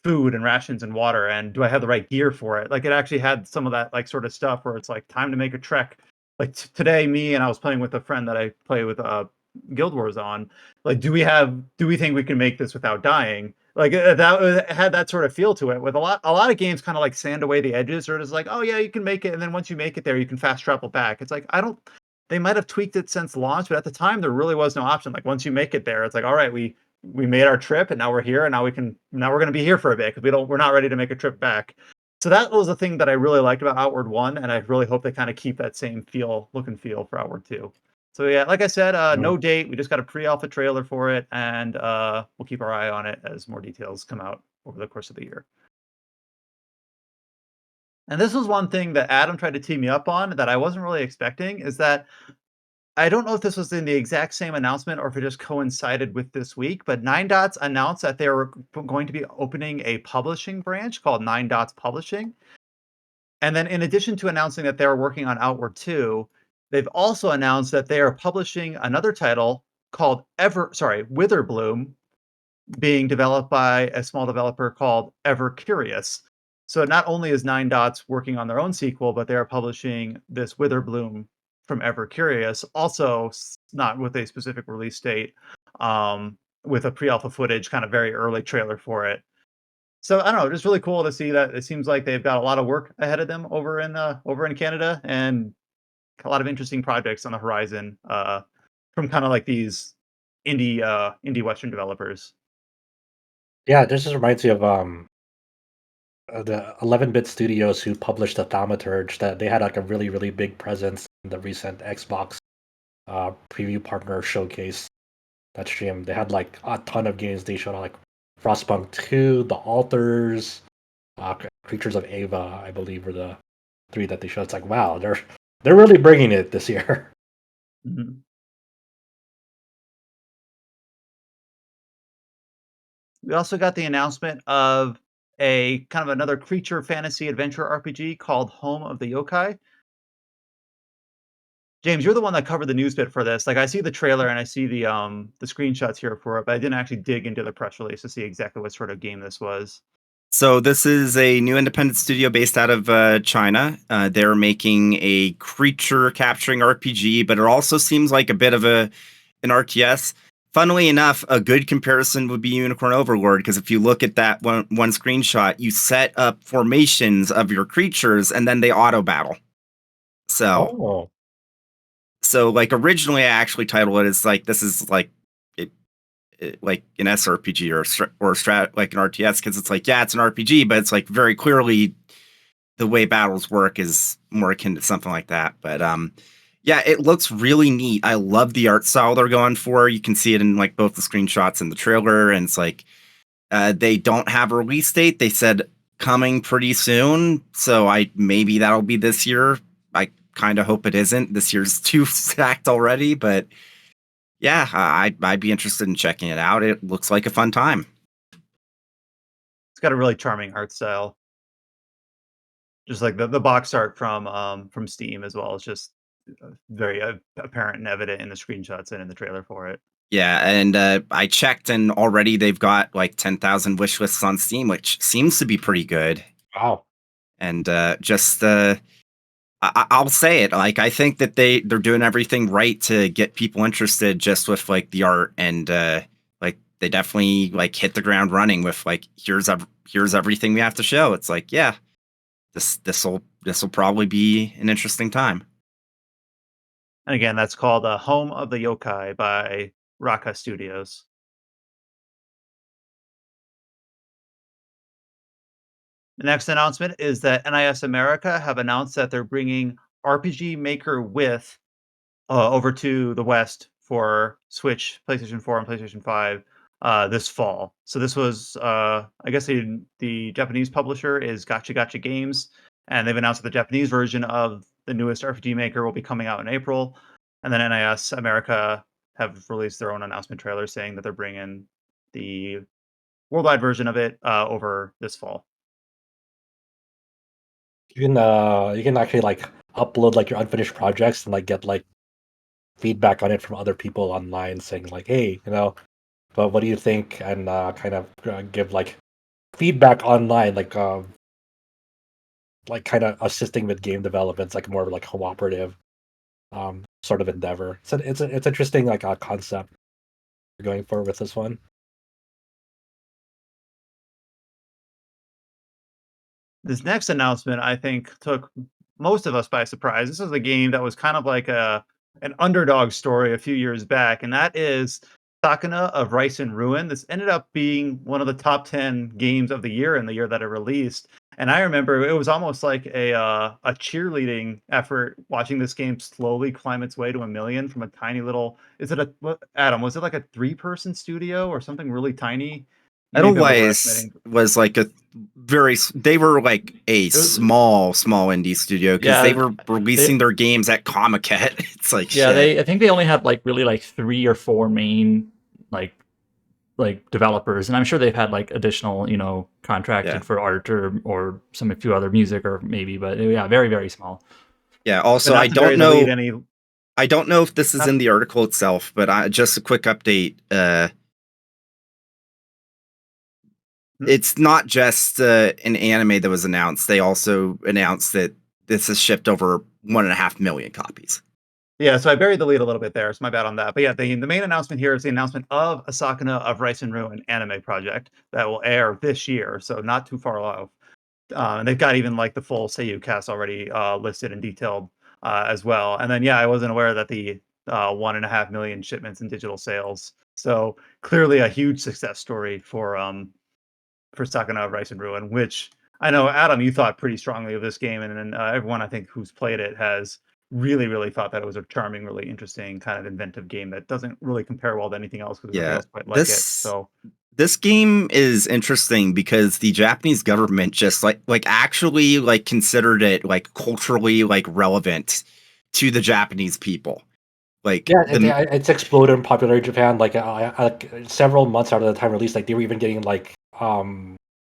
food and rations and water, and do I have the right gear for it? Like it actually had some of that like sort of stuff where it's like time to make a trek. Like today, me and I was playing with a friend that I play with Guild Wars on. Like, do we think we can make this without dying? Like it had that sort of feel to it. With a lot of games, kind of like sand away the edges, or it's like, oh yeah, you can make it, and then once you make it there, you can fast travel back. It's like I don't. They might have tweaked it since launch, but at the time, there really was no option. Like once you make it there, it's like, all right, we made our trip and now we're here and now we're going to be here for a bit because we're not ready to make a trip back. So that was the thing that I really liked about Outward 1, and I really hope they kind of keep that same look and feel for Outward 2. So yeah, like I said, no date. We just got a pre-alpha trailer for it, and we'll keep our eye on it as more details come out over the course of the year. And this was one thing that Adam tried to tee me up on that I wasn't really expecting, is that I don't know if this was in the exact same announcement or if it just coincided with this week, but Nine Dots announced that they were going to be opening a publishing branch called Nine Dots Publishing. And then in addition to announcing that they're working on Outward 2, they've also announced that they are publishing another title called Witherbloom, being developed by a small developer called Ever Curious. So not only is Nine Dots working on their own sequel, but they are publishing this Witherbloom from Ever Curious, also not with a specific release date, with a pre-alpha footage, kind of very early trailer for it. So I don't know, just really cool to see that it seems like they've got a lot of work ahead of them over in Canada, and a lot of interesting projects on the horizon from kind of like these indie Western developers. Yeah, this just reminds me of the 11-bit studios who published the Thaumaturge. That they had like a really really big presence in the recent Xbox preview partner showcase that stream. They had like a ton of games. They showed like Frostpunk 2, The Alters, Creatures of Ava, I believe, were the three that they showed. It's like wow, they're really bringing it this year. Mhm. We also got the announcement of a kind of another creature fantasy adventure RPG called Home of the Yokai. James, you're the one that covered the news bit for this. Like I see the trailer and I see the screenshots here for it, but I didn't actually dig into the press release to see exactly what sort of game this was. So this is a new independent studio based out of China. They're making a creature capturing RPG, but it also seems like a bit of an RTS. Funnily enough, a good comparison would be Unicorn Overlord, because if you look at that one screenshot, you set up formations of your creatures and then they auto battle. So Oh, like originally I actually titled it as like this is like like an SRPG or strat like an RTS, because it's like, yeah, it's an RPG, but it's like very clearly the way battles work is more akin to something like that. But yeah, it looks really neat. I love the art style they're going for. You can see it in like both the screenshots and the trailer, and it's like they don't have a release date. They said coming pretty soon, so maybe that'll be this year. I kind of hope it isn't. This year's too stacked already, but yeah, I'd be interested in checking it out. It looks like a fun time. It's got a really charming art style. Just like the box art from Steam as well. It's just very apparent and evident in the screenshots and in the trailer for it. Yeah, and I checked, and already they've got like 10,000 wish lists on Steam, which seems to be pretty good. Wow. And I'll say it, like I think that they're doing everything right to get people interested, just with like the art, and like they definitely like hit the ground running with like here's everything we have to show. It's like, yeah, this will probably be an interesting time. And again, that's called Home of the Yokai by Rayka Studios. The next announcement is that NIS America have announced that they're bringing RPG Maker with over to the West for Switch, PlayStation 4, and PlayStation 5 this fall. So this was, I guess, the Japanese publisher is Gotcha Gotcha Games, and they've announced that the Japanese version of the newest RPG Maker will be coming out in April. And then NIS America have released their own announcement trailer saying that they're bringing the worldwide version of it over this fall. You can actually like upload like your unfinished projects and like get like feedback on it from other people online saying like, hey, but what do you think? And kind of give like feedback online, like kind of assisting with game development. It's like more like cooperative sort of endeavor. So it's interesting like a concept we're going for with this one. This next announcement, I think, took most of us by surprise. This was a game that was kind of like an underdog story a few years back, and that is Sakuna of Rice and Ruin. This ended up being one of the top 10 games of the year in the year that it released. And I remember it was almost like a cheerleading effort watching this game slowly climb its way to 1 million from a tiny little. Is it Adam? Was it like a 3-person studio or something really tiny? You may be Edelweiss overestimating. was like they were like a small indie studio because they were releasing their games at Comiket. It's like, shit. I think they only had like really like 3 or 4 main like developers, and I'm sure they've had like additional, contracted for art or a few other music or maybe, but yeah, very, very small. Yeah. Also, I don't know if this is in the article itself, but just a quick update. It's not just an anime that was announced. They also announced that this has shipped over 1.5 million copies. Yeah, so I buried the lead a little bit there, so my bad on that. But yeah, the main announcement here is the announcement of a Sakuna of Rice and Ruin anime project that will air this year, so not too far off. And they've got even like the full Seiyu cast already listed and detailed as well. And then yeah, I wasn't aware that the 1.5 million shipments in digital sales. So clearly a huge success story for Sakuna of Rice and Ruin, which I know, Adam, you thought pretty strongly of this game, and everyone I think who's played it has really, really thought that it was a charming, really interesting, kind of inventive game that doesn't really compare well to anything else because everybody else quite like it. So this game is interesting because the Japanese government just like actually like considered it like culturally like relevant to the Japanese people. Like it's exploded in popularity in Japan. Like several months after the time release, like they were even getting like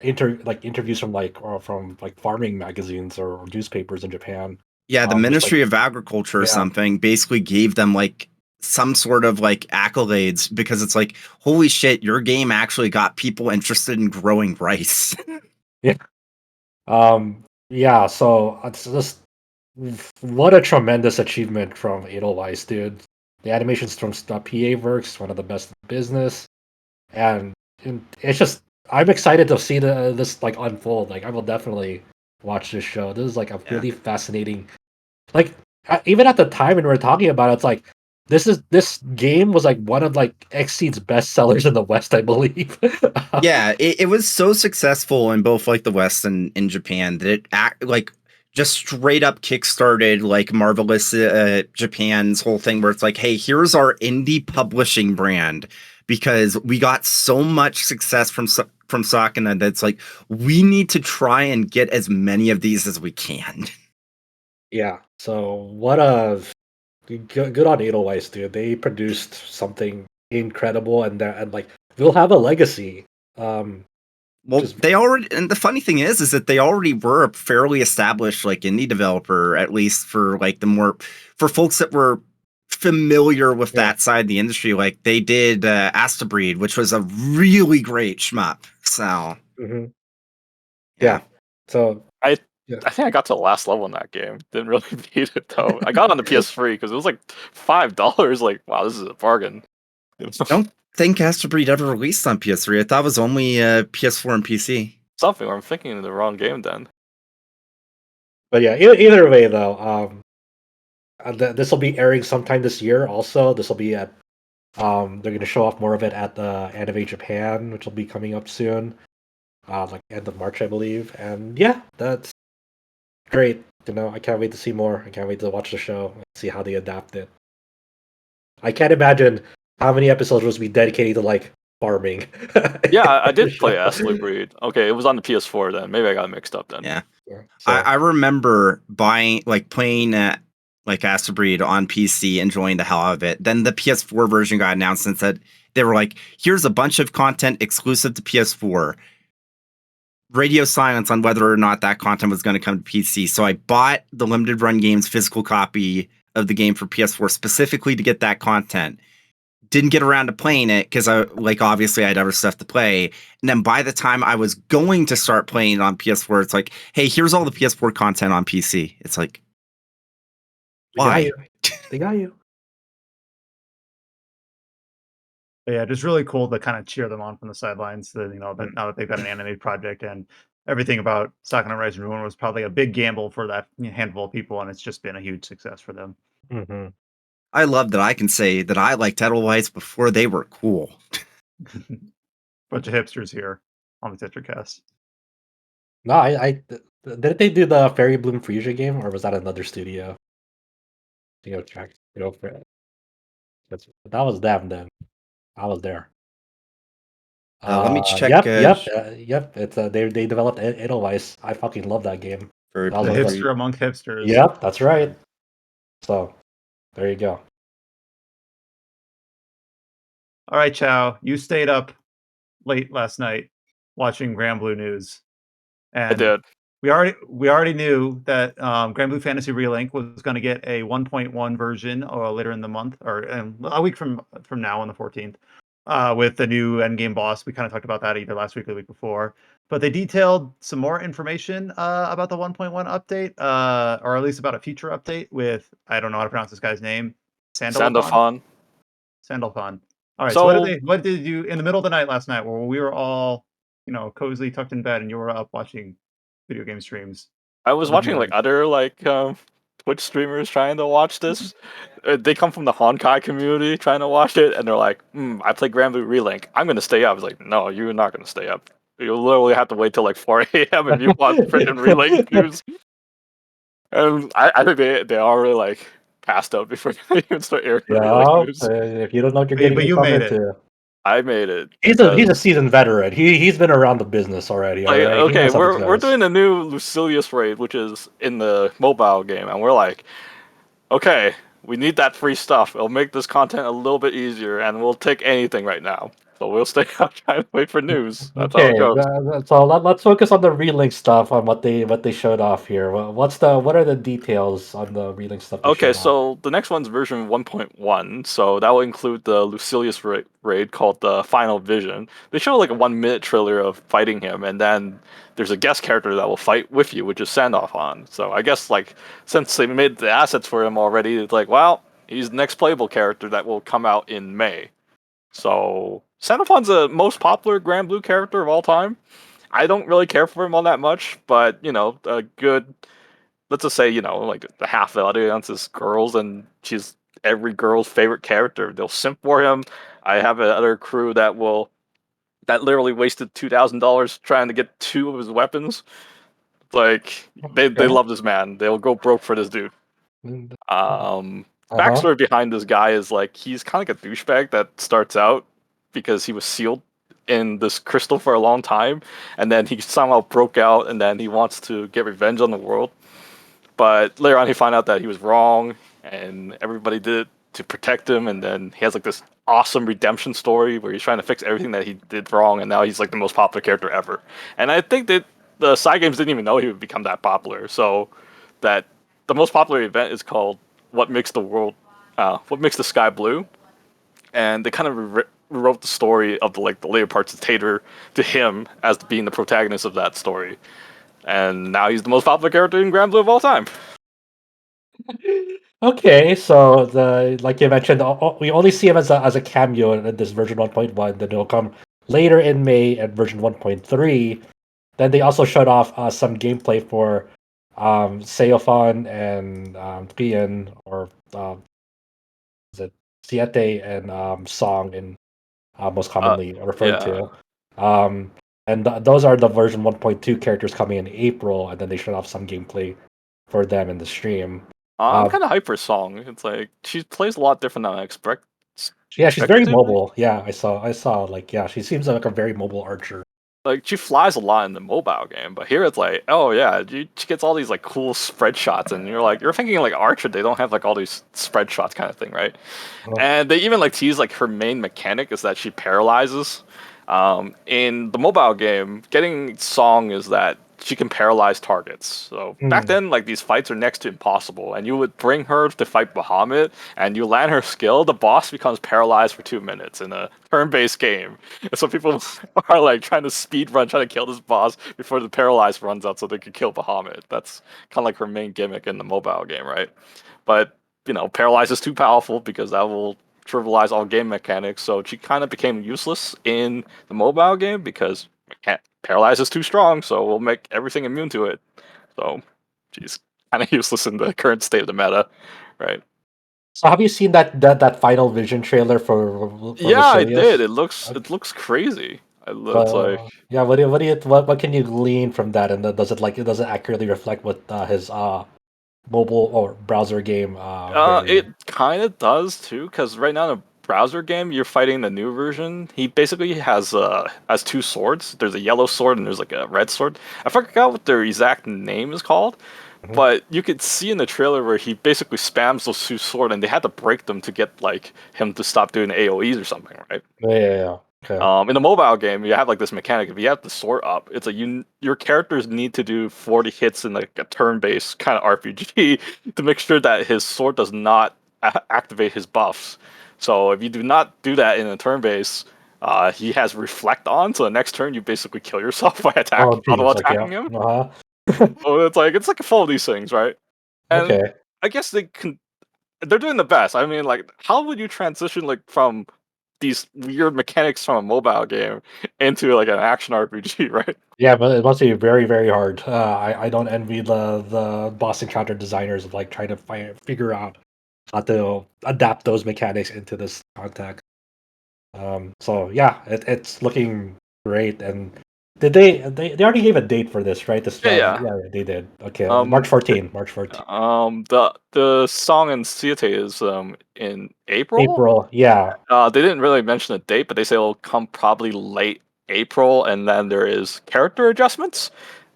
interviews from farming magazines or newspapers in Japan. Yeah, the Ministry of Agriculture or something basically gave them like some sort of like accolades because it's like, holy shit, your game actually got people interested in growing rice. Yeah. So it's just what a tremendous achievement from Edelweiss, dude. The animations from PA Works, one of the best in business, and it's just I'm excited to see this like unfold. Like I will definitely watch this show. This is like a really fascinating. Like even at the time when we were talking about it, it's like this game was like one of like Xseed's best sellers in the West, I believe. Yeah, it was so successful in both like the West and in Japan that it just straight up kickstarted like Marvelous Japan's whole thing where it's like, hey, here's our indie publishing brand because we got so much success from Sakuna that's like we need to try and get as many of these as we can. Yeah. So what a good on Edelweiss, dude. They produced something incredible, and like they'll have a legacy. Well, they already, and the funny thing is that they already were a fairly established like indie developer, at least for like for folks that were familiar with that side of the industry. Like they did Astra, which was a really great shmup. So yeah. So I think I got to the last level in that game. Didn't really beat it though. I got it on the PS3 because it was like $5. Like, wow, this is a bargain. I don't think Astra ever released on PS3. I thought it was only PS4 and PC. Something, or I'm thinking of the wrong game then. But yeah, either way though, this will be airing sometime this year. Also, this will be at they're going to show off more of it at the Anime Japan, which will be coming up soon, like end of March, I believe. And yeah, that's great. I can't wait to see more. I can't wait to watch the show and see how they adapt it. I can't imagine how many episodes was we dedicating to like farming. Yeah, I did play Astra. Okay, it was on the PS4 then. Maybe I got mixed up then. Yeah. So, I remember playing like Astra on PC, enjoying the hell out of it. Then the PS4 version got announced and said they were like, here's a bunch of content exclusive to PS4. Radio silence on whether or not that content was going to come to PC. So I bought the Limited Run Games physical copy of the game for PS4 specifically to get that content. Didn't get around to playing it because obviously I had other stuff to play. And then by the time I was going to start playing it on PS4, it's like, hey, here's all the PS4 content on PC. It's like, why? They got you. But yeah, just really cool to kind of cheer them on from the sidelines. That that now that they've got an animated project and everything about Sakuna Rise and Ruin was probably a big gamble for that handful of people, and it's just been a huge success for them. Mm-hmm. I love that I can say that I liked Edelweiss before they were cool. Bunch of hipsters here on the Tetracast. No, I did they do the Fairy Bloom Freesia game, or was that another studio? That was them then. I was there. Let me check. Yep. It's they developed Edelweiss. I fucking love that game. The hipster among hipsters. Yep, that's right. So there you go. All right, Chow. You stayed up late last night watching Granblue news. And I did. We already knew that Granblue Fantasy Relink was going to get a 1.1 version later in the month, or a week from now on the 14th, with the new endgame boss. We kind of talked about that either last week or the week before. But they detailed some more information about the 1.1 update, or at least about a future update with, I don't know how to pronounce this guy's name, Sandalphon. Sandalphon. All right. So what did you in the middle of the night last night, where we were all cozy tucked in bed, and you were up watching video game streams? I was watching other Twitch streamers trying to watch this. They come from the Honkai community trying to watch it, and they're like, I play Granblue Relink. I'm going to stay up. I was like, no, you're not going to stay up. You'll literally have to wait till 4 a.m. if you want freaking Relink news. And I think they already passed out before they even start airing Relink news. If you don't know what you're getting you made it. I made it. He's a seasoned veteran. He's been around the business already. Right? Okay, we're doing a new Lucilius raid, which is in the mobile game, and we're like, okay, we need that free stuff. It'll make this content a little bit easier, and we'll take anything right now. So we'll stay up trying to wait for news. That's how it goes. So let's focus on the Relink stuff, on what they showed off here. What are the details on the Relink stuff? Okay, so the next one's version 1.1. So that will include the Lucilius raid called the Final Vision. They show a 1-minute trailer of fighting him, and then there's a guest character that will fight with you, which is Sandalphon. So I guess since they made the assets for him already, it's well, he's the next playable character that will come out in May. So Sandalphon's the most popular Granblue character of all time. I don't really care for him all that much, but a good, let's just say, the half of the audience is girls, and she's every girl's favorite character. They'll simp for him. I have another crew that literally wasted $2,000 trying to get 2 of his weapons. They love this man. They'll go broke for this dude. Backstory behind this guy is he's kind of like a douchebag that starts out because he was sealed in this crystal for a long time, and then he somehow broke out, and then he wants to get revenge on the world. But later on, he found out that he was wrong, and everybody did it to protect him. And then he has this awesome redemption story where he's trying to fix everything that he did wrong, and now he's the most popular character ever. And I think that the side games didn't even know he would become that popular. So that the most popular event is called What Makes the World what makes the sky blue, and they kind of rewrote the story of the later parts of Tater to him as being the protagonist of that story, and now he's the most popular character in Granblue of all time. Okay, so like you mentioned, we only see him as a cameo in this version 1.1. Then he'll come later in May at version 1.3. Then they also showed off some gameplay for Sandalphon and Trian, or is it Siete and Song in most commonly referred to. And those are the version 1.2 characters coming in April, and then they showed off some gameplay for them in the stream. I'm kind of hyped for Song. It's like she plays a lot different than I expect. Yeah, she's very mobile. Yeah, I saw. Like, yeah, she seems like a very mobile archer. Like, she flies a lot in the mobile game, but here it's like, oh yeah, she gets all these like cool spread shots, and you're thinking like Archer, they don't have like all these spread shots kind of thing, right? Oh. And they even like tease like her main mechanic is that she paralyzes. In the mobile game, getting Song is that she can paralyze targets. So back then, like, these fights are next to impossible, and you would bring her to fight Bahamut, and you land her skill, the boss becomes paralyzed for 2 minutes in a turn-based game. And so people are like trying to speed run, trying to kill this boss before the paralyze runs out, so they could kill Bahamut. That's kind of like her main gimmick in the mobile game, right? But paralyze is too powerful because that will trivialize all game mechanics. So she kind of became useless in the mobile game because paralyze is too strong. So we'll make everything immune to it. So she's kind of useless in the current state of the meta, right? So have you seen that final vision trailer for yeah, I Lucilius? did. It looks crazy. It looks like yeah. What can you glean from that? And does it accurately reflect what his mobile or browser game? It kind of does too, because right now in a browser game, you're fighting the new version. He basically has two swords. There's a yellow sword and there's like a red sword. I forgot what their exact name is called, but you could see in the trailer where he basically spams those two swords, and they had to break them to get like him to stop doing AOE's or something, right? Yeah. Okay. In the mobile game, you have like this mechanic. If you have the sword up, it's like your characters need to do 40 hits in like a turn-based kind of RPG to make sure that his sword does not activate his buffs. So if you do not do that in a turn-based, he has reflect on. So the next turn, you basically kill yourself by auto attacking him. So it's like full of these things, right? And Okay. I guess they're doing the best. I mean, like, how would you transition like from these weird mechanics from a mobile game into like an action RPG, right? Yeah, but it must be very, very hard. I don't envy the boss encounter designers of like trying to figure out how to adapt those mechanics into this context. So yeah, it's looking great. And did they already gave a date for this, right? This Yeah. they did. Okay, March 14. The song in Siete is in April. April, yeah. They didn't really mention a date, but they say it'll come probably late April, and then there is character adjustments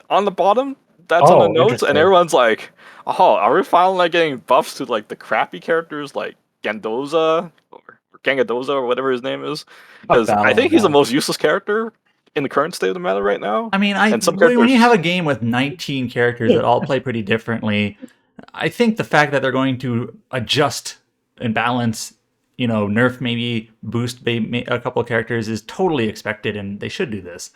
on the bottom. That's on the notes, and everyone's like, "Oh, are we finally getting buffs to like the crappy characters like Gendoza or Gangadoza or whatever his name is?" Because I think he's the most useless character in the current state of the meta right now. I mean, when you have a game with 19 characters that all play pretty differently, I think the fact that they're going to adjust and balance, nerf maybe, boost a couple of characters is totally expected, and they should do this.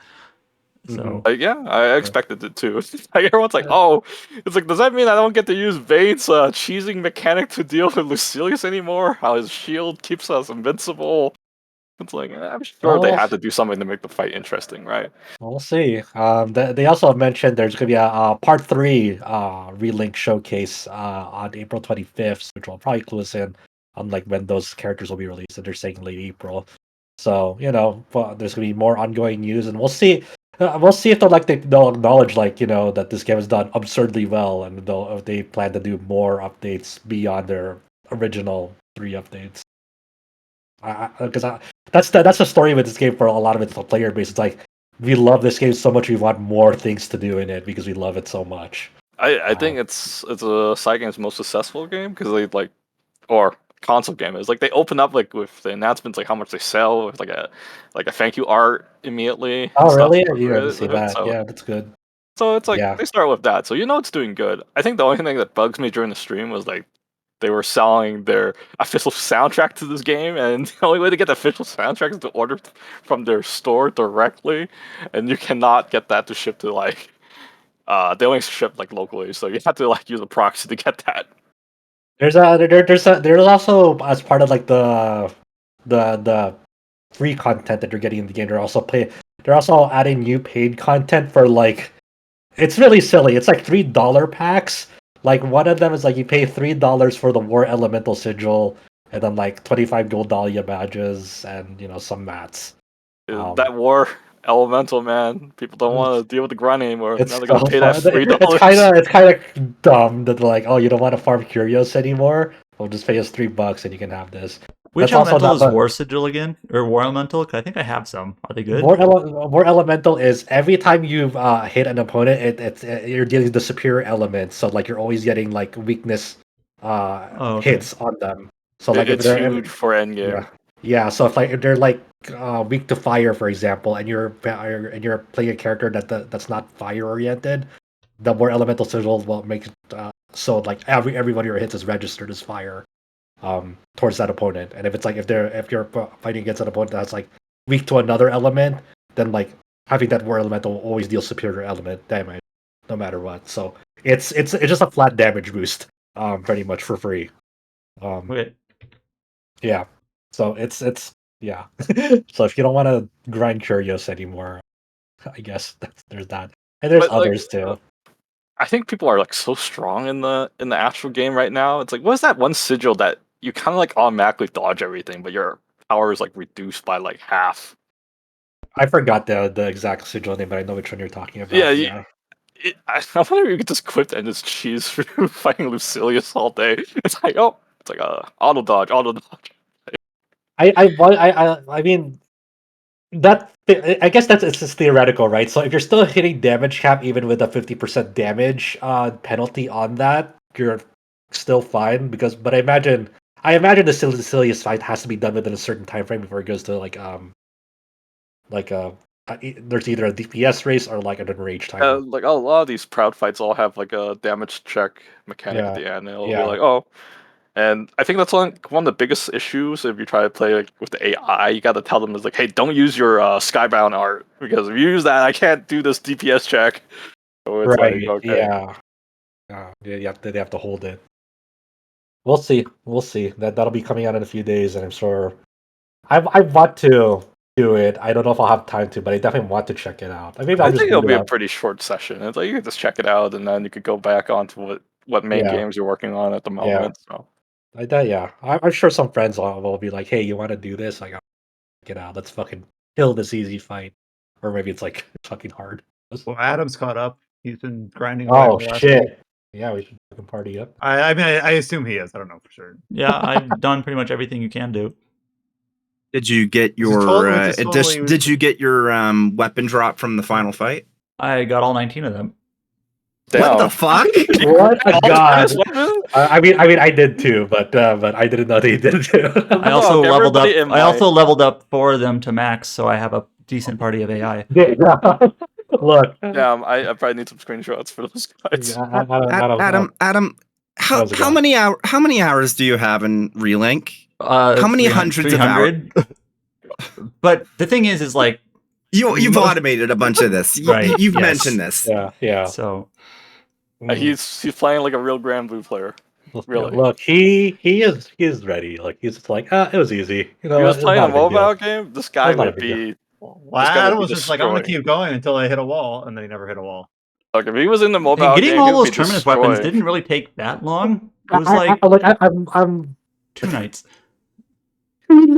So yeah, I expected it too. Like, everyone's like, "Oh, it's like, does that mean I don't get to use Vane's cheesing mechanic to deal with Lucilius anymore? How his shield keeps us invincible?" It's like, I'm sure they have to do something to make the fight interesting, right? We'll see. They also mentioned there's going to be a part 3 Relink showcase on April 25th, which will probably clue us in on like when those characters will be released. And they're saying late April. So there's going to be more ongoing news, and we'll see. We'll see if they'll acknowledge that this game is done absurdly well, and if they plan to do more updates beyond their original 3 updates. Because that's the story with this game for a lot of its player base. It's like, we love this game so much, we want more things to do in it because we love it so much. I think it's a SaGa's most successful game because they or console game is like they open up like with the announcements like how much they sell with like a thank you art immediately. Oh really? You didn't see that? So, yeah, that's good. So it's like they start with that, so it's doing good. I think the only thing that bugs me during the stream was like they were selling their official soundtrack to this game, and the only way to get the official soundtrack is to order from their store directly, and you cannot get that to ship to like. They only ship like locally, so you have to like use a proxy to get that. There's also, as part of like the free content that you're getting in the game, they're also adding new paid content for like, it's really silly. It's like $3 packs. Like one of them is like you pay $3 for the War Elemental Sigil, and then like 25 gold Dahlia badges, and some mats. That War Elemental, man, people don't want to deal with the grind anymore. It's now they're gonna pay that $3. It's kind of dumb that like, oh, you don't want to farm Curios anymore? Well, just pay us $3 and you can have this. Which That's also elemental is not- War Sigil again? Or War Elemental? 'Cause I think I have some. Are they good? War Elemental is every time you've hit an opponent, you're dealing with the superior element. So like you're always getting like weakness hits on them. So like it's huge for endgame. Yeah. So if they're like weak to fire, for example, and you're playing a character that's not fire oriented, the War Elemental Sigil will make it so like every one of your hits is registered as fire towards that opponent. And if you're fighting against an opponent that's like weak to another element, then like having that War Elemental will always deal superior element damage no matter what. So it's just a flat damage boost pretty much for free. Okay. Yeah. So it's yeah. So if you don't want to grind Curios anymore, I guess there's that. And there's others too. I think people are like so strong in the actual game right now. It's like, what is that one sigil that you kind of like automatically dodge everything, but your power is like reduced by like half? I forgot the exact sigil name, but I know which one you're talking about. Yeah. I wonder if you could just quit and just cheese through fighting Lucilius all day. It's like auto dodge. I mean that I guess it's just theoretical, right? So if you're still hitting damage cap even with a 50% damage penalty on that, you're still fine. But I imagine the Lucilius fight has to be done within a certain time frame before it goes to there's either a DPS race or like an enrage time. Like a lot of these proud fights all have like a damage check mechanic at the end. It'll be like, oh. And I think that's one of the biggest issues if you try to play like, with the AI. You got to tell them is like, hey, don't use your Skybound art, because if you use that, I can't do this DPS check. So it's right? Like, okay. Yeah. They have to hold it. We'll see. That'll be coming out in a few days, and I'm sure I want to do it. I don't know if I'll have time to, but I definitely want to check it out. I think it'll be a pretty short session. It's like you can just check it out, and then you could go back onto what main games you're working on at the moment. So. I'm sure some friends will be like, "Hey, you want to do this? Like, get out. Let's fucking kill this easy fight." Or maybe it's like fucking hard. Well, Adam's caught up. He's been grinding. Oh shit! Yeah, we should fucking party up. I mean, I assume he is. I don't know for sure. Yeah, I've done pretty much everything you can do. Did you get your Did you get your weapon drop from the final fight? I got all 19 of them. What the fuck? What a god! I mean, I did too, but I didn't know they did too. I also leveled up. I also leveled up 4 of them to max, so I have a decent party of AI. Yeah. Look. Yeah, I probably need some screenshots for those guys. Adam, how many hours do you have in Relink? How many hundreds of hours? But the thing is like you've automated a bunch of this. Right? You've mentioned this. Yeah. So. He's playing like a real Granblue player. Really? Look, he is ready. Like he's just like, it was easy. He was playing a mobile game. This guy would be. Adam was just like, I'm gonna keep going until I hit a wall, and then he never hit a wall. Like if he was in the mobile getting game, all those terminus weapons didn't really take that long. It was I'm 2 nights.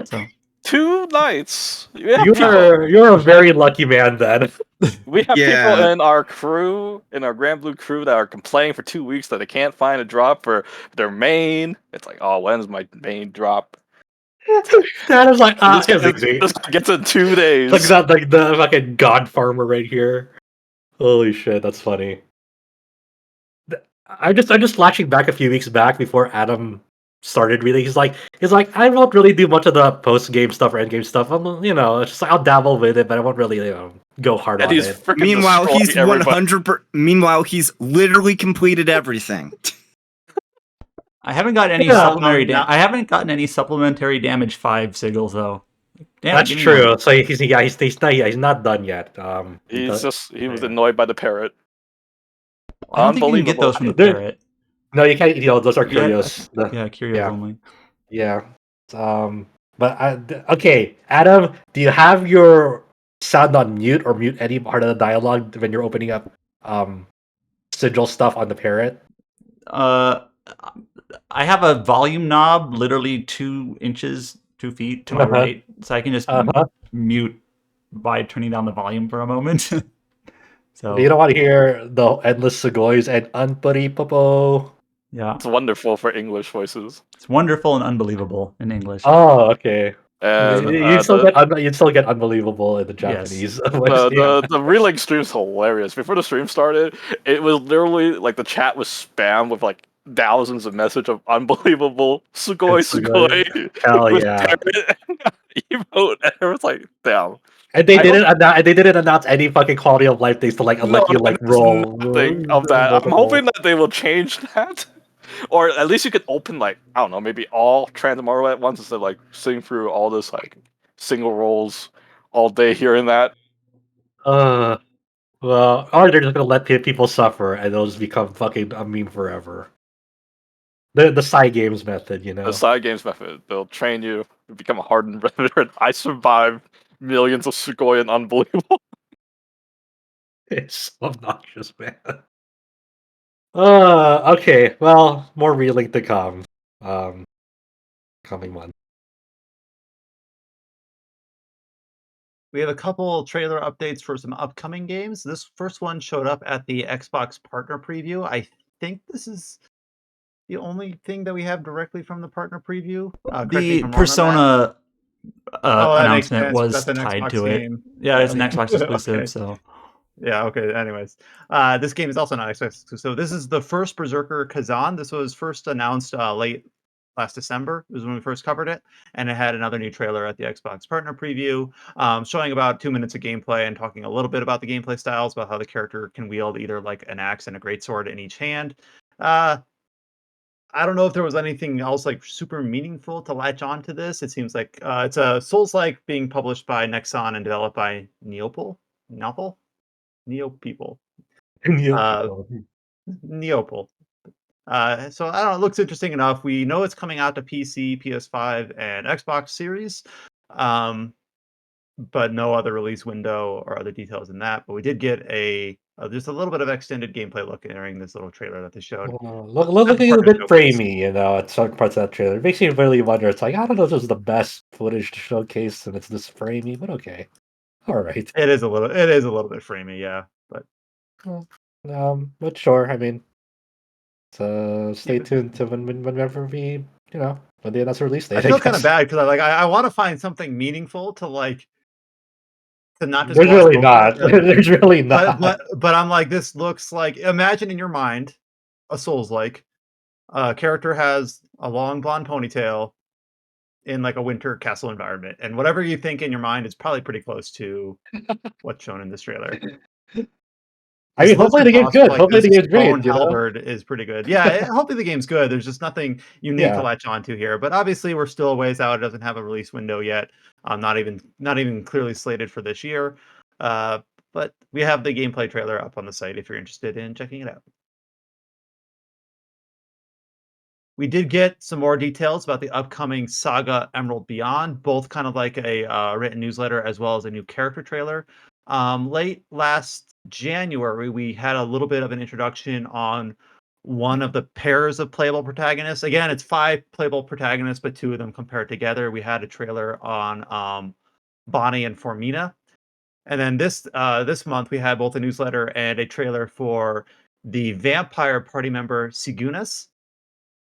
So. 2 nights. You're a very lucky man then. We have people in our crew, in our Granblue crew, that are complaining for 2 weeks that they can't find a drop for their main. It's like, oh, when's my main drop? That is like, this gets in 2 days. Look at that, like the fucking god farmer right here. Holy shit, that's funny. I'm just flashing back a few weeks back before Adam started really. He's like, I won't really do much of the post game stuff or end game stuff. It's just like I'll dabble with it, but I won't really go hard on it. Meanwhile, he's 100. Meanwhile, he's literally completed everything. I haven't got any I haven't gotten any supplementary damage 5 sigils though. Damn, That's true. So he's not done yet. He was annoyed by the parrot. I don't think you can get those from the parrot. No, you can't. Those are curios. Curios only. Yeah. Okay, Adam, do you have your sound on mute or mute any part of the dialogue when you're opening up sigil stuff on the parrot? I have a volume knob literally 2 feet to my right, so I can just mute by turning down the volume for a moment. So you don't want to hear the endless Segoys and Unparipopo. Yeah, it's wonderful for English voices. It's wonderful and unbelievable in English. Oh, okay. And you'd still get unbelievable in the Japanese. Yes. The Relink stream's hilarious. Before the stream started, it was literally like the chat was spammed with like thousands of messages of unbelievable Sugoi. Hell yeah. Emote, and it was like, damn. And they didn't announce any fucking quality of life things to let you roll. Nothing of that. I'm hoping that they will change that. Or at least you could open I don't know, maybe all Transmoro at once instead of sitting through all this single rolls all day hearing that. Well, or they're just gonna let people suffer and those become fucking a meme forever. The side games method, The side games method. They'll train you to become a hardened veteran. I survived millions of Sugoi and unbelievable. It's so obnoxious, man. Okay. Well, more Relink to come. Coming month. We have a couple trailer updates for some upcoming games. This first one showed up at the Xbox partner preview. I think this is the only thing that we have directly from the partner preview. The Persona announcement was tied to it. Yeah, it's an Xbox exclusive, okay. So. Yeah, okay, anyways. This game is also not Xbox exclusive. So this is the first Berserker Khazan. This was first announced late last December. It was when we first covered it. And it had another new trailer at the Xbox partner preview, showing about 2 minutes of gameplay and talking a little bit about the gameplay styles, about how the character can wield either an axe and a greatsword in each hand. I don't know if there was anything else super meaningful to latch on to this. It seems like it's a Souls-like being published by Nexon and developed by Neople. Neople. So I don't know, it looks interesting enough. We know it's coming out to PC, PS5, and Xbox Series, but no other release window or other details in that. But we did get just a little bit of extended gameplay look during this little trailer that they showed. Looking a bit framey, at certain parts of that trailer. It makes me really wonder. It's I don't know if this is the best footage to showcase, and it's this framey, but okay. All right. It is a little bit framey, yeah. But sure. I mean, stay tuned to whenever we, when they announce a release date. I feel kind of bad because I want to find something meaningful to not. There's really not. There's really not. But I'm like, this looks like. Imagine in your mind, a Souls-like character has a long blonde ponytail in a winter castle environment, and whatever you think in your mind is probably pretty close to what's shown in this trailer. I mean, hopefully the game's good. Hopefully the game's great. Halberd is pretty good. Yeah, hopefully the game's good. There's just nothing unique to latch onto here. But obviously, we're still a ways out. It doesn't have a release window yet. Not even clearly slated for this year. But we have the gameplay trailer up on the site if you're interested in checking it out. We did get some more details about the upcoming SaGa Emerald Beyond, both kind of like a written newsletter as well as a new character trailer. Late last January, we had a little bit of an introduction on one of the pairs of playable protagonists. Again, it's 5 playable protagonists, but 2 of them compared together. We had a trailer on Bonnie and Formina. And then this month, we had both a newsletter and a trailer for the vampire party member Siugnas.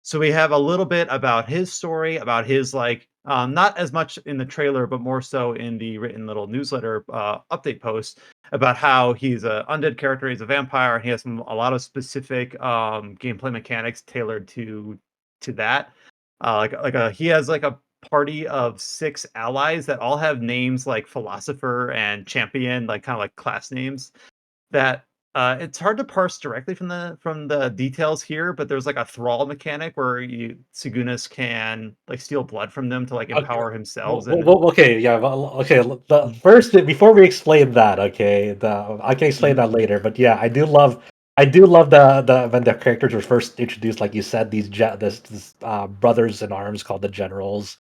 So we have a little bit about his story, about his not as much in the trailer, but more so in the written little newsletter update post about how he's an undead character, he's a vampire, and he has a lot of specific gameplay mechanics tailored to that. He has a party of 6 allies that all have names like philosopher and champion, kind of class names that It's hard to parse directly from the details here, but there's like a thrall mechanic where Siugnas can like steal blood from them to like empower himself. Okay, yeah, okay. First, before we explain that, okay, I can explain that later. But yeah, I do love the when the characters were first introduced, like you said, these brothers in arms called the generals.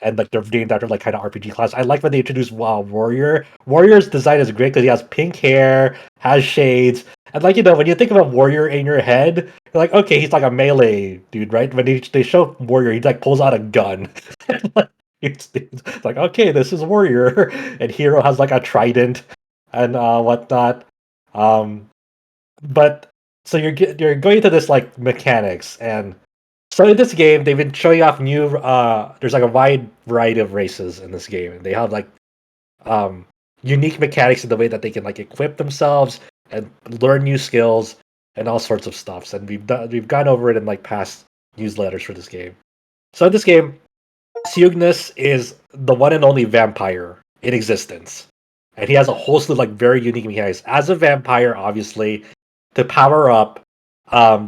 And like they're named after like kind of RPG class. I like when they introduce Warrior. Warrior's design is great because he has pink hair, has shades, and like when you think of a Warrior in your head, you're like, okay, he's like a melee dude, right? When they show Warrior, he like pulls out a gun. it's like, okay, this is Warrior, and Hero has like a trident and whatnot. But so you're going to this like mechanics and. So in this game, they've been showing off new. There's like a wide variety of races in this game, and they have like unique mechanics in the way that they can like equip themselves and learn new skills and all sorts of stuff. And we've gone over it in like past newsletters for this game. So in this game, Siugnas is the one and only vampire in existence, and he has a host of like very unique mechanics. As a vampire, obviously, to power up,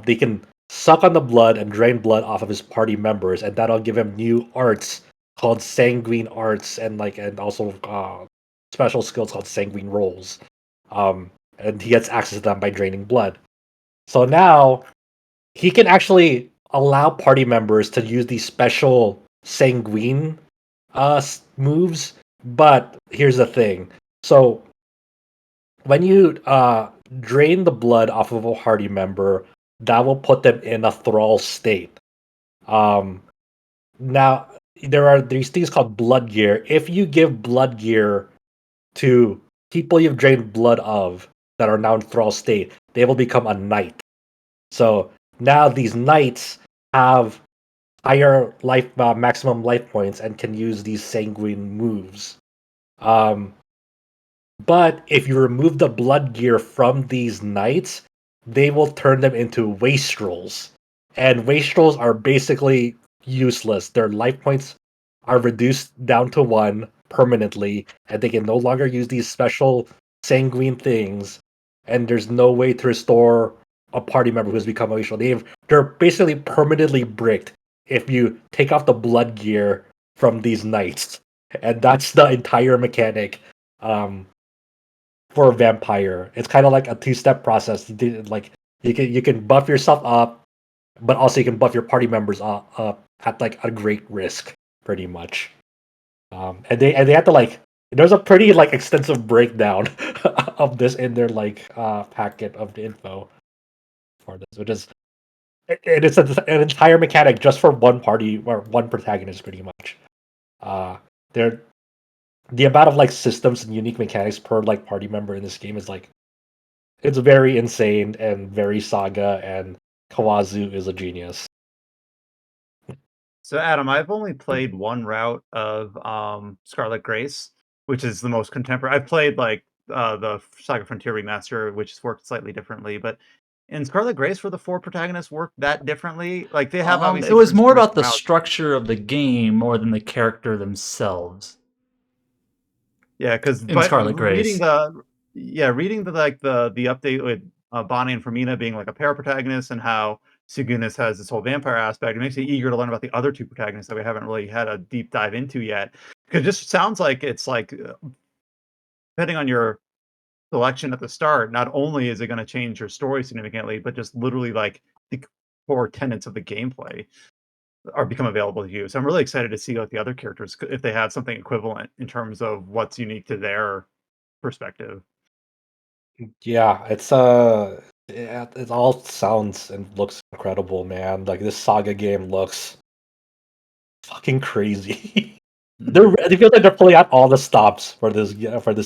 they can suck on the blood and drain blood off of his party members, and that'll give him new arts called sanguine arts and also special skills called sanguine rolls. And he gets access to them by draining blood. So now he can actually allow party members to use these special sanguine moves. But here's the thing. So when you drain the blood off of a party member, that will put them in a thrall state. Now there are these things called blood gear. If you give blood gear to people you've drained blood of that are now in thrall state, they will become a knight. So now these knights have higher life maximum life points and can use these sanguine moves. But if you remove the blood gear from these knights, they will turn them into wastrels. And wastrels are basically useless. Their life points are reduced down to 1 permanently, and they can no longer use these special sanguine things, and there's no way to restore a party member who's become a wastrel. They're basically permanently bricked if you take off the blood gear from these knights. And that's the entire mechanic for a vampire. It's kind of like a 2-step process. Like you can buff yourself up, but also you can buff your party members up at like a great risk, pretty much. And they have to like. There's a pretty like extensive breakdown of this in their like packet of the info for this, which is it's an entire mechanic just for one party or one protagonist, pretty much. The amount of like systems and unique mechanics per like party member in this game is like it's very insane and very SaGa, and Kawazu is a genius. So Adam, I've only played one route of Scarlet Grace, which is the most contemporary. I've played like the Saga Frontier remaster, which has worked slightly differently, but in Scarlet Grace, where the 4 protagonists work that differently, like they have obviously. It was more about the structure of the game more than the character themselves. Yeah, because in Scarlet Grace, reading the like the update with Bonnie and Fermina being like a pair protagonist, and how Siugnas has this whole vampire aspect, it makes me eager to learn about the other 2 protagonists that we haven't really had a deep dive into yet. Because it just sounds like it's like depending on your selection at the start, not only is it going to change your story significantly, but just literally like the core tenets of the gameplay are become available to you. So I'm really excited to see what the other characters, if they have something equivalent in terms of what's unique to their perspective. Yeah, it all sounds and looks incredible, man. Like this SaGa game looks fucking crazy. They feel like they're pulling out all the stops for this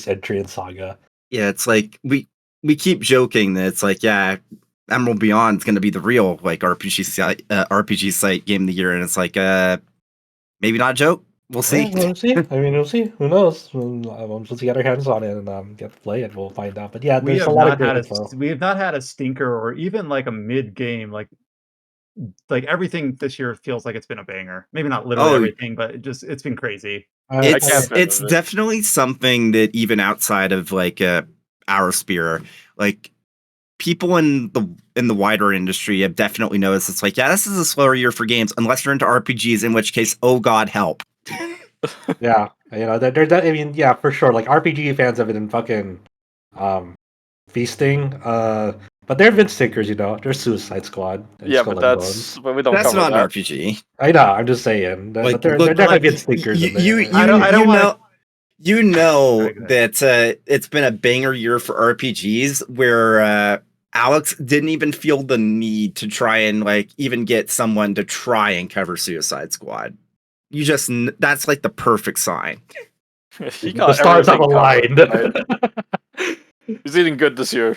entry in SaGa. Yeah, it's like we keep joking that it's like, yeah, Emerald Beyond is going to be the real like RPG site game of the year, and it's like maybe not a joke. We'll see. Yeah, we'll see. I mean, we'll see. Who knows? Once we get our hands on it and get to play it, we'll find out. But yeah, there's a lot of great info. We have not had a stinker or even like a mid game like everything this year feels like it's been a banger. Maybe not literally everything, but it's been crazy. It's definitely something that even outside of like our sphere, like people in the wider industry have definitely noticed. It's like, yeah, this is a slower year for games, unless you're into RPGs, in which case, oh god, help. Yeah, they're that. I mean, yeah, for sure. Like RPG fans have been fucking feasting. But there have been stinkers, There's Suicide Squad and Yeah, Skull but and Bones. we don't That's cover not an that. RPG. I know. I'm just saying. Like, But there look, definitely like, been stinkers in there. I don't wanna- You know Sorry, go ahead. that it's been a banger year for RPGs where Alex didn't even feel the need to try and like even get someone to try and cover Suicide Squad. That's like the perfect sign. He The got stars have everything aligned. covered, right? He's eating good this year.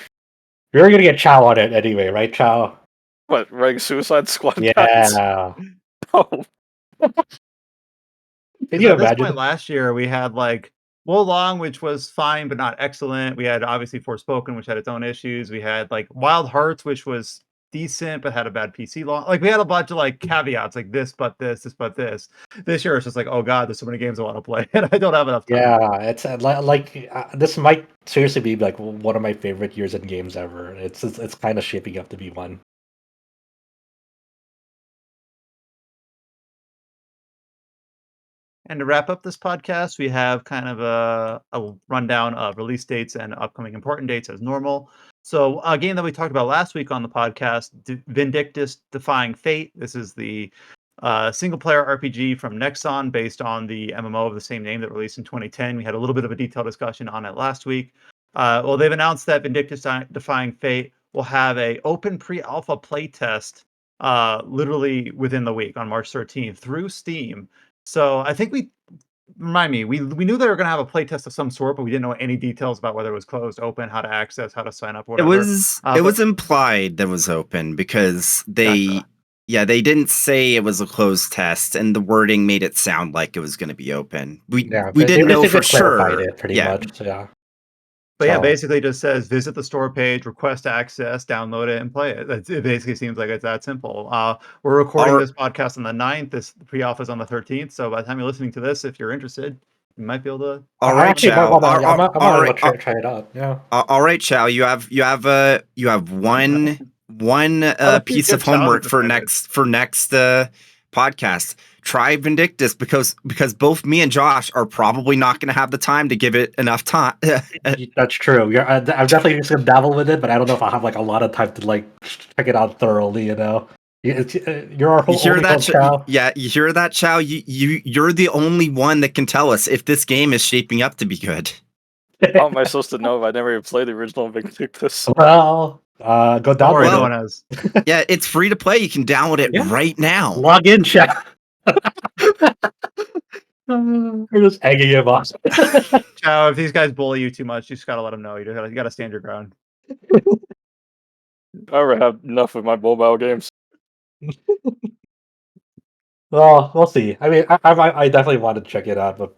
You're gonna get Chow on it anyway, right, Chow? What, running Suicide Squad? Guys? Yeah. No. Can you At this imagine? point last year, we had like Wolong, which was fine but not excellent. We had obviously Forspoken, which had its own issues. We had like Wild Hearts, which was decent but had a bad PC launch. Like we had a bunch of like caveats, like this but this but this. This year it's just like, oh god, there's so many games I want to play, and I don't have enough time. Yeah, it's this might seriously be like one of my favorite years in games ever. It's kind of shaping up to be one. And to wrap up this podcast, we have kind of a rundown of release dates and upcoming important dates as normal. So, a game that we talked about last week on the podcast, Vindictus Defying Fate. This is the single player RPG from Nexon based on the MMO of the same name that released in 2010. We had a little bit of a detailed discussion on it last week. Well, they've announced that Vindictus Defying Fate will have a open pre-alpha playtest literally within the week on March 13th through Steam. So I think we knew they were going to have a playtest of some sort, but we didn't know any details about whether it was closed, open, how to access, how to sign up, whatever. It was implied that it was open because they didn't say it was a closed test, and the wording made it sound like it was going to be open. We didn't know for sure. It pretty much, yeah. But yeah, basically just says visit the store page, request access, download it, and play it. It basically seems like it's that simple. We're recording this podcast on the 9th. This pre-alpha is on the 13th. So by the time you're listening to this, if you're interested, you might be able to. All right, Chow. I'm gonna try it out. Yeah. All right, Chow. You have one piece of homework for next podcast. Try Vindictus because both me and Josh are probably not going to have the time to give it enough time. That's true. I'm definitely just gonna dabble with it, but I don't know if I'll have like a lot of time to like check it out thoroughly. You're our whole. You hear that, Chow? Yeah, you hear that, Chow? You're the only one that can tell us if this game is shaping up to be good. How am I supposed to know if I never even played the original Vindictus? Well, go download it. Yeah, it's free to play. You can download it right now. Log in, chat. We're just egging him off. Chow, if these guys bully you too much, you just gotta let them know. You gotta stand your ground. I already have enough of my mobile games. Well, we'll see. I mean, I definitely want to check it out, but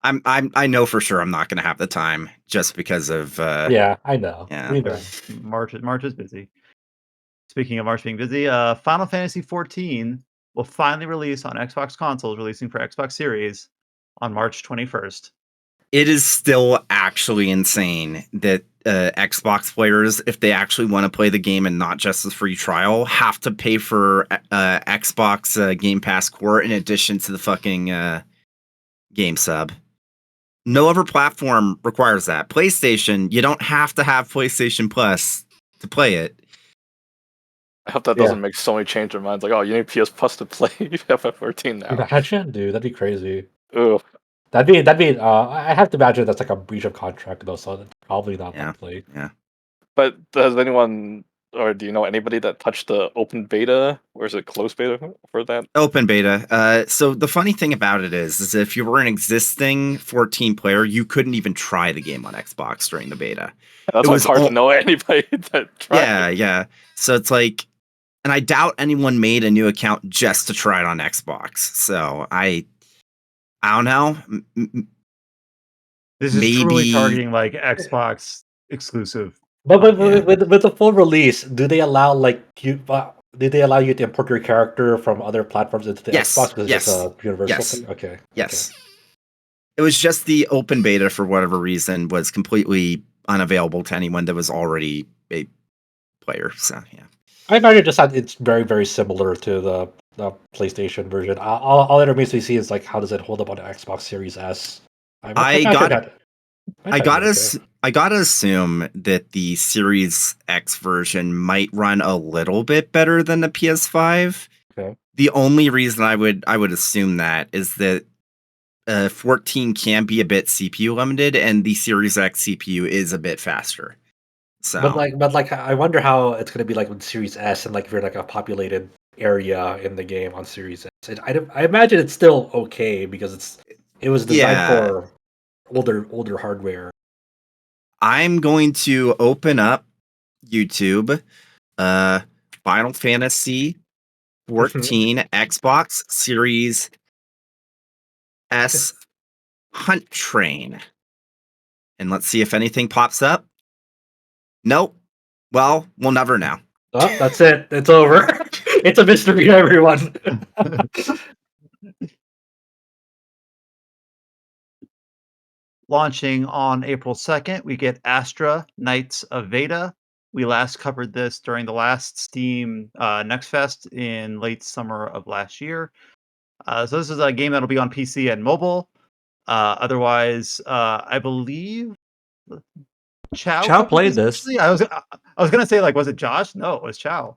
I know for sure I'm not going to have the time just because of. Yeah, I know. Yeah, March is busy. Speaking of March being busy, Final Fantasy 14 will finally release on Xbox consoles, releasing for Xbox Series on March 21st. It is still actually insane that Xbox players, if they actually want to play the game and not just the free trial, have to pay for Xbox Game Pass Core in addition to the fucking game sub. No other platform requires that. PlayStation, you don't have to have PlayStation Plus to play it. I hope that doesn't make Sony change their minds. Like, oh, you need PS Plus to play FF14 now. Imagine, dude, that'd be crazy. Ugh. That'd be. I have to imagine that's like a breach of contract, though. So that's probably not likely. Yeah. But does anyone, or do you know anybody that touched the open beta, or is it closed beta for that? Open beta. So the funny thing about it is if you were an existing 14 player, you couldn't even try the game on Xbox during the beta. That's why it's hard to know anybody that tried. Yeah. So it's like, and I doubt anyone made a new account just to try it on Xbox. So I don't know. This is truly targeting like Xbox exclusive. But with the full release, do they allow you to import your character from other platforms into the Xbox? Because it's a universal thing? Okay. Yes. It was just the open beta, for whatever reason, was completely unavailable to anyone that was already a player. So yeah, I imagine just that it's very, very similar to the PlayStation version. All it remains to be seen is like how does it hold up on the Xbox Series S. I gotta assume that the Series X version might run a little bit better than the PS5. Okay. The only reason I would assume that is that 14 can be a bit CPU limited, and the Series X CPU is a bit faster. So, but I wonder how it's gonna be like with Series S and like if you're like a populated area in the game on Series S. I imagine it's still okay because it was designed for older hardware. I'm going to open up YouTube, Final Fantasy 14 Xbox Series S Hunt Train, and let's see if anything pops up. Nope. Well, we'll never know. Oh, that's it. It's over. It's a mystery, everyone. Launching on April 2nd, we get Astra, Knights of Veda. We last covered this during the last Steam Next Fest in late summer of last year. So this is a game that'll be on PC and mobile. Otherwise, I believe Chow played this. I was gonna say, like, was it Josh? No, it was Chow.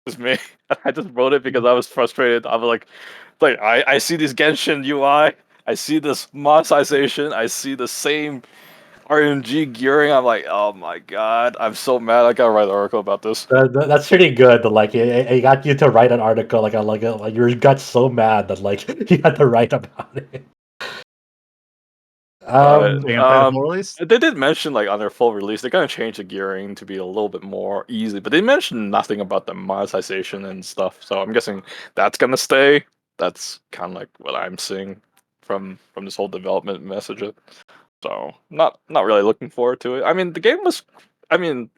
It was me. I just wrote it because I was frustrated. I was like I see this Genshin UI, I see this monetization, I see the same RNG gearing. I'm like, oh my god, I'm so mad. I gotta write an article about this. That's pretty good. Like it got you to write an article. Like your gut's so mad that like you had to write about it. They did mention like on their full release they're gonna change the gearing to be a little bit more easy, but they mentioned nothing about the monetization and stuff. So I'm guessing that's gonna stay. That's kind of like what I'm seeing from this whole development message. So not really looking forward to it. I mean, the game was, I mean,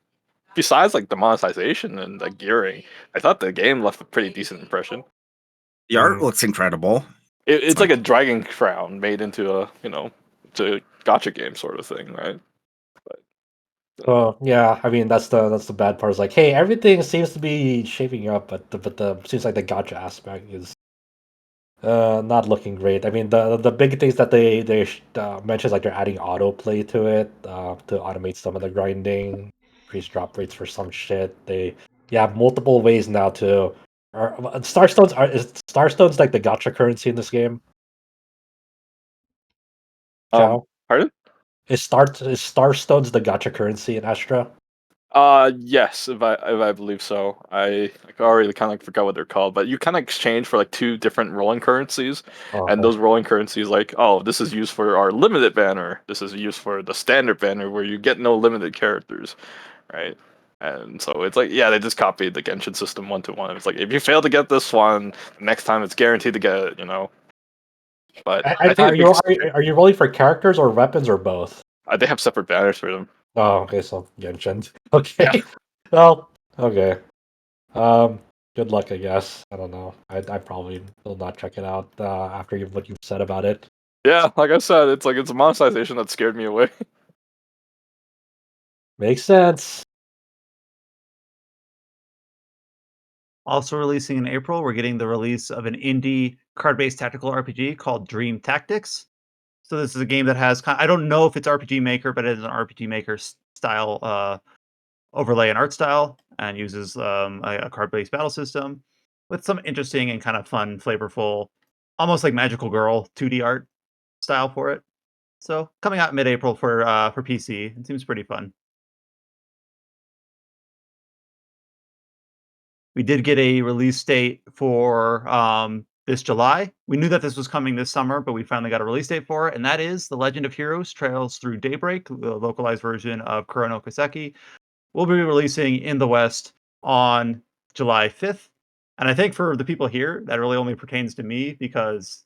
besides like the monetization and the gearing, I thought the game left a pretty decent impression. The art looks incredible. It's like a Dragon Crown made into a to gacha game sort of thing, right? Well, yeah, I mean that's the bad part. Is like, hey, everything seems to be shaping up, but the seems like the gacha aspect is not looking great. I mean the big things that they mentioned, like they're adding autoplay to it to automate some of the grinding, increase drop rates for some shit. They have multiple ways now to. Starstones like the gacha currency in this game? Chow? Pardon? Is Starstones the gacha currency in Astra? Yes, if I believe so. I already kind of like forgot what they're called, but you kind of exchange for like two different rolling currencies, and those rolling currencies, like, oh, this is used for our limited banner, this is used for the standard banner where you get no limited characters, right? And so it's like, yeah, they just copied the Genshin system 1-to-1. It's like if you fail to get this one, next time it's guaranteed to get it, you know. But I think are you rolling for characters or weapons or both? they have separate banners for them. Oh, okay, so Genshin. Okay. Yeah. Well, okay. Good luck, I guess. I don't know. I probably will not check it out after what you've said about it. Yeah, like I said, it's a monetization that scared me away. Makes sense. Also releasing in April, we're getting the release of an indie card-based tactical RPG called Dream Tactics. So this is a game that has I don't know if it's RPG Maker, but it is an RPG Maker style overlay and art style, and uses a card-based battle system with some interesting and kind of fun, flavorful, almost like Magical Girl 2D art style for it. So coming out mid-April for PC, it seems pretty fun. We did get a release date for this July. We knew that this was coming this summer, but we finally got a release date for it, and that is The Legend of Heroes Trails Through Daybreak, the localized version of Chrono Koseki. Will be releasing in the West on July 5th. And I think for the people here, that really only pertains to me because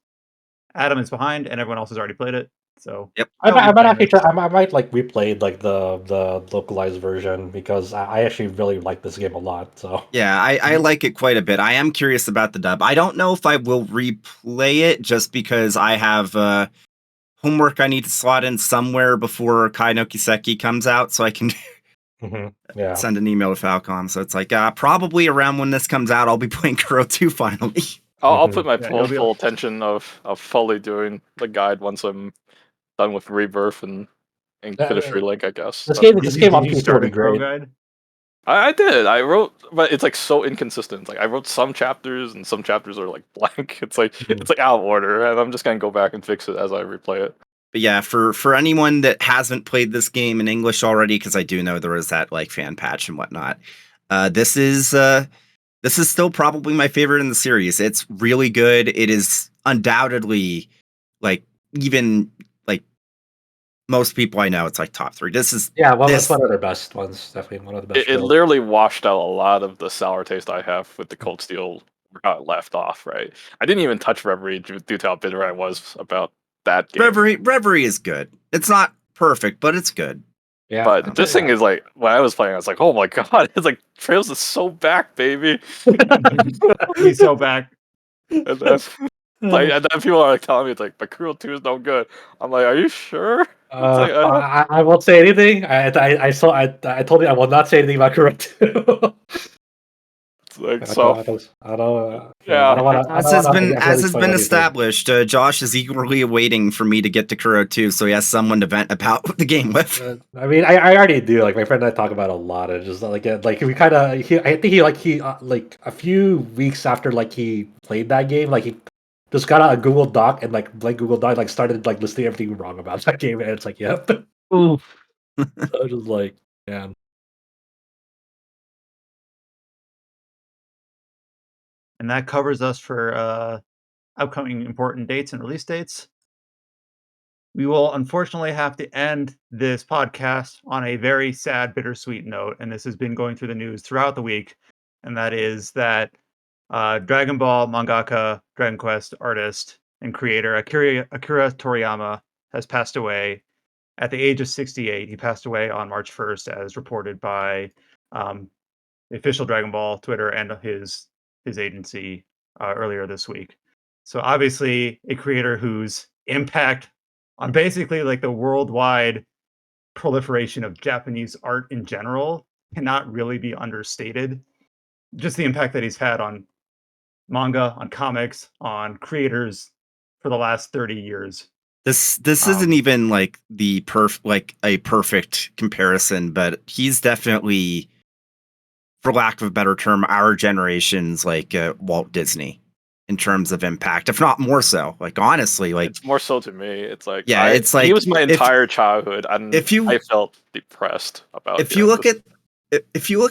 Adam is behind and everyone else has already played it. So yep, I might actually try. I might like replay like the localized version because I actually really like this game a lot. So yeah, I like it quite a bit. I am curious about the dub. I don't know if I will replay it just because I have homework I need to slot in somewhere before Kai no Kiseki comes out, so I can send an email to Falcom. So it's like probably around when this comes out, I'll be playing Kuro 2 finally. I'll put my full attention of fully doing the guide once I'm done with Rebirth and finish Relink, I guess. This game on Did you PC start will a be Kuro great. guide? I did. I wrote, but it's like so inconsistent. Like I wrote some chapters, and some chapters are like blank. It's like out of order, and I'm just gonna go back and fix it as I replay it. But yeah, for anyone that hasn't played this game in English already, because I do know there is that like fan patch and whatnot, this is still probably my favorite in the series. It's really good. It is undoubtedly like even like most people I know, it's like top 3. This is that's one of their best ones. Definitely one of the best. It literally washed out a lot of the sour taste I have with the Cold Steel left off. Right, I didn't even touch Reverie due to how bitter I was about that game. Reverie is good. It's not perfect, but it's good. Yeah, but this thing is like, when I was playing, I was like, oh my god, it's like Trails is so back, baby. He's so back. And then, and then people are like telling me it's like, but Kuro 2 is no good. I'm like, are you sure? I won't say anything. I told you I will not say anything about Kuro 2. Like, as has been established, Josh is eagerly awaiting for me to get to Kuro 2, so he has someone to vent about the game with. I mean, I already do. Like my friend and I talk about it a lot. It's just like we kind of. I think he like a few weeks after like he played that game, like he just got out a Google Doc and like Google Doc like started like listing everything wrong about that game, and it's like, yep. So just like, yeah. And that covers us for upcoming important dates and release dates. We will unfortunately have to end this podcast on a very sad, bittersweet note, and this has been going through the news throughout the week, and that is that Dragon Ball mangaka, Dragon Quest artist, and creator Akira Toriyama has passed away at the age of 68. He passed away on March 1st, as reported by the official Dragon Ball Twitter and his agency earlier this week. So obviously a creator whose impact on basically like the worldwide proliferation of Japanese art in general cannot really be understated. Just the impact that he's had on manga, on comics, on creators for the last 30 years. This isn't even like a perfect comparison, but he's definitely, for lack of a better term, our generation's like Walt Disney in terms of impact, if not more so. Like honestly, like it's more so to me. It's like, it's like he was my entire childhood, and I felt depressed about. If you look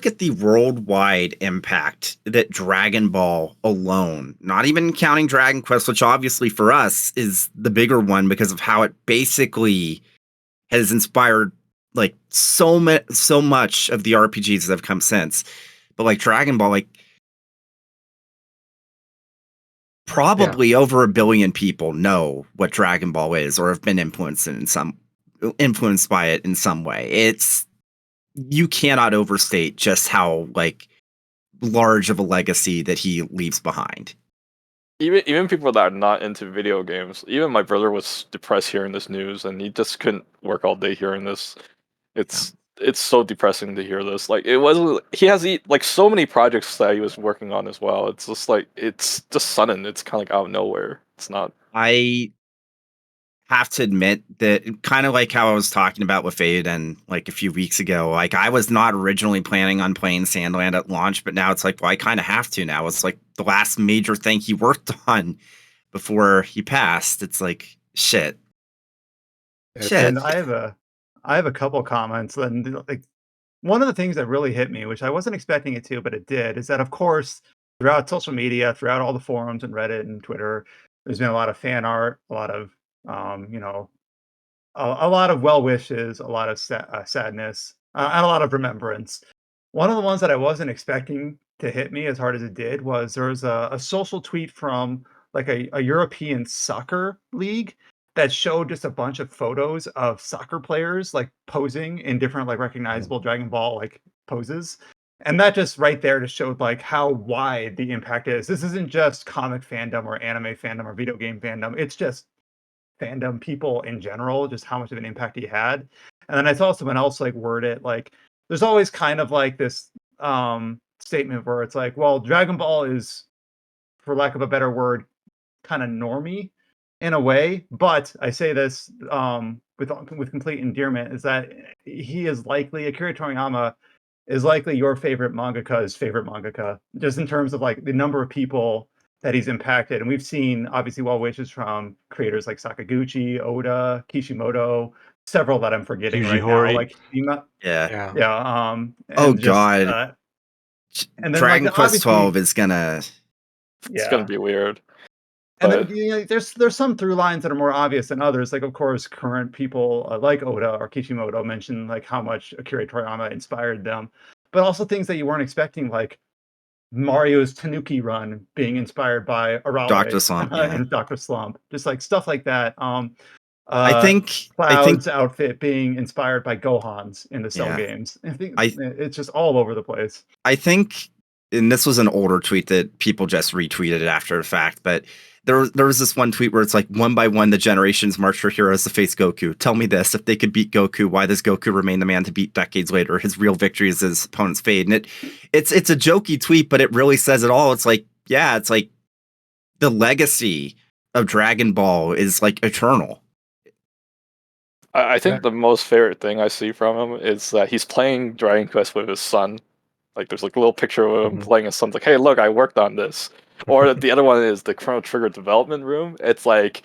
at the worldwide impact that Dragon Ball alone, not even counting Dragon Quest, which obviously for us is the bigger one because of how it basically has inspired like so much of the RPGs that have come since. But like Dragon Ball, like probably over 1 billion people know what Dragon Ball is or have been influenced by it in some way. You cannot overstate just how like large of a legacy that he leaves behind. Even people that are not into video games, even my brother was depressed hearing this news, and he just couldn't work all day hearing this. It's so depressing to hear this. Like, he has like so many projects that he was working on as well. It's just like, it's just sudden. It's kind of like out of nowhere. It's not. I have to admit that kind of like how I was talking about with Veda and like a few weeks ago, like I was not originally planning on playing Sandland at launch, but now it's like, well, I kind of have to now. It's like the last major thing he worked on before he passed. It's like, shit. And I have a couple comments, and like one of the things that really hit me, which I wasn't expecting it to, but it did, is that of course throughout social media, throughout all the forums and Reddit and Twitter, there's been a lot of fan art, a lot of a lot of well wishes, a lot of sadness, and a lot of remembrance. One of the ones that I wasn't expecting to hit me as hard as it did was there was a social tweet from like a European soccer league that showed just a bunch of photos of soccer players like posing in different like recognizable Dragon Ball like poses. And that just right there just showed like how wide the impact is. This isn't just comic fandom or anime fandom or video game fandom. It's just fandom people in general, just how much of an impact he had. And then I saw someone else like word it like there's always kind of like this statement where it's like, well, Dragon Ball is, for lack of a better word, kind of normie in a way. But I say this with complete endearment, is that he is likely Akira Toriyama is likely your favorite mangaka's favorite mangaka, just in terms of like the number of people that he's impacted. And we've seen obviously well wishes from creators like Sakaguchi, Oda, Kishimoto, several that I'm forgetting right now. Yuji Like Yeah. yeah, Oh and just God, and then Dragon like Quest obviously 12 is gonna. It's gonna yeah. be weird. And But then there's some through lines that are more obvious than others. Like of course, current people like Oda or Kishimoto mentioned like how much Akira Toriyama inspired them, but also things that you weren't expecting, like Mario's Tanuki run being inspired by Dr. Arale Slump, yeah. and Dr. Slump, just like stuff like that. I think Cloud's outfit being inspired by Gohan's in the Cell yeah. games. I think I it's just all over the place. I think, and this was an older tweet that people just retweeted after the fact, but there was this one tweet where it's like, one by one, the generations march for heroes to face Goku. Tell me this: if they could beat Goku, why does Goku remain the man to beat decades later? His real victories, his opponents fade. And it's a jokey tweet, but it really says it all. It's like, yeah, it's like the legacy of Dragon Ball is like eternal. I think the most favorite thing I see from him is that he's playing Dragon Quest with his son. Like there's like a little picture of him playing his son's like, hey, look, I worked on this. Or the other one is the Chrono Trigger development room. It's like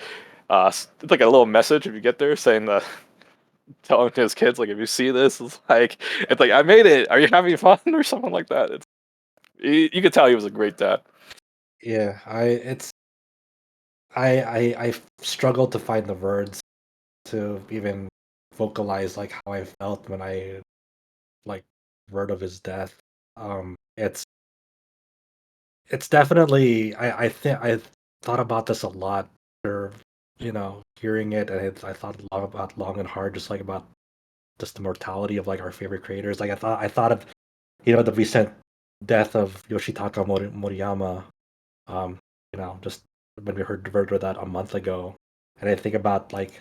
a little message if you get there saying that, telling his kids like, if you see this, it's like I made it. Are you having fun or something like that? It's you could tell he was a great dad. Yeah, I struggled to find the words to even vocalize like how I felt when I like heard of his death. It's definitely I think I thought about this a lot after hearing it, and I thought about long and hard, just like about just the mortality of like our favorite creators. Like I thought of the recent death of Yoshitaka Moriyama. Just when we heard that a month ago, and I think about like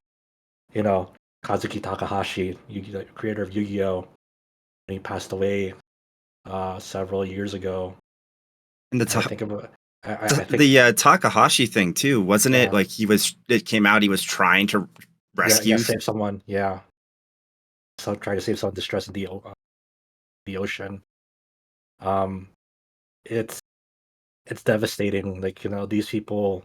Kazuki Takahashi, the creator of Yu-Gi-Oh, when he passed away several years ago. And I think about I think the Takahashi thing too, wasn't it? Yeah. Like it came out he was trying to rescue save someone. Yeah, so try to save someone distressed in the ocean. It's devastating. Like these people,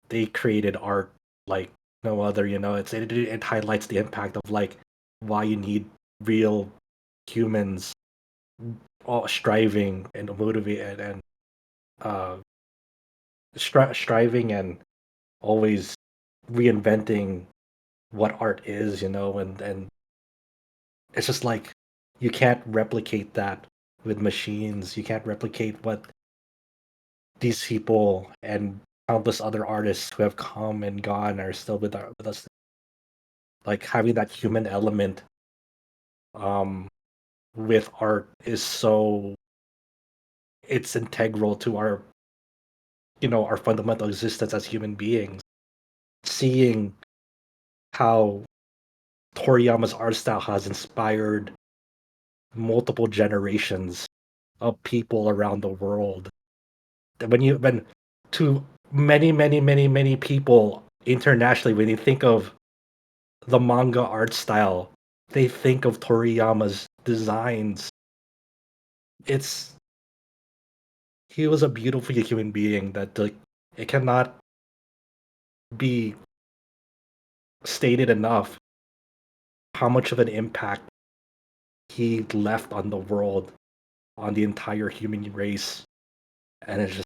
they created art like no other. It highlights the impact of like why you need real humans all striving and motivated and striving and always reinventing what art is, and it's just like you can't replicate that with machines. You can't replicate what these people and countless other artists who have come and gone are still with us. Like having that human element with art is it's integral to our our fundamental existence as human beings. Seeing how Toriyama's art style has inspired multiple generations of people around the world. When to many people internationally, when you think of the manga art style, they think of Toriyama's designs. He was a beautiful human being that like it cannot be stated enough how much of an impact he left on the world, on the entire human race, and it's just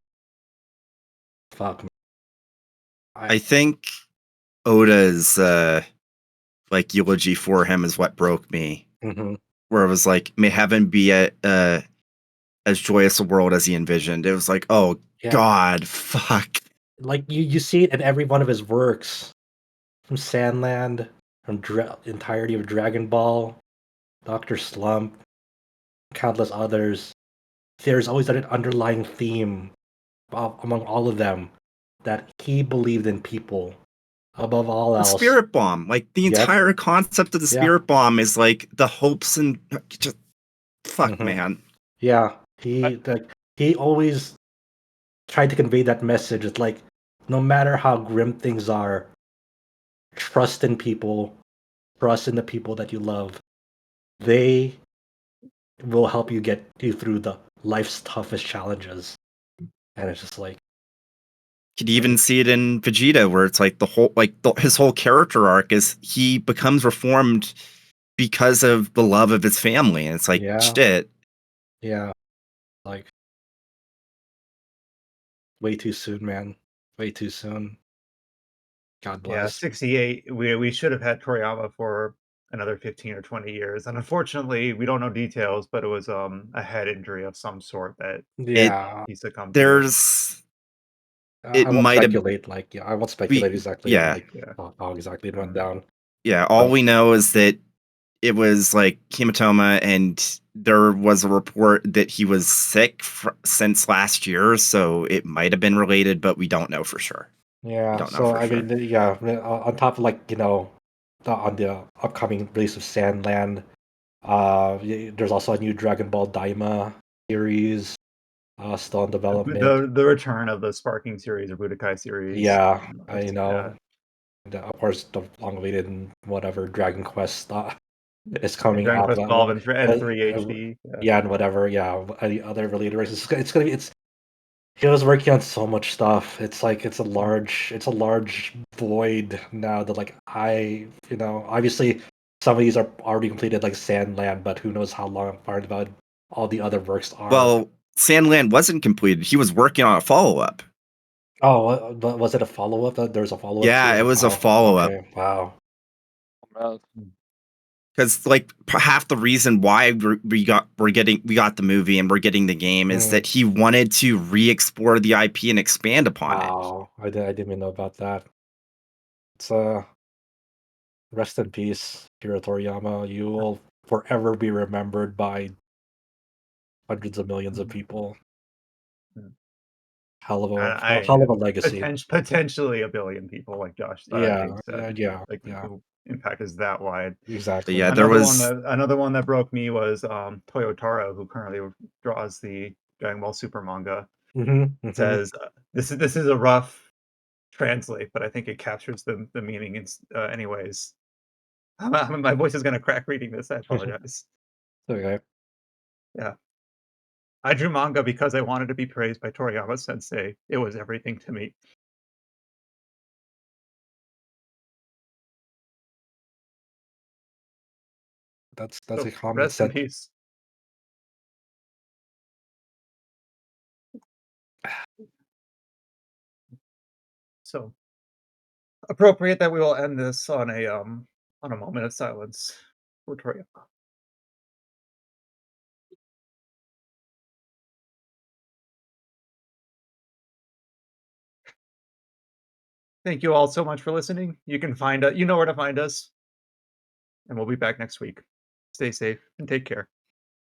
fuck. Man. I think Oda's like eulogy for him is what broke me. Mm-hmm. Where it was like, may heaven be as joyous a world as he envisioned. It was like, oh God, fuck. Like you see it in every one of his works, from Sandland, from entirety of Dragon Ball, Dr. Slump, countless others. There's always an underlying theme among all of them that he believed in people. above all The else. spirit bomb, like the Yep. entire concept of the Yeah. spirit bomb is like the hopes and just fuck, Mhm. man. Yeah, he always tried to convey that message. It's like, no matter how grim things are, trust in people, trust in the people that you love. They will help you get you through the life's toughest challenges. And it's just like, Could even see it in Vegeta, where it's like his whole character arc is he becomes reformed because of the love of his family, and it's like Yeah. shit. yeah, like way too soon, man. Way too soon. God Yeah, bless. 68. We should have had Toriyama for another 15 or 20 years, and unfortunately, we don't know details, but it was a head injury of some sort that Yeah, he succumbed to. There's I won't might have speculate. Like, yeah, I won't speculate exactly yeah. like Yeah. how exactly it went down. Yeah, all we know is that it was like hematoma, and there was a report that he was sick since last year, so it might have been related, but we don't know for sure. Yeah, don't know so for I sure. mean, yeah, on top of like, on the upcoming release of Sandland, there's also a new Dragon Ball Daima series, still in development. The return of the Sparking series or Budokai series. Yeah, Let's I see know. Of course, the long-awaited and whatever Dragon Quest is coming Dragon out. Quest 12 and 3 HD. Yeah, and whatever. Yeah, any other related races. It's gonna be. He was working on so much stuff. It's like it's a large void now that like obviously some of these are already completed like Sandland, but who knows how long far about all the other works are. Well, Sandland wasn't completed. He was working on a follow-up. Oh, but was it a follow-up? There's a follow-up. Yeah, too? it was a Wow, follow-up. okay, wow. Because like half the reason why we got the movie and we're getting the game is that he wanted to re-explore the IP and expand upon it. Wow, I didn't even know about that. It's rest in peace, Akira Toriyama. You will forever be remembered by hundreds of millions of people. Hell of a legacy. Potentially a billion people, like Josh Yeah, said. yeah, Like yeah. the impact is that wide. Exactly. Yeah, there was another one that broke me was Toyo Taro, who currently draws the Dragon Ball Super manga. Says this is a rough translate, but I think it captures the meaning anyways. My voice is gonna crack reading this. I apologize. Okay. Yeah. I drew manga because I wanted to be praised by Toriyama Sensei. It was everything to me. That's So, a common rest in sense. peace. So appropriate that we will end this on a moment of silence for Toriyama. Thank you all so much for listening. You can find you know where to find us, and we'll be back next week. Stay safe and take care.